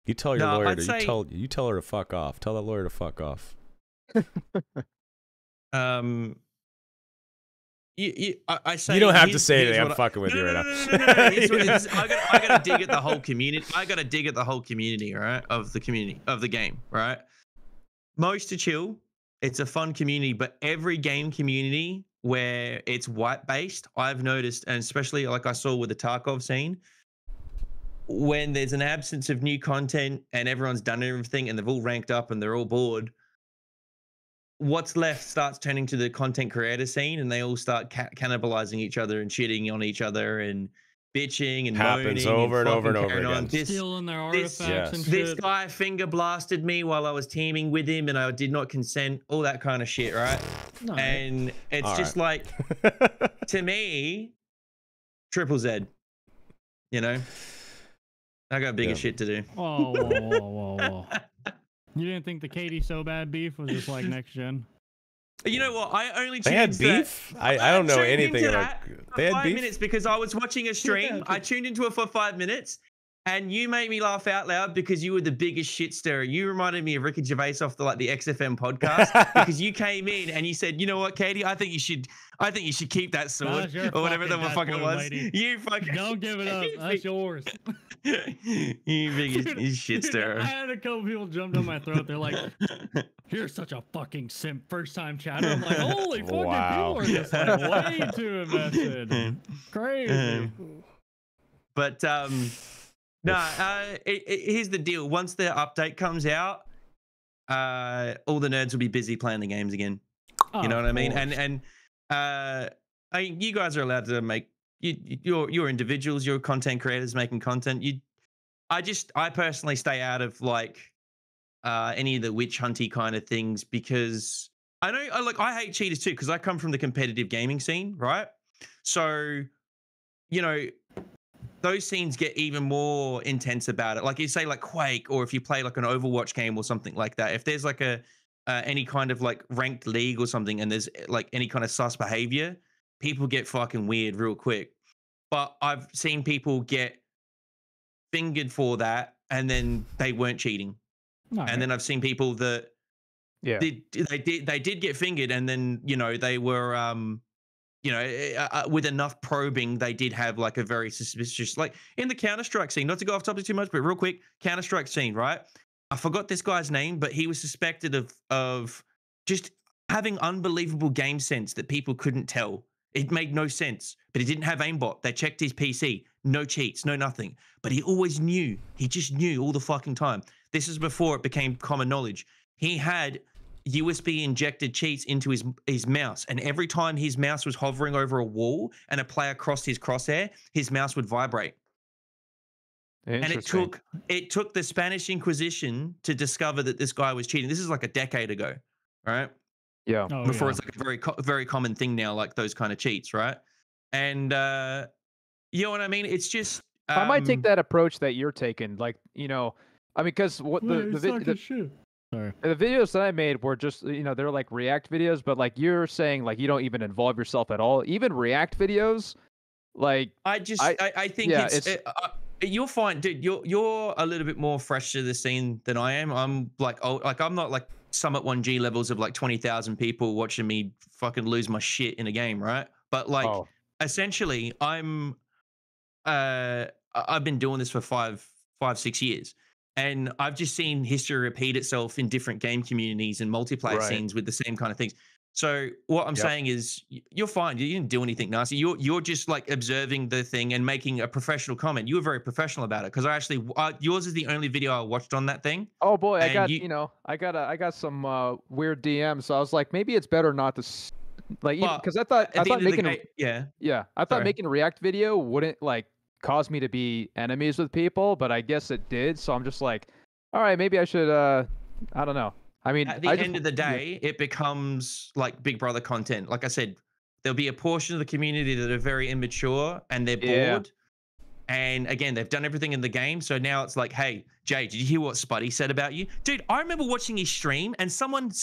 You tell your lawyer you tell her to fuck off. Tell that lawyer to fuck off. I say you don't have to say anything. I'm fucking with you right now. I gotta dig at the whole community. I gotta dig at the whole community, right? Of the game, right? Most to chill. It's a fun community, but every game community where it's white based, I've noticed, and especially like I saw with the Tarkov scene, when there's an absence of new content and everyone's done everything and they've all ranked up and they're all bored, what's left starts turning to the content creator scene, and they all start cannibalizing each other and shitting on each other and bitching and happens moaning over and over and over again. Stealing their artifacts and shit. This guy finger blasted me while I was teaming with him, and I did not consent. All that kind of shit, right? No. And it's All just like, to me, triple Z. I got bigger shit to do. Whoa. You didn't think the Katie so bad beef was just like next gen? You know what? I only They had beef. I don't know anything about. They had 5 beef. minutes because I was watching a stream. I tuned into it for 5 minutes, and you made me laugh out loud because you were the biggest shit stirrer. You reminded me of Ricky Gervais off the XFM podcast because you came in and you said, "You know what, Katie? I think you should keep that sword or whatever the fuck it was." Lady. You fucking don't give it up. That's yours. You biggest shit stirrer. I had a couple people jumped on my throat. They're like, "You're such a fucking simp." First time chatter. I'm like, "Holy fucking Wow. people are just like way too invested." Crazy. But No, here's the deal. Once the update comes out, all the nerds will be busy playing the games again. Oh, You know what I mean? course. And you guys are allowed to make you're individuals, you're content creators making content. I personally stay out of like any of the witch hunty kind of things because I know I hate cheaters too because I come from the competitive gaming scene, right? So you know those scenes get even more intense about it. Like you say, like Quake, or if you play like an Overwatch game or something like that. If there's like a any kind of like ranked league or something, and there's like any kind of sus behavior, people get fucking weird real quick. But I've seen people get fingered for that, and then they weren't cheating. And then I've seen people that they did get fingered, and then they were with enough probing, they did have like a very suspicious, like in the Counter-Strike scene, not to go off topic too much, but real quick, Counter-Strike scene, right? I forgot this guy's name, but he was suspected of just having unbelievable game sense that people couldn't tell. It made no sense, but he didn't have aimbot. They checked his PC, no cheats, no nothing. But he always knew. He just knew all the fucking time. This is before it became common knowledge. He had USB injected cheats into his mouse, and every time his mouse was hovering over a wall and a player crossed his crosshair, his mouse would vibrate. And it took the Spanish Inquisition to discover that this guy was cheating. This is like a decade ago, right? Yeah. Before it's like a very common thing now, like those kind of cheats, right? And you know what I mean? It's just I might take that approach that you're taking, like I mean, because what Sorry. the videos that I made were just they're like React videos, but like you're saying, like you don't even involve yourself at all. Even React videos, like I think you'll find, dude, you're a little bit more fresh to the scene than I am. I'm like, I'm not like Summit 1G levels of like 20,000 people watching me fucking lose my shit in a game, right? But like, essentially, I've been doing this for 6 years, and I've just seen history repeat itself in different game communities and multiplayer scenes with the same kind of things. So what I'm saying is, you're fine. You didn't do anything nasty. You're just like observing the thing and making a professional comment. You were very professional about it, because yours is the only video I watched on that thing. Oh boy, I got some weird DMs. So I was like, maybe it's better not to because I thought making making a React video wouldn't like cause me to be enemies with people, but I guess it did. So I'm just like, all right, maybe I should. I don't know. I mean, at the end of the day, it becomes like Big Brother content. Like I said, there'll be a portion of the community that are very immature and they're bored. And again, they've done everything in the game. So now it's like, hey, Jay, did you hear what Spuddy said about you? Dude, I remember watching his stream, and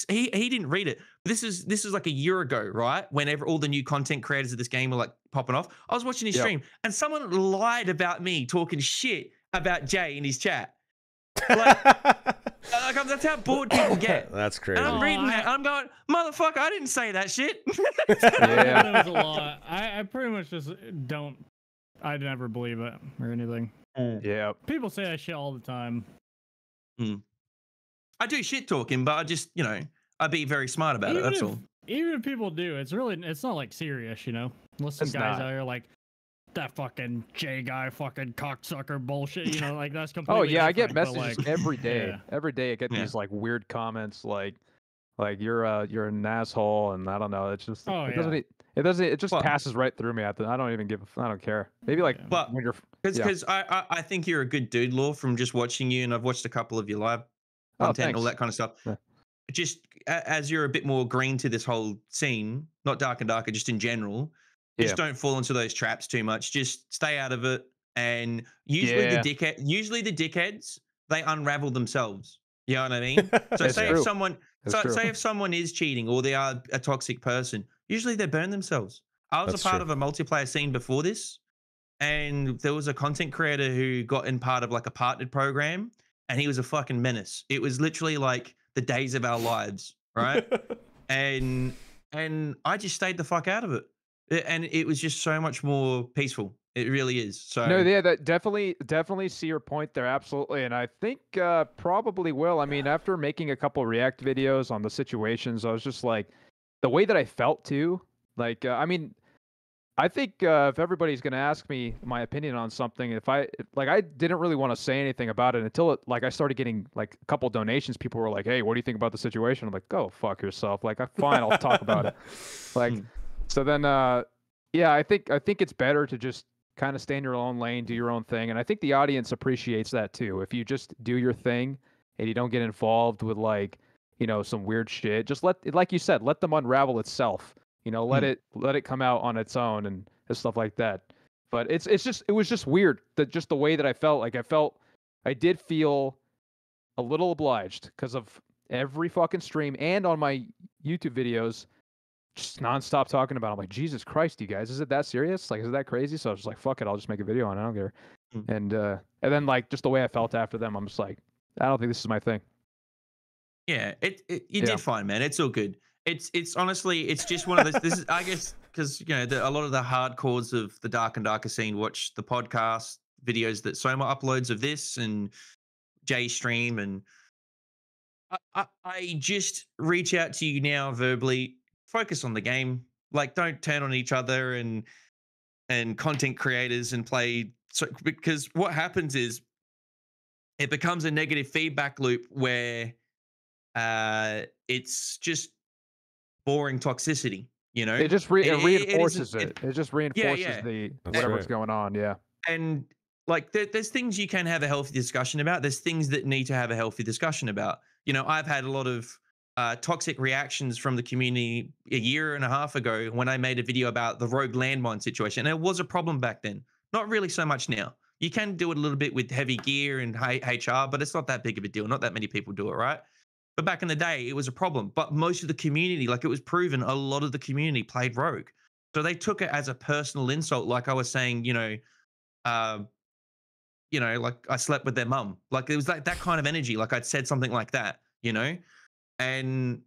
he didn't read it. This is like a year ago, right? Whenever all the new content creators of this game were like popping off. I was watching his stream, and someone lied about me talking shit about Jay in his chat. Like, that's how bored people get. That's crazy. And I'm reading that. I'm going, motherfucker, I didn't say that shit. That was a lot. I pretty much just don't. I never believe it or anything. Yeah. People say that shit all the time. I do shit talking, but I just, I'd be very smart about it. That's all. Even if people do, it's not like serious, Unless some guys out here like that fucking J guy, fucking cocksucker bullshit, like that's completely. Oh yeah, I get different, messages like, every day. Yeah. Every day I get these like weird comments, like you're an asshole, and I don't know. It's just it just passes right through me. I don't care. Maybe like when you're because I think you're a good dude, Law, from just watching you, and I've watched a couple of your live content and all that kind of stuff. Yeah. Just as you're a bit more green to this whole scene, not Dark and Darker, just in general. Just don't fall into those traps too much. Just stay out of it. And usually the dickheads, they unravel themselves. You know what I mean? So say if someone is cheating or they are a toxic person, usually they burn themselves. I was a part of a multiplayer scene before this, and there was a content creator who got in part of like a partnered program, and he was a fucking menace. It was literally like the days of our lives, right? and I just stayed the fuck out of it. And it was just so much more peaceful. It really is. So no, yeah, that definitely see your point there, absolutely. And I think probably will. I mean, after making a couple React videos on the situations, I was just like, the way that I felt too. Like, I mean, I think if everybody's going to ask me my opinion on something, I didn't really want to say anything about it until I started getting like a couple donations. People were like, "Hey, what do you think about the situation?" I'm like, "Go fuck yourself." Like, fine, I'll talk about it. Like, so then, yeah, I think it's better to just kind of stay in your own lane, do your own thing, and I think the audience appreciates that too. If you just do your thing and you don't get involved with like, some weird shit, just like you said, let them unravel itself. Let it come out on its own and stuff like that. But it was just weird that just the way that I felt. Like I did feel a little obliged because of every fucking stream and on my YouTube videos, just nonstop talking about it. I'm like, Jesus Christ, you guys, is it that serious? Like, is it that crazy? So I was just like, fuck it, I'll just make a video on it. I don't care. And then like just the way I felt after them, I'm just like, I don't think this is my thing. Yeah, you did fine, man. It's all good. It's honestly, it's just one of those. This is, I guess, because a lot of the hardcores of the Dark and Darker scene watch the podcast videos that Soma uploads of this and Jay stream, and I just reach out to you now verbally. Focus on the game. Like, don't turn on each other and content creators and play. So because what happens is it becomes a negative feedback loop where it's just boring toxicity, It just reinforces it. It just reinforces yeah. whatever's going on. Yeah. And like there's things you can have a healthy discussion about. There's things that need to have a healthy discussion about. I've had a lot of toxic reactions from the community a year and a half ago when I made a video about the rogue landmine situation. And it was a problem back then. Not really so much now. You can do it a little bit with heavy gear and HR, but it's not that big of a deal. Not that many people do it, right? But back in the day, it was a problem. But most of the community, like it was proven, a lot of the community played rogue. So they took it as a personal insult. Like I was saying, like I slept with their mum. Like it was like that kind of energy. Like I'd said something like that, and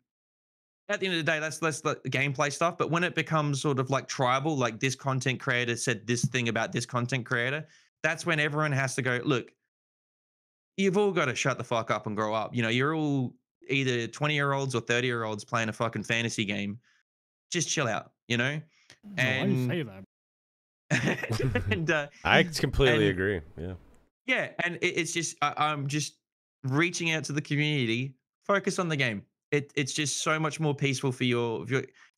at the end of the day, that's less the gameplay stuff. But when it becomes sort of like tribal, like this content creator said this thing about this content creator, that's when everyone has to go, look, you've all got to shut the fuck up and grow up. You're all either 20-year-olds or 30-year-olds playing a fucking fantasy game. Just chill out, And why do you say that? and I completely agree. Yeah. Yeah, and it's just I'm just reaching out to the community. Focus on the game. It's just so much more peaceful for you're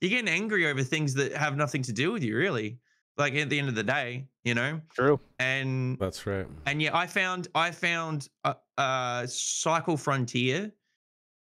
getting angry over things that have nothing to do with you, really. Like at the end of the day, True. And That's right. And yeah, I found Cycle Frontier.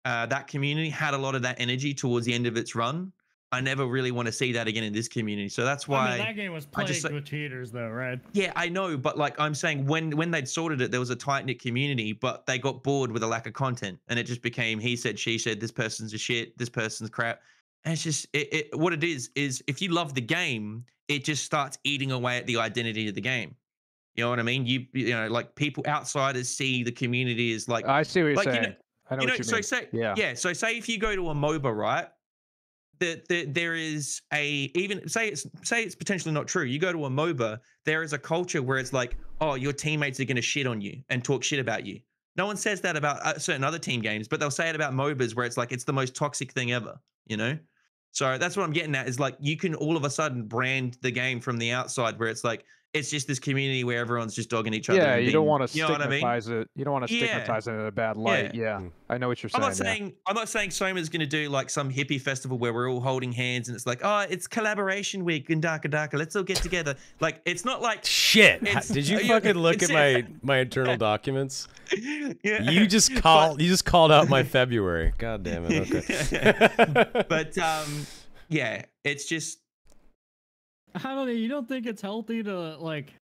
That community had a lot of that energy towards the end of its run. I never really want to see that again in this community. So that's why that game was plagued with cheaters, though, right? Yeah, I know, but like I'm saying, when they'd sorted it, there was a tight knit community, but they got bored with the lack of content, and it just became he said, she said, this person's a shit, this person's crap, and it's just what it is if you love the game, it just starts eating away at the identity of the game. You know what I mean? You know, like people outsiders see the community as like I see what you're like saying. I know what you so mean. say so say if you go to a MOBA, right? There is even say it's potentially not true. You go to a MOBA, there is a culture where it's like, oh, your teammates are going to shit on you and talk shit about you. No one says that about certain other team games, but they'll say it about MOBAs where it's like it's the most toxic thing ever, So that's what I'm getting at is like you can all of a sudden brand the game from the outside where it's like it's just this community where everyone's just dogging each other. Yeah, you don't want to stigmatize I mean? it. You don't want to stigmatize it in a bad light. Yeah, I know what you're saying. I'm not saying Soma's going to do like some hippie festival where we're all holding hands and it's like, oh, it's collaboration week in Darker Darker. Let's all get together. Like it's not like shit. Did you fucking look at my internal documents? Yeah. You just called out my February. God damn it. Okay. But yeah, it's just. I don't know. You don't think it's healthy to like?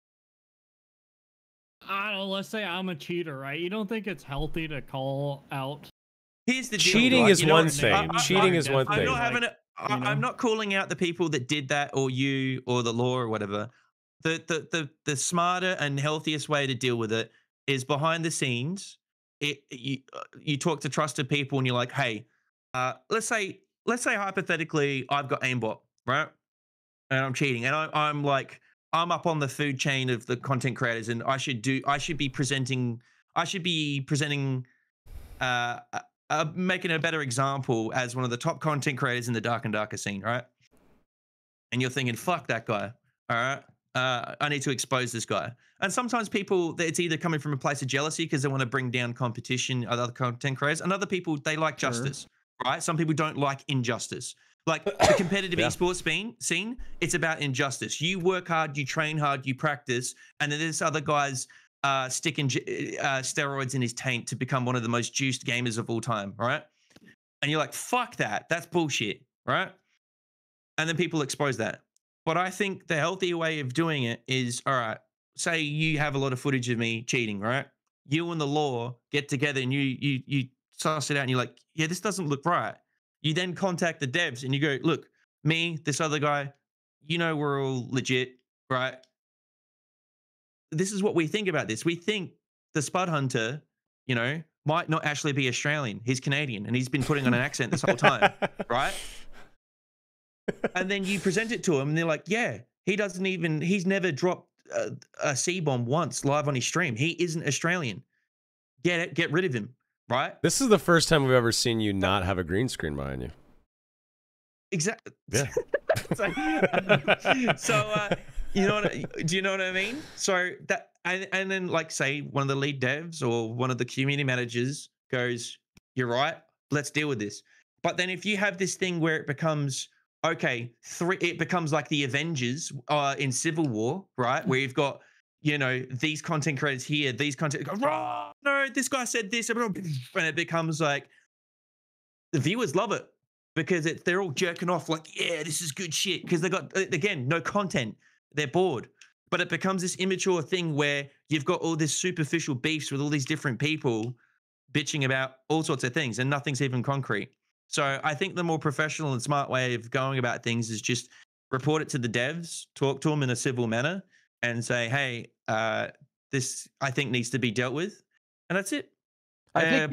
I don't know. Let's say I'm a cheater, right? You don't think it's healthy to call out? Here's the deal, cheating right? is one thing. Cheating is one thing. I'm not calling out the people that did that, or you, or the law, or whatever. The smarter and healthiest way to deal with it is behind the scenes. You talk to trusted people, and you're like, hey, let's say hypothetically, I've got aimbot, right? And I'm cheating, and I'm like, I'm up on the food chain of the content creators, and I should be presenting, making a better example as one of the top content creators in the Dark and Darker scene, right? and you're thinking, fuck that guy. All right. I need to expose this guy. And sometimes people, it's either coming from a place of jealousy because they want to bring down competition, other content creators, and other people, they like justice, right? Some people don't like injustice. Like the competitive esports scene, it's about injustice. You work hard, you train hard, you practice, and then there's other guys sticking steroids in his taint to become one of the most juiced gamers of all time, right? And you're like, fuck that. That's bullshit, right? And then people expose that. But I think the healthy way of doing it is, all right, say you have a lot of footage of me cheating, right? You and Thelorr get together and you suss it out and you're like, yeah, this doesn't look right. You then contact the devs and you go, look, me, this other guy, you know, we're all legit, right? This is what we think about this. We think the Spud Hunter, you know, might not actually be Australian. He's Canadian and he's been putting on an accent this whole time, right? And then you present it to him and they're like, yeah, he's never dropped a C-bomb once live on his stream. He isn't Australian. Get rid of him, right? This is the first time we've ever seen you not have a green screen behind you. Exactly. Yeah. So, do you know what I mean? So that, and then like say one of the lead devs or one of the community managers goes, you're right, let's deal with this. But then if you have this thing where it becomes, okay, it becomes like the Avengers in Civil War, right? Where you've got, you know, these content creators here, these content, oh, no, this guy said this, and it becomes like, the viewers love it because they're all jerking off like, yeah, this is good shit. Because they got, again, no content. They're bored. But it becomes this immature thing where you've got all this superficial beefs with all these different people bitching about all sorts of things and nothing's even concrete. So I think the more professional and smart way of going about things is just report it to the devs, talk to them in a civil manner and say, hey, this I think needs to be dealt with. And that's it. I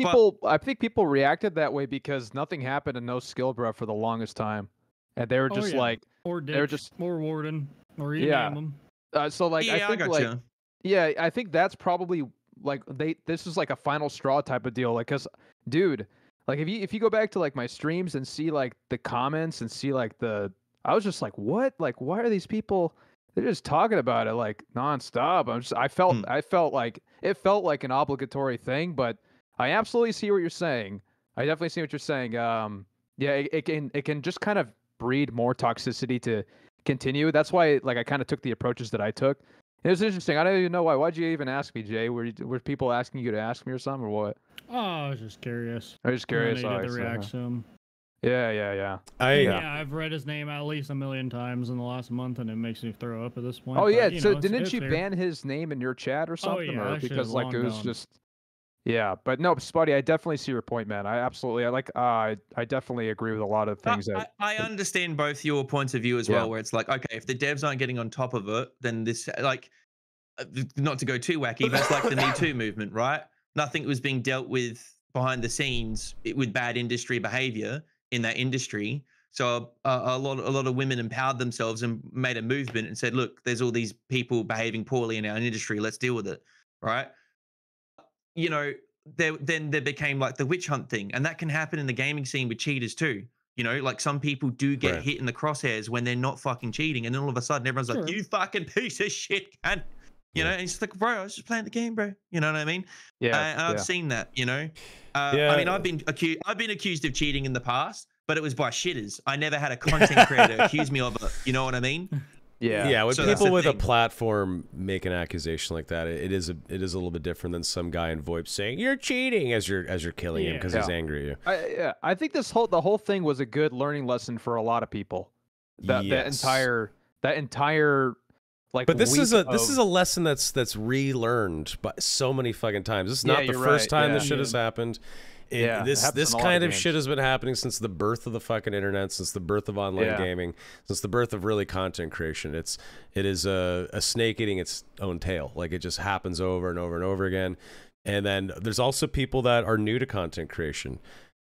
think people reacted that way because nothing happened and no skill bro for the longest time. And they were just like, or they were just, or Warden, or you name them. So like, yeah, I think like, yeah, I think that's probably like this is like a final straw type of deal. Like, cause dude, like if you go back to like my streams and see like the comments and see like I was just like, what? Like, why are these people? They're just talking about it like nonstop. I felt like it felt like an obligatory thing, but I absolutely see what you're saying. I definitely see what you're saying. Yeah, it can just kind of breed more toxicity to continue. That's why like I kind of took the approaches that I took. It was interesting. I don't even know why. Why'd you even ask me, Jay? Were people asking you to ask me or something, or what? Oh, I was just curious. I was just curious. I needed to react to him. Yeah. I've read his name at least 1 million times in the last month, and it makes me throw up at this point. Oh yeah. But, So didn't you ban his name in your chat or something? Oh yeah, or because like it was gone. just. Yeah, but no, Spuddy, I definitely see your point, man. I definitely agree with a lot of things. I understand both your points of view as well, where it's like, okay, if the devs aren't getting on top of it, then this, like, not to go too wacky, but it's like the Me Too movement, right? Nothing was being dealt with behind the scenes with bad industry behavior in that industry. So a lot of women empowered themselves and made a movement and said, look, there's all these people behaving poorly in our industry. Let's deal with it, right? You know, then there became like the witch hunt thing, and that can happen in the gaming scene with cheaters too. You know, like some people do get hit in the crosshairs when they're not fucking cheating, and then all of a sudden everyone's like, "You fucking piece of shit, man!" You know, and it's like, bro, I was just playing the game, bro. You know what I mean? Yeah. And I've seen that. You know, I mean, I've been accused of cheating in the past, but it was by shitters. I never had a content creator accuse me of it. You know what I mean? Yeah. When people with a platform make an accusation like that, it is a little bit different than some guy in VoIP saying you're cheating as you're killing him because he's angry at you. I think the whole thing was a good learning lesson for a lot of people. That entire like. But this is a lesson that's relearned by so many fucking times. This is not the first time this shit has happened. This kind of shit has been happening since the birth of the fucking internet, since the birth of online gaming, since the birth of really content creation. It is a snake eating its own tail. Like it just happens over and over and over again. And then there's also people that are new to content creation.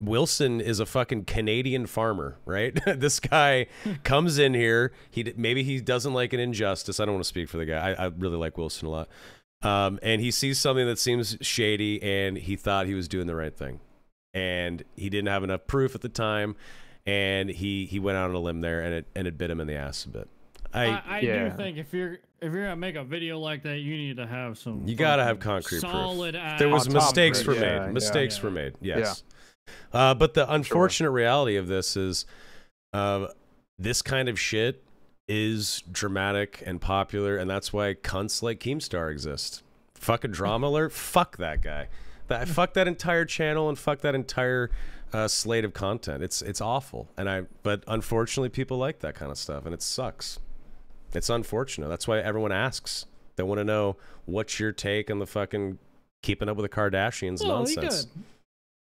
Wilson is a fucking Canadian farmer, right? This guy comes in here. Maybe he doesn't like an injustice. I don't want to speak for the guy. I really like Wilson a lot. And he sees something that seems shady, and he thought he was doing the right thing. And he didn't have enough proof at the time. and he went out on a limb there, and it bit him in the ass a bit. I do think if you're gonna make a video like that, you need to have some. You gotta have concrete solid proof. There was mistakes were made. Mistakes were made. Yes. But the unfortunate reality of this is, this kind of shit is dramatic and popular, and that's why cunts like Keemstar exist. Fucking Drama Alert. Fuck that guy. Fuck that entire channel and fuck that entire slate of content. It's awful. But unfortunately, people like that kind of stuff, and it sucks. It's unfortunate. That's why everyone asks. They want to know what's your take on the fucking keeping up with the Kardashians nonsense.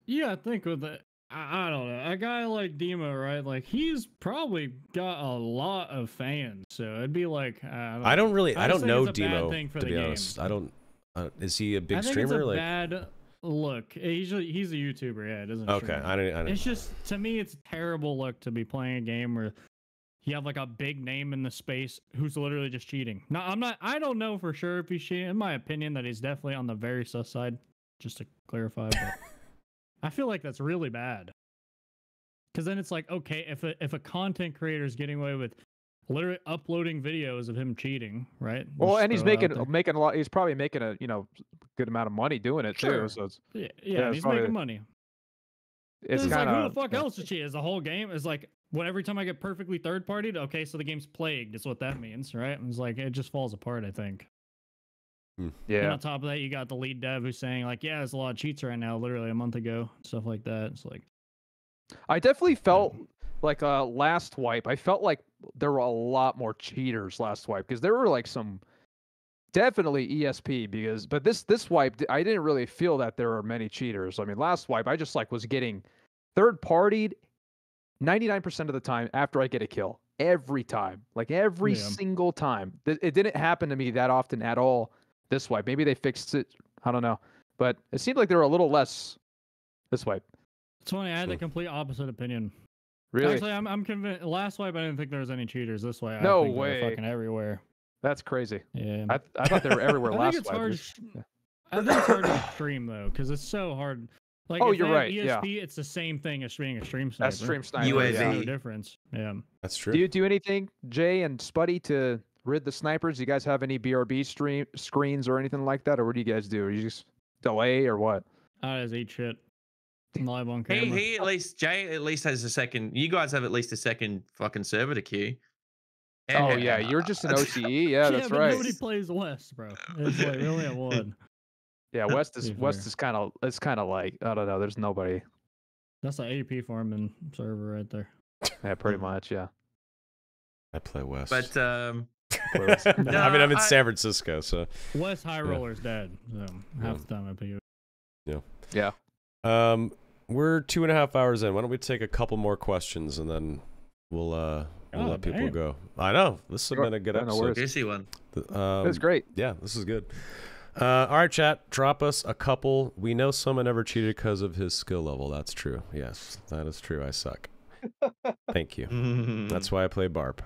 I think with it, I don't know. A guy like Demo, right? Like, he's probably got a lot of fans, so it'd be like I don't know Demo, to be honest. I don't. Is he a big streamer? It's a bad look. He's a YouTuber. Yeah, it doesn't. Okay, I don't. It's just, to me, it's a terrible look to be playing a game where you have like a big name in the space who's literally just cheating. No, I don't know for sure if he's cheating. In my opinion, that he's definitely on the very sus side. Just to clarify, but I feel like that's really bad. Because then it's like, okay, if a content creator is getting away with literally uploading videos of him cheating, right? Well, and he's making a lot. He's probably making a good amount of money doing it too. So it's, he's probably, making money. It's kind like, of, who the fuck else is cheating? Is the whole game is like, every time I get perfectly third partied, okay, so the game's plagued. Is what that means, right? And it's like, it just falls apart, I think. Yeah. And on top of that, you got the lead dev who's saying like, yeah, there's a lot of cheats right now, literally a month ago, stuff like that. It's like, I definitely felt like last wipe. I felt like there were a lot more cheaters last wipe, because there were like some definitely ESP but this wipe I didn't really feel that there were many cheaters. I mean, last wipe I just like was getting third partied 99% of the time after I get a kill. Every time. Like every single time. It didn't happen to me that often at all this wipe. Maybe they fixed it. I don't know. But it seemed like there were a little less this wipe. It's funny, I had the complete opposite opinion. Really? Actually, I'm convinced. Last wipe, I didn't think there was any cheaters. This way, no I think way. They're fucking everywhere. That's crazy. Yeah. I thought they were everywhere last wipe. I think it's hard to stream though, because it's so hard. Like, oh, if you're right. ESP, it's the same thing as being a stream sniper. That's stream sniper. UAV. There's no difference. Yeah. That's true. Do you do anything, Jay and Spuddy, to rid the snipers? Do you guys have any BRB screens or anything like that, or what do you guys do? Are you just delay or what? I just eat shit. Live on camera. He Jay at least has a second. You guys have at least a second fucking server to queue. Oh yeah, you're just an OCE. Yeah, that's but right. Nobody plays West, bro. It's like really at one. Yeah, West is kind of, it's kind of like, I don't know. There's nobody. That's an AP farming server right there. Yeah, pretty much. Yeah. I play West. But I mean, I'm in San Francisco, so West High Roller's dead. So half the time I play. Yeah. We're 2.5 hours in. Why don't we take a couple more questions and then we'll let people go. I know this has been a good episode. Juicy one. It was great. Yeah, this is good. All right, chat. Drop us a couple. We know someone never cheated because of his skill level. That's true. Yes, that is true. I suck. Thank you. That's why I play Barb.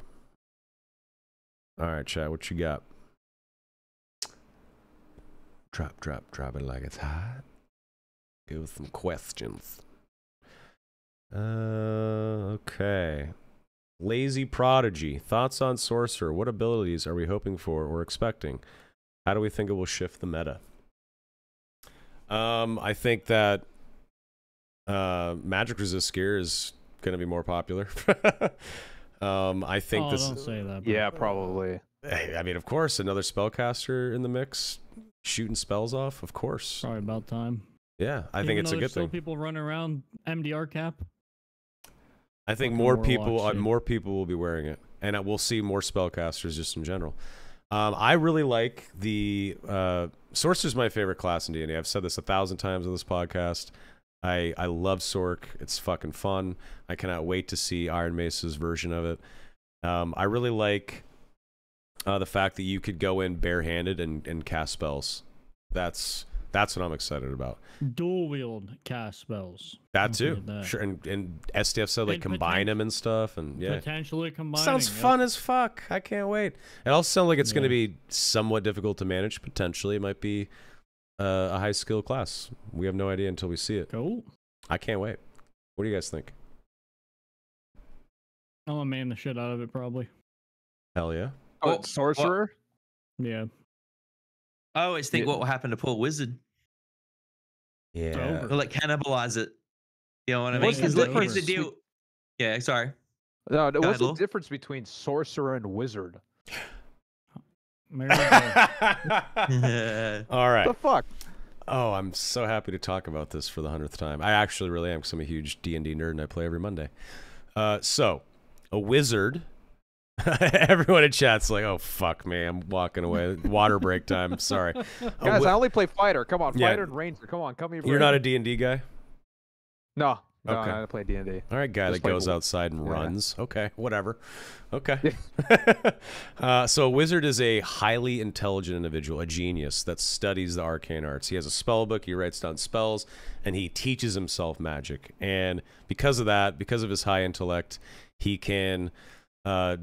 All right, chat. What you got? Drop it like it's hot. Go with some questions. Okay. Lazy Prodigy. Thoughts on Sorcerer? What abilities are we hoping for or expecting? How do we think it will shift the meta? I think that Magic Resist gear is going to be more popular. I think this. Don't say that. Yeah, probably. I mean, of course, another spellcaster in the mix, shooting spells off. Of course. Probably about time. Yeah, I think it's a good thing. People running around MDR cap. I think more people will be wearing it, and we'll see more spellcasters just in general. I really like the Sorcerer's my favorite class in D&D. I've said this 1,000 times on this podcast. I love Sorc. It's fucking fun. I cannot wait to see Iron Mace's version of it. I really like the fact that you could go in barehanded and cast spells. That's what I'm excited about. Dual wield cast spells. That too. Sure. And STF said like combine them and stuff, and yeah. Potentially combine. Sounds fun as fuck. I can't wait. It also sounds like it's going to be somewhat difficult to manage. Potentially, it might be a high skill class. We have no idea until we see it. Cool. I can't wait. What do you guys think? I'm gonna man the shit out of it probably. Hell yeah. Oh, sorcerer. Yeah. I always think what will happen to poor wizard. Yeah. They'll like cannibalize it. You know what I mean? What's the Because here's the difference? deal. Yeah, sorry. No, Go what's ahead, the Law. difference between sorcerer and wizard? There we go. All right. The fuck? Oh, I'm so happy to talk about this for the 100th time. I actually really am, because I'm a huge D&D nerd and I play every Monday. So, a wizard... Everyone in chat's like, oh, fuck me, I'm walking away. Water break time, sorry. Guys, I only play fighter. Come on, Yeah. fighter and ranger. Come on, come here. You're not a D&D guy? No, Okay. I play D&D. All right, guy Just that like goes w- outside and yeah. runs. Okay, whatever. Okay. So a wizard is a highly intelligent individual, a genius that studies the arcane arts. He has a spell book, he writes down spells, and he teaches himself magic. And because of that, because of his high intellect, he can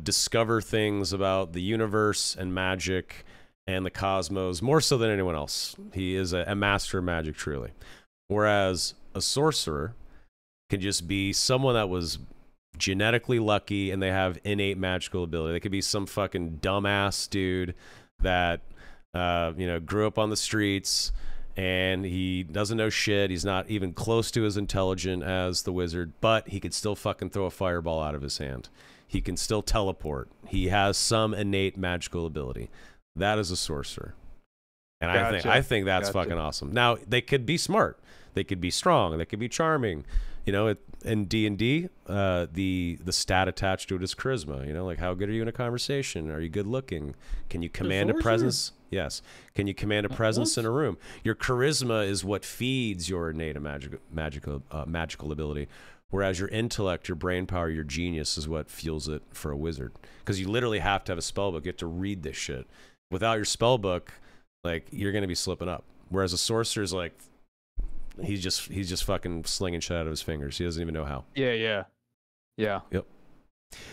discover things about the universe and magic and the cosmos more so than anyone else. He is a master of magic, truly. Whereas a sorcerer can just be someone that was genetically lucky and they have innate magical ability. They could be some fucking dumbass dude that you know, grew up on the streets and he doesn't know shit. He's not even close to as intelligent as the wizard, but he could still fucking throw a fireball out of his hand. He can still teleport. He has some innate magical ability. That is a sorcerer. And I think that's fucking awesome. Now, they could be smart. They could be strong. They could be charming. You know, in D&D, the stat attached to it is charisma. You know, like how good are you in a conversation? Are you good looking? Can you command a presence? Yes. Can you command a presence in a room? Your charisma is what feeds your innate magical ability. Whereas your intellect, your brain power, your genius is what fuels it for a wizard. Because you literally have to have a spell book. You have to read this shit. Without your spell book, like, you're going to be slipping up. Whereas a sorcerer's like, he's just fucking slinging shit out of his fingers. He doesn't even know how. Yeah. Yep.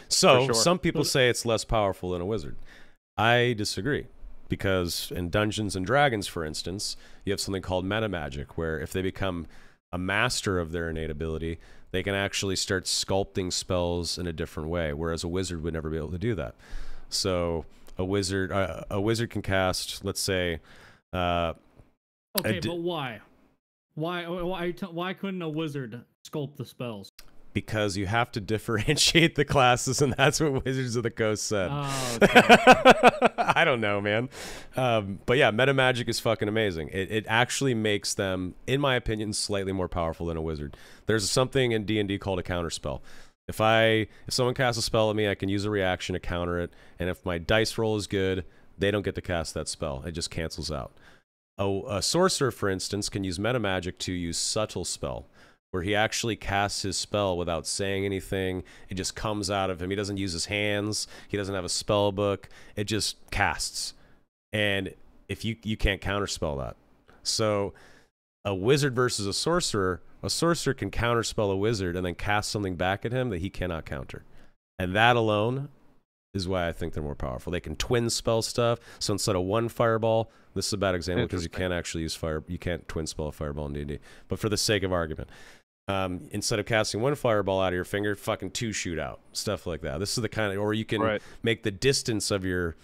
So sure. some people say it's less powerful than a wizard. I disagree. Because in Dungeons and Dragons, for instance, you have something called meta magic, where if they become a master of their innate ability, they can actually start sculpting spells in a different way, whereas a wizard would never be able to do that. So a wizard can cast, let's say, okay, but why? Why couldn't a wizard sculpt the spells? Because you have to differentiate the classes, and that's what Wizards of the Coast said. Oh, okay. I don't know, man. But yeah, meta magic is fucking amazing. It actually makes them, in my opinion, slightly more powerful than a wizard. There's something in D&D called a counterspell. If someone casts a spell at me, I can use a reaction to counter it, and if my dice roll is good, they don't get to cast that spell. It just cancels out. A sorcerer, for instance, can use meta magic to use subtle spell, where he actually casts his spell without saying anything. It just comes out of him. He doesn't use his hands. He doesn't have a spell book. It just casts. And if you can't counterspell that. So a wizard versus a sorcerer can counterspell a wizard and then cast something back at him that he cannot counter. And that alone is why I think they're more powerful. They can twin spell stuff. So instead of one fireball, this is a bad example because you can't actually use you can't twin spell a fireball in D&D. But for the sake of argument, instead of casting one fireball out of your finger, fucking two shoot out, stuff like that. This is the kind of, or you can make the distance of your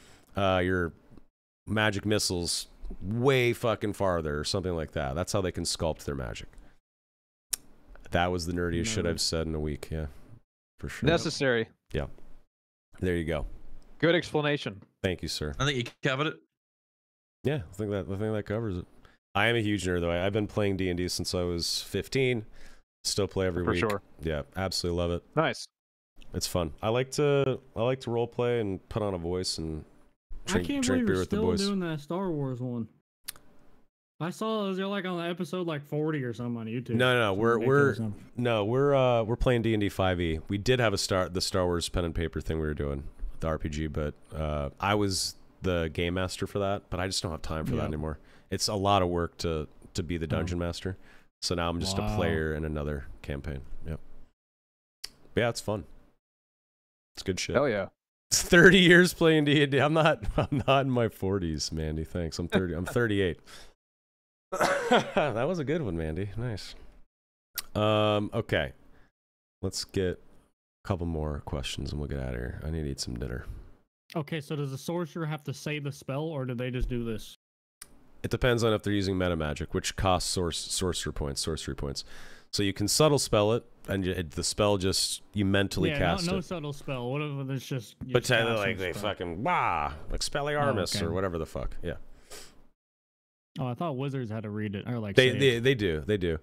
magic missiles way fucking farther or something like that. That's how they can sculpt their magic. That was the nerdiest shit I've said in a week. Yeah, for sure. Necessary. Yeah. There you go. Good explanation. Thank you, sir. I think you covered it. Yeah, I think that covers it. I am a huge nerd though. I've been playing D&D since I was 15. Still play every week. For sure. Yeah, absolutely love it. Nice. It's fun. I like to role play and put on a voice and drink beer with the boys. Still doing that Star Wars one. I saw they're like on the episode like 40 or something on YouTube. No, we're playing D&D 5e. We did have the Star Wars pen and paper thing we were doing, the RPG, but I was the game master for that, but I just don't have time for that anymore. It's a lot of work to be the dungeon master. So now I'm just a player in another campaign. Yep. But yeah, it's fun. It's good shit. Hell yeah. It's 30 years playing D&D. I'm not in my 40s, Mandy. Thanks. I'm 38. That was a good one, Mandy. Nice. Okay. Let's get couple more questions and we'll get out of here. I need to eat some dinner. Okay, so does the sorcerer have to say the spell, or do they just do this? It depends on if they're using meta magic, which costs sorcery points. So you can subtle spell it, and the spell just you mentally cast no it. subtle spell. What if it's just? But like they fucking like Expelliarmus okay. or whatever the fuck. Yeah. Oh, I thought wizards had to read it or like. They do.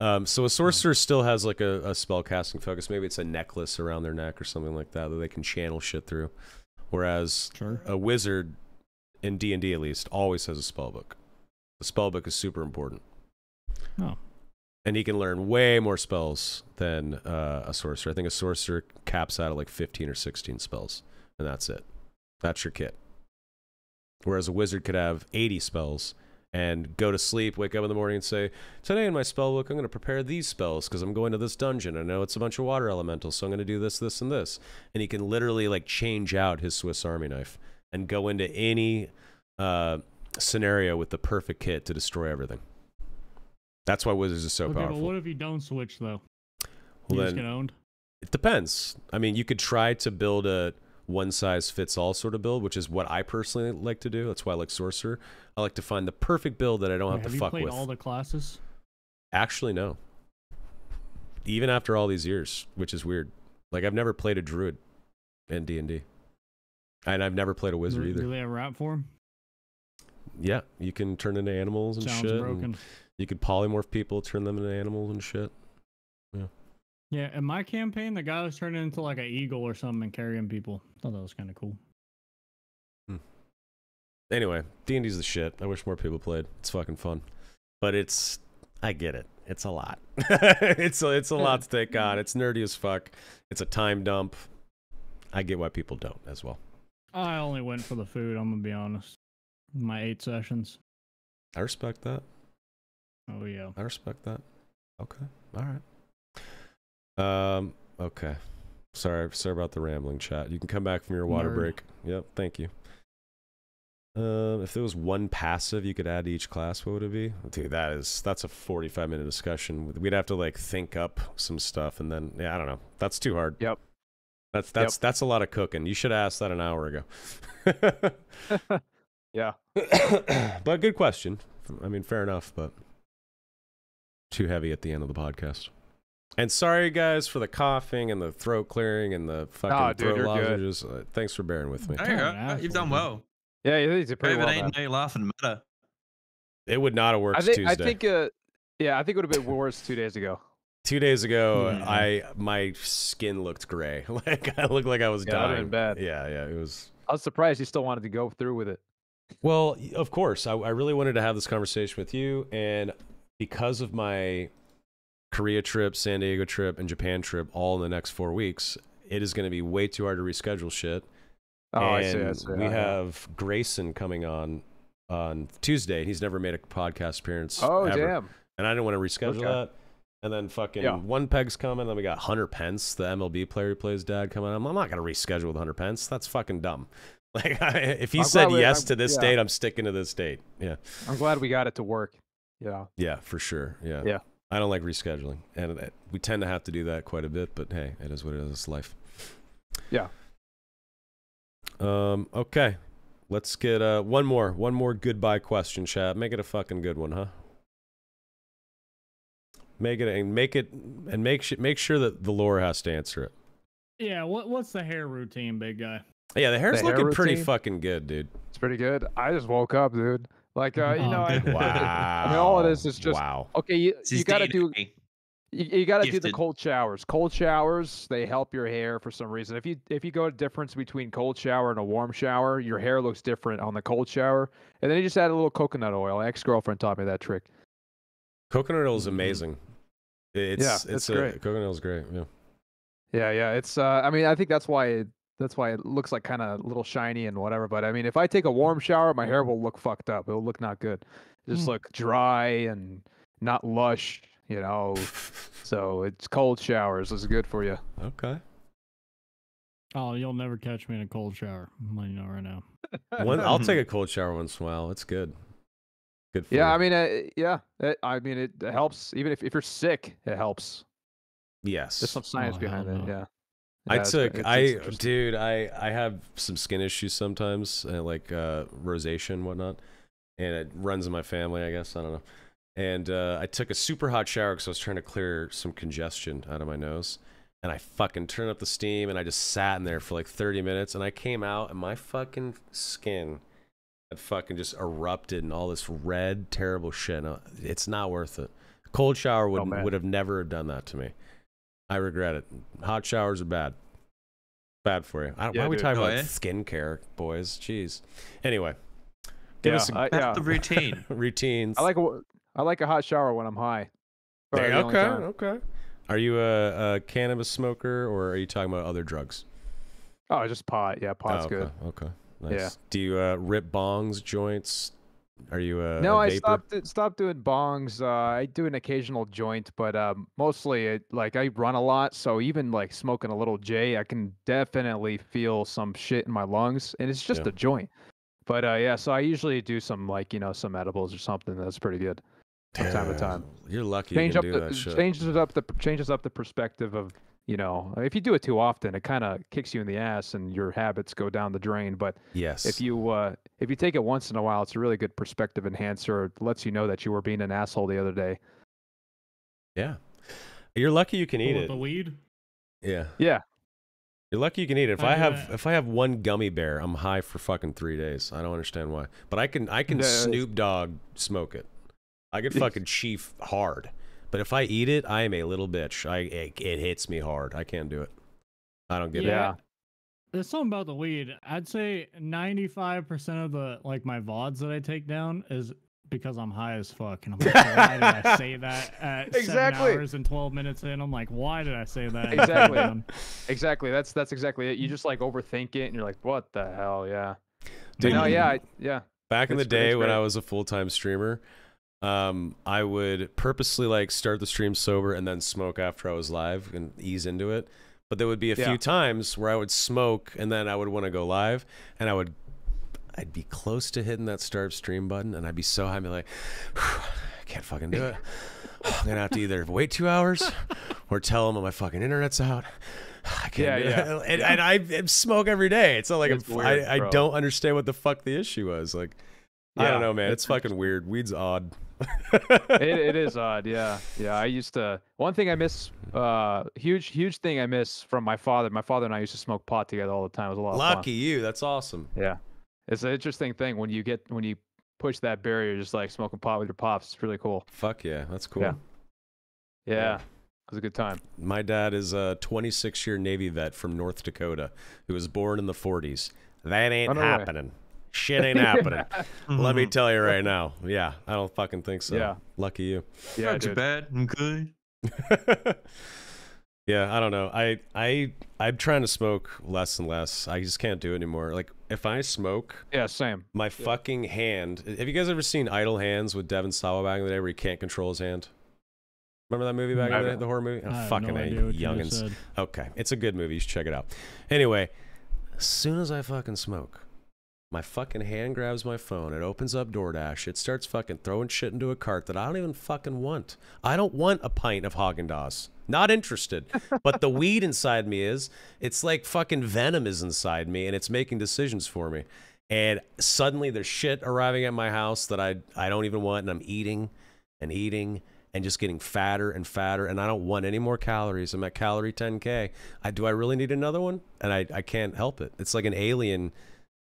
So a sorcerer still has like a spell casting focus. Maybe it's a necklace around their neck or something like that they can channel shit through. Whereas a wizard, in D&D at least, always has a spell book. The spell book is super important. Oh. And he can learn way more spells than a sorcerer. I think a sorcerer caps out at like 15 or 16 spells, and that's it. That's your kit. Whereas a wizard could have 80 spells and go to sleep, wake up in the morning and say, today in my spell book, I'm going to prepare these spells because I'm going to this dungeon. I know it's a bunch of water elementals, so I'm going to do this, this, and this. And he can literally like change out his Swiss Army knife and go into any scenario with the perfect kit to destroy everything. That's why wizards are so powerful. But what if you don't switch though? Well, you just get owned? It depends. I mean, you could try to build a one-size-fits-all sort of build, which is what I personally like to do. That's why I like Sorcerer. I like to find the perfect build that I don't have to fuck with. Have you played all the classes? Actually, no. Even after all these years, which is weird. Like, I've never played a druid in D&D. And I've never played a wizard either. Do they have rap form? Yeah, you can turn into animals and Sounds shit. broken. And you could polymorph people, turn them into animals and shit. Yeah. Yeah, in my campaign, the guy was turning into like an eagle or something and carrying people. I thought that was kind of cool. Anyway, D&D's the shit. I wish more people played. It's fucking fun. But I get it. It's a lot. it's a lot to take on. It's nerdy as fuck. It's a time dump. I get why people don't as well. I only went for the food, I'm going to be honest. My 8 sessions. I respect that. Oh, yeah. I respect that. Okay. All right. Okay. Sorry about the rambling, chat. You can come back from your water break. Yep, thank you. If there was one passive you could add to each class, what would it be? Dude, that's a 45-minute discussion. We'd have to like think up some stuff, and then I don't know. That's too hard. Yep. That's a lot of cooking. You should have asked that an hour ago. Yeah. But good question. I mean, fair enough, but too heavy at the end of the podcast. And sorry, guys, for the coughing and the throat clearing and the fucking throat lozenges. Thanks for bearing with me. You've done well. Yeah, you did pretty well, ain't no laughing matter. It would not have worked Tuesday. I think it would have been worse 2 days ago. 2 days ago, my skin looked gray. Like I looked like I was dying. That would have been bad. Yeah, it was. I was surprised you still wanted to go through with it. Well, of course, I really wanted to have this conversation with you, and because of my Korea trip, San Diego trip, and Japan trip all in the next 4 weeks, it is going to be way too hard to reschedule shit. Oh, and I see. We have Grayson coming on Tuesday. He's never made a podcast appearance. Oh, ever. damn. And I didn't want to reschedule that. And then fucking One Peg's coming. Then we got Hunter Pence, the MLB player who plays dad, coming. I'm not going to reschedule with Hunter Pence. That's fucking dumb. Like, if he said yes to this date, I'm sticking to this date. Yeah. I'm glad we got it to work. Yeah. Yeah, for sure. Yeah. Yeah. I don't like rescheduling. And we tend to have to do that quite a bit, but hey, it is what it is. It's life. Yeah. Okay. Let's get one more goodbye question, chat. Make it a fucking good one, huh? Make sure that Thelorr has to answer it. Yeah, what's the hair routine, big guy? Yeah, the hair's looking pretty fucking good, dude. It's pretty good. I just woke up, dude. Like, wow. I mean, all of this is just okay. You gotta do. You got to do the cold showers. Cold showers, they help your hair for some reason. If you go a difference between cold shower and a warm shower, your hair looks different on the cold shower. And then you just add a little coconut oil. Ex-girlfriend taught me that trick. Coconut oil is amazing. It's great. Coconut oil is great. Yeah. Yeah. It's I mean, I think that's why it looks like kind of a little shiny and whatever. But I mean, if I take a warm shower, my hair will look fucked up. It will look not good. It'll just look dry and not lush. You know, so it's cold showers is good for you. Okay. Oh, you'll never catch me in a cold shower. I'm letting you know right now. I'll take a cold shower once in a while. It's good. Good for you. I mean, it helps. Even if you're sick, it helps. Yes. There's some science behind it. Dude, I have some skin issues sometimes, like rosacea and whatnot, and it runs in my family, I guess. I don't know. And I took a super hot shower because I was trying to clear some congestion out of my nose. And I fucking turned up the steam, and I just sat in there for like 30 minutes, and I came out, and my fucking skin had fucking just erupted and all this red, terrible shit. No, it's not worth it. Cold shower would have never done that to me. I regret it. Hot showers are bad. Bad for you. Why are we talking about skincare, boys? Jeez. Anyway, give us the routine. Routines. I like a hot shower when I'm high. Okay. Are you a cannabis smoker, or are you talking about other drugs? Oh, just pot. Yeah, pot's good. Okay. Nice. Yeah. Do you rip bongs, joints? Are you No, a I vapor? stopped doing bongs. I do an occasional joint, but mostly I run a lot, so even like smoking a little J, I can definitely feel some shit in my lungs, and it's just a joint. But yeah, so I usually do some some edibles or something. That's pretty good from time to time. You're lucky you can do that shit. Changes up the perspective of, if you do it too often, it kind of kicks you in the ass and your habits go down the drain. But yes, if you take it once in a while, it's a really good perspective enhancer. It lets you know that you were being an asshole the other day. Yeah, you're lucky you can eat it. The weed. Yeah. You're lucky you can eat it. If I have one gummy bear, I'm high for fucking 3 days. I don't understand why. But I can Snoop Dogg smoke it. I could fucking chief hard. But if I eat it, I am a little bitch. It hits me hard. I can't do it. I don't get it. Yeah. There's something about the weed. I'd say 95% of the my VODs that I take down is because I'm high as fuck. And I'm like, why did I say that at 7 hours and 12 minutes in? I'm like, why did I say that? Exactly. That's exactly it. You just overthink it, and you're like, what the hell? Yeah. Dude, yeah. Back in the day when I was a full-time streamer, I would purposely start the stream sober and then smoke after I was live and ease into it. But there would be a few times where I would smoke and then I would want to go live, and I'd be close to hitting that start stream button, and I'd be so high, I'd be like, I can't fucking do it. I'm gonna have to either wait 2 hours or tell them my fucking internet's out. I can't do it. And I smoke every day. It's not like I don't understand what the fuck the issue was. I don't know, man. It's fucking weird. Weed's odd. it is odd. Yeah. I used to. One thing I miss, huge thing I miss from my father. My father and I used to smoke pot together all the time. It was a lot of fun. Lucky you. That's awesome. Yeah. It's an interesting thing when you push that barrier, just smoking pot with your pops. It's really cool. Fuck yeah. That's cool. Yeah. It was a good time. My dad is a 26-year Navy vet from North Dakota who was born in the 40s. That ain't happening. Shit ain't happening. Let me tell you right now. Yeah, I don't fucking think so. Yeah. Lucky you. Yeah, not too bad. I'm good. Yeah, I don't know. I'm trying to smoke less and less. I just can't do it anymore. If I smoke, same. My fucking hand. Have you guys ever seen Idle Hands with Devin Sawa back in the day, where he can't control his hand? Remember that movie back in the day, the horror movie? I have no idea what you just said. Okay, it's a good movie. You should check it out. Anyway, as soon as I fucking smoke, my fucking hand grabs my phone. It opens up DoorDash. It starts fucking throwing shit into a cart that I don't even fucking want. I don't want a pint of Haagen-Dazs. Not interested. But the weed inside me is. It's like fucking venom is inside me, and it's making decisions for me. And suddenly there's shit arriving at my house that I don't even want, and I'm eating and just getting fatter and fatter, and I don't want any more calories. I'm at calorie 10K. Do I really need another one? And I can't help it. It's like an alien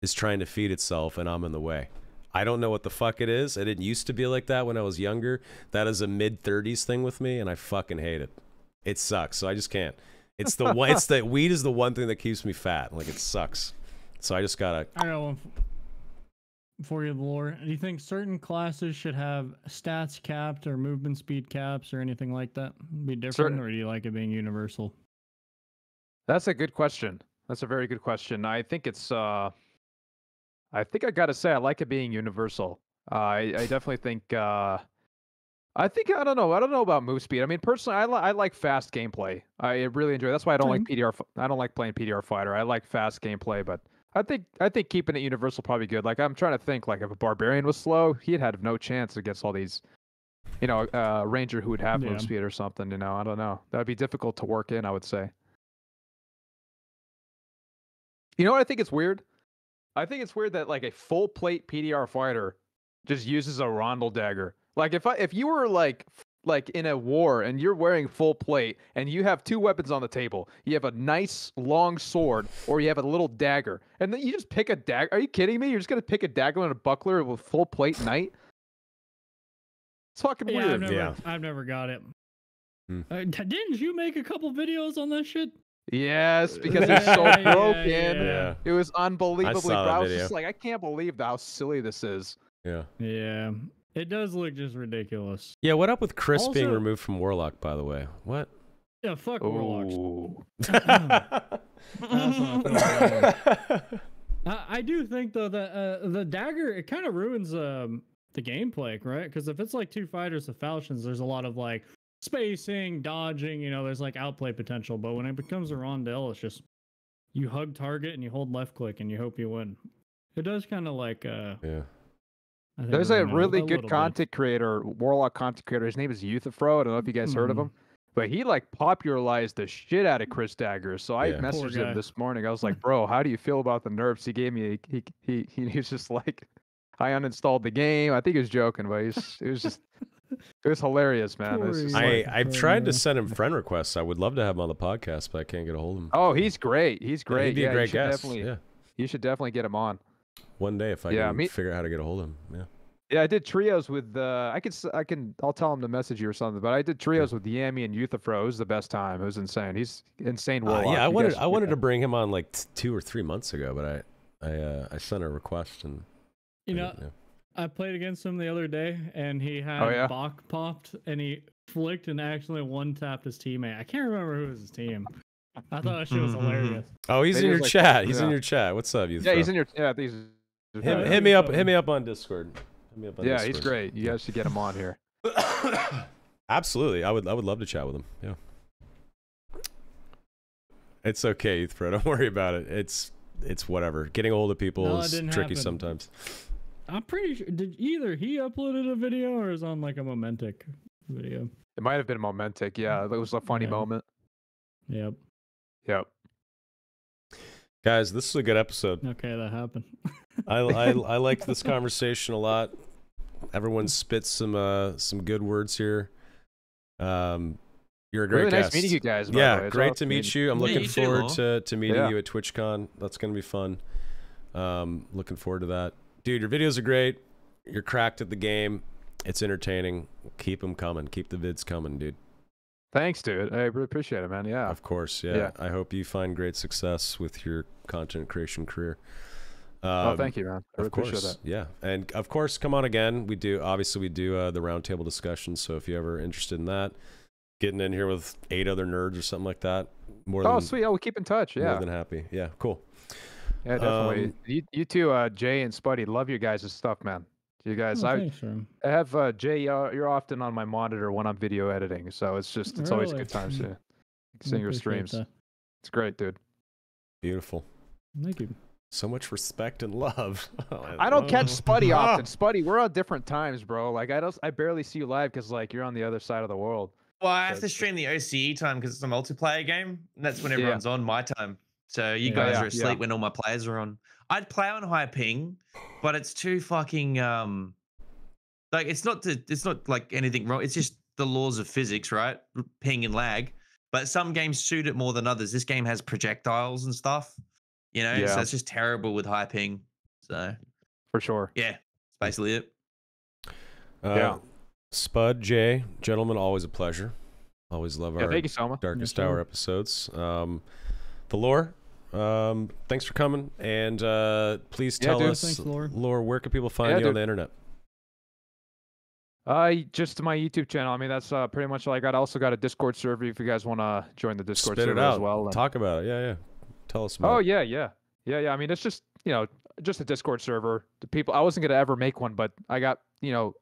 is trying to feed itself, and I'm in the way. I don't know what the fuck it is. It didn't used to be like that when I was younger. That is a mid-30s thing with me, and I fucking hate it. It sucks, so I just can't. It's the one. It's the weed is the one thing that keeps me fat. It sucks. So I just gotta. I got one for you, Thelorr. Do you think certain classes should have stats capped or movement speed caps or anything like that? Be different, or do you like it being universal? That's a good question. That's a very good question. I think it's. I think I gotta say I like it being universal. I definitely think. I don't know. I don't know about move speed. I mean, personally, I like fast gameplay. I really enjoy. That's why I don't like PDR. I don't like playing PDR fighter. I like fast gameplay, but I think keeping it universal probably good. I'm trying to think. If a barbarian was slow, he'd have no chance against all these, ranger who would have move speed or something. I don't know. That'd be difficult to work in, I would say. You know what I think it's weird? I think it's weird that like a full plate PDR fighter just uses a rondel dagger. Like if you were like in a war and you're wearing full plate and you have two weapons on the table, you have a nice long sword or you have a little dagger, and then you just pick a dagger. Are you kidding me? You're just gonna pick a dagger and a buckler with full plate knight? It's fucking weird. I've never got it. Hmm. Didn't you make a couple videos on that shit? Yes, because it's so broken. Yeah. It was unbelievably. I saw that I was video. just like, I can't believe how silly this is. Yeah. Yeah. It does look just ridiculous. Yeah, what up with Chris being Also- removed from Warlock, by the way? What? Yeah, fuck Warlocks. Ooh. That's what I feel about it. I do think though that the dagger, it kind of ruins the gameplay, right? Because if it's like two fighters of falchions, there's a lot of like spacing, dodging, there's like outplay potential. But when it becomes a rondel, it's just you hug target and you hold left click and you hope you win. It does kind of like Yeah. I think There's a ruin it really little good bit. content creator, Warlock content creator. His name is Euthyphro. I don't know if you guys heard of Mhm. him, but he like popularized the shit out of Chris Daggers. So I Yeah. Poor messaged guy. him this morning. I was like, bro, how do you feel about the nerfs? He gave me. He was just like, I uninstalled the game. I think he was joking, but it was hilarious, man. Poor It's just Euthyphro. like, I've tried to send him friend requests. I would love to have him on the podcast, but I can't get a hold of him. oh, he's great. He's great. He'd be yeah, a you great should guest. definitely, Yeah. you should definitely get him on. One day if I Yeah, can me- figure out how to get a hold of him. Yeah. Yeah, I did trios with. I'll tell him to message you or something. But I did trios with Yami and Euthyphro. It was the best time. It was insane. He's insane. Warlock. Yeah, I You wanted guys- I wanted to bring him on like 2 or 3 months ago, but I sent a request and Yeah. I played against him the other day, and he had Oh, yeah? Bach popped, and he flicked and actually one-tapped his teammate. I can't remember who was his team. I thought that shit was hilarious. Oh, he's It in is your like- chat. He's in yeah. your chat. What's up, you? Yeah, he's in your. Yeah, these. Hit me up. Hit me up on Discord. Hit me up on Yeah, Discord. he's great. You guys should get him on here. Absolutely, I would love to chat with him. Yeah, it's okay, Fred. Don't worry about it. It's whatever. Getting a hold of people No, it is didn't tricky happen. sometimes. I'm pretty sure. Did either he uploaded a video or is on like a Momentic video? It might have been Momentic. Yeah, it was a funny Yeah. moment. Yep. Yep. Guys, this is a good episode. Okay, that happened. I liked this conversation a lot. Everyone spits some good words here. You're a great Really guest. nice meeting you guys. by the way. Yeah, It's great awesome to meet meeting- you. I'm Yeah, looking you too, forward Law. to meeting Yeah. you at TwitchCon. That's gonna be fun. Looking forward to that, dude. Your videos are great. You're cracked at the game. It's entertaining. Keep them coming. Keep the vids coming, dude. Thanks, dude. I really appreciate it, man. Yeah. Of course, yeah. Yeah. I hope you find great success with your content creation career. Oh, thank you, man. I really Of course, appreciate that. yeah, and of course, come on again. We do the roundtable discussion. So if you're ever interested in that, getting in here with 8 other nerds or something like that, more Oh, than sweet. Yeah, we'll keep in touch. more Yeah. than happy. Yeah, cool. Yeah, definitely. Um, You two, Jay and Spuddy, love your guys' stuff, man. You guys, Oh, I thanks, man. have Jay. You're often on my monitor when I'm video editing, so it's always a Really? good time to I seeing your appreciate streams. that. It's great, dude. Beautiful. Thank you. So much respect and love. I don't catch Spuddy Ah. often. Spuddy, we're on different times, bro. Like I barely see you live because like you're on the other side of the world. Well, I have to stream the OCE time because it's a multiplayer game. And that's when Yeah. everyone's on my time. So you Yeah. guys Yeah, are asleep yeah. when all my players are on. I'd play on high ping, but it's too fucking like it's not like anything wrong. It's just the laws of physics, right? Ping and lag. But some games suit it more than others. This game has projectiles and stuff, so Yeah. it's just terrible with high ping. So For sure. yeah, that's basically it. Yeah. Spud, Jay, gentlemen, always a pleasure. Always love Yeah, our thank you so much. Darkest Yes, sir. Hour episodes. Thelorr, thanks for coming, and please Yeah, tell dude. us, Thanks, Thelorr. Lore, where can people find Yeah, you on dude. the internet? Just my YouTube channel. I mean, that's pretty much all I got. I also got a Discord server if you guys want to join the Discord Spit it server out. as well. and- Talk about it. Yeah. Tell us about Oh it. yeah. I mean, it's just just a Discord server. The people. I wasn't gonna ever make one, but I got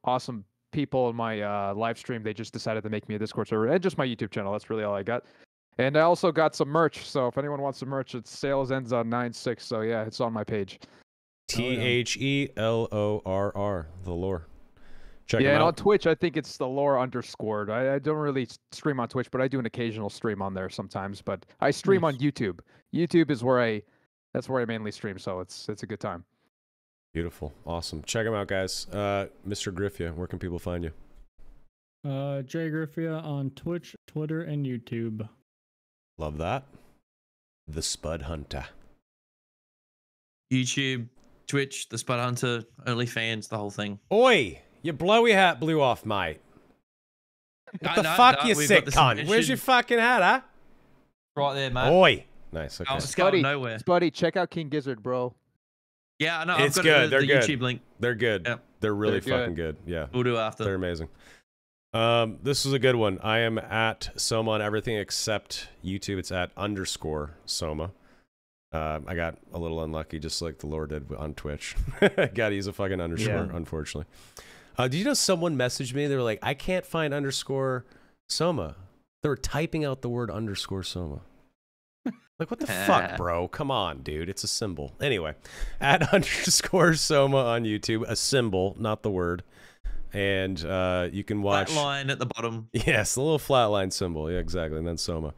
awesome people in my live stream. They just decided to make me a Discord server and just my YouTube channel. That's really all I got. And I also got some merch. So if anyone wants some merch, its sales ends on 9/6. So yeah, it's on my page. THELORR, Thelorr. Check Yeah, him and on out. Twitch, I think it's the lore underscored. I don't really stream on Twitch, but I do an occasional stream on there sometimes. But I stream on Nice. YouTube. YouTube is where That's where I mainly stream, so it's a good time. Beautiful. Awesome. Check them out, guys. Mr. Griffia, where can people find you? Jay Griffia on Twitch, Twitter, and YouTube. Love that. The Spud Hunter. YouTube, Twitch, the Spud Hunter, OnlyFans, the whole thing. Oi! Your blowy hat blew off, mate. What the fuck, you sick cunt? Where's your fucking hat, huh? Right there, mate. Oi! Nice, okay. It's going nowhere. Spuddy, check out King Gizzard, bro. Yeah, I know. It's I've got good. They're the good. YouTube link. They're good. Yep. They're really They're fucking good. Yeah. We'll do after. They're amazing. This is a good one. I am at Soma on everything except YouTube. It's at _Soma. I got a little unlucky, just like Thelorr did on Twitch. Got to use a fucking underscore, unfortunately. Did you know someone messaged me? They were like, I can't find _Soma. They were typing out the word _Soma. Like, what the fuck, bro? Come on, dude. It's a symbol. Anyway, at _Soma on YouTube. A symbol, not the word. And you can watch... Flat line at the bottom. Yes, the little flat line symbol. Yeah, exactly. And then Soma.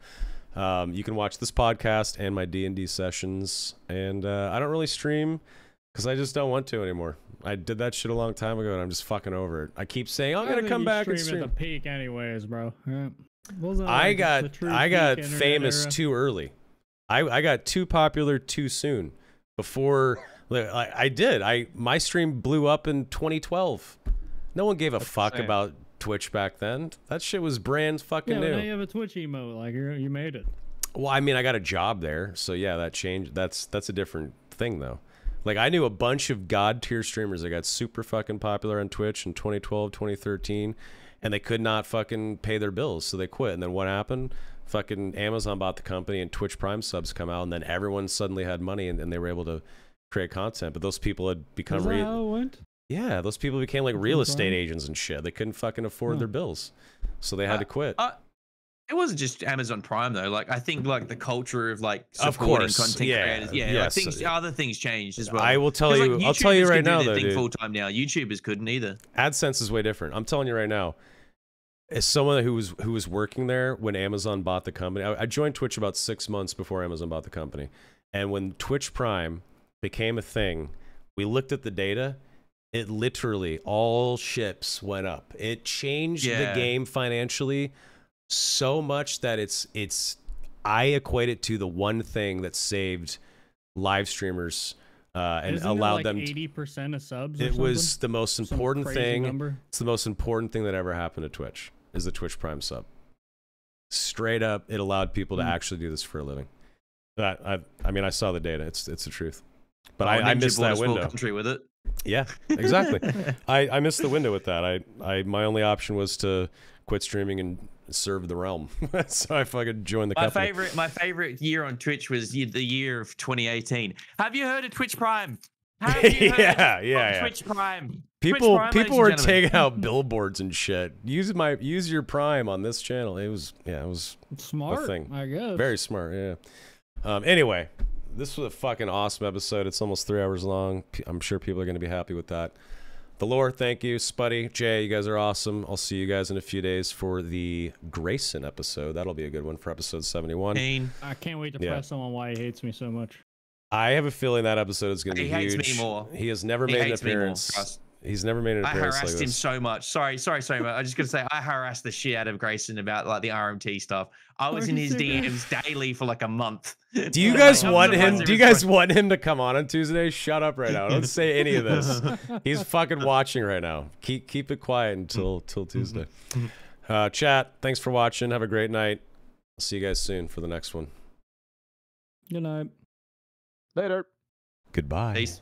You can watch this podcast and my D&D sessions. And I don't really stream because I just don't want to anymore. I did that shit a long time ago, and I'm just fucking over it. I keep saying, I'm going to come back and stream. At the peak anyways, bro. Yeah. I got famous too early. I got too popular too soon. Before I did. My stream blew up in 2012. No one gave a fuck about Twitch back then. That shit was brand fucking new. Now you have a Twitch emote. Like you made it. Well, I mean, I got a job there, so yeah, that changed. That's a different thing though. Like I knew a bunch of god tier streamers that got super fucking popular on Twitch in 2012, 2013, and they could not fucking pay their bills, so they quit. And then what happened? Fucking Amazon bought the company and Twitch Prime subs come out, and then everyone suddenly had money and they were able to create content. But those people had become how it went? Yeah, those people became like real estate agents and shit. They couldn't fucking afford their bills, so they had to quit. It wasn't just Amazon Prime though. Like I think like the culture of like supporting content creators. Yeah, like, other things changed as well. I will tell you. I'll tell you right now though, dude. Full time now. YouTubers couldn't either. AdSense is way different. I'm telling you right now. As someone who was working there when Amazon bought the company, I joined Twitch about 6 months before Amazon bought the company, and when Twitch Prime became a thing, we looked at the data. It literally all ships went up. It changed the game financially so much that I equate it to the one thing that saved live streamers and allowed them 80% of subs. It was the most important thing. It's the most important thing that ever happened to Twitch is the Twitch Prime sub. Straight up, it allowed people to actually do this for a living. I mean, I saw the data. It's the truth. But I missed that window. Country with it. Yeah, exactly. I missed the window with that. My only option was to quit streaming and serve the realm. So I fucking joined the company. My favorite year on Twitch was the year of 2018. Have you heard of Twitch Prime? Have you heard of Twitch Prime? People were taking out billboards and shit. Use your Prime on this channel. It was smart. A thing. I guess very smart. Yeah. Anyway. This was a fucking awesome episode. It's almost 3 hours long. I'm sure people are going to be happy with that. Thelorr, thank you. Spuddy, Jay, you guys are awesome. I'll see you guys in a few days for the Grayson episode. That'll be a good one for episode 71. I can't wait to press someone why he hates me so much. I have a feeling that episode is going to be huge. He hates me more. He has never made an appearance. He's never made an appearance like this. I harassed him so much. Sorry, man. I just gotta say, I harassed the shit out of Grayson about like the RMT stuff. I was in his DMs daily for like a month. Do you guys want him? Do you guys want him to come on Tuesday? Shut up right now. Don't say any of this. He's fucking watching right now. Keep it quiet until Tuesday. Chat, thanks for watching. Have a great night. I'll see you guys soon for the next one. Good night. Later. Goodbye. Peace.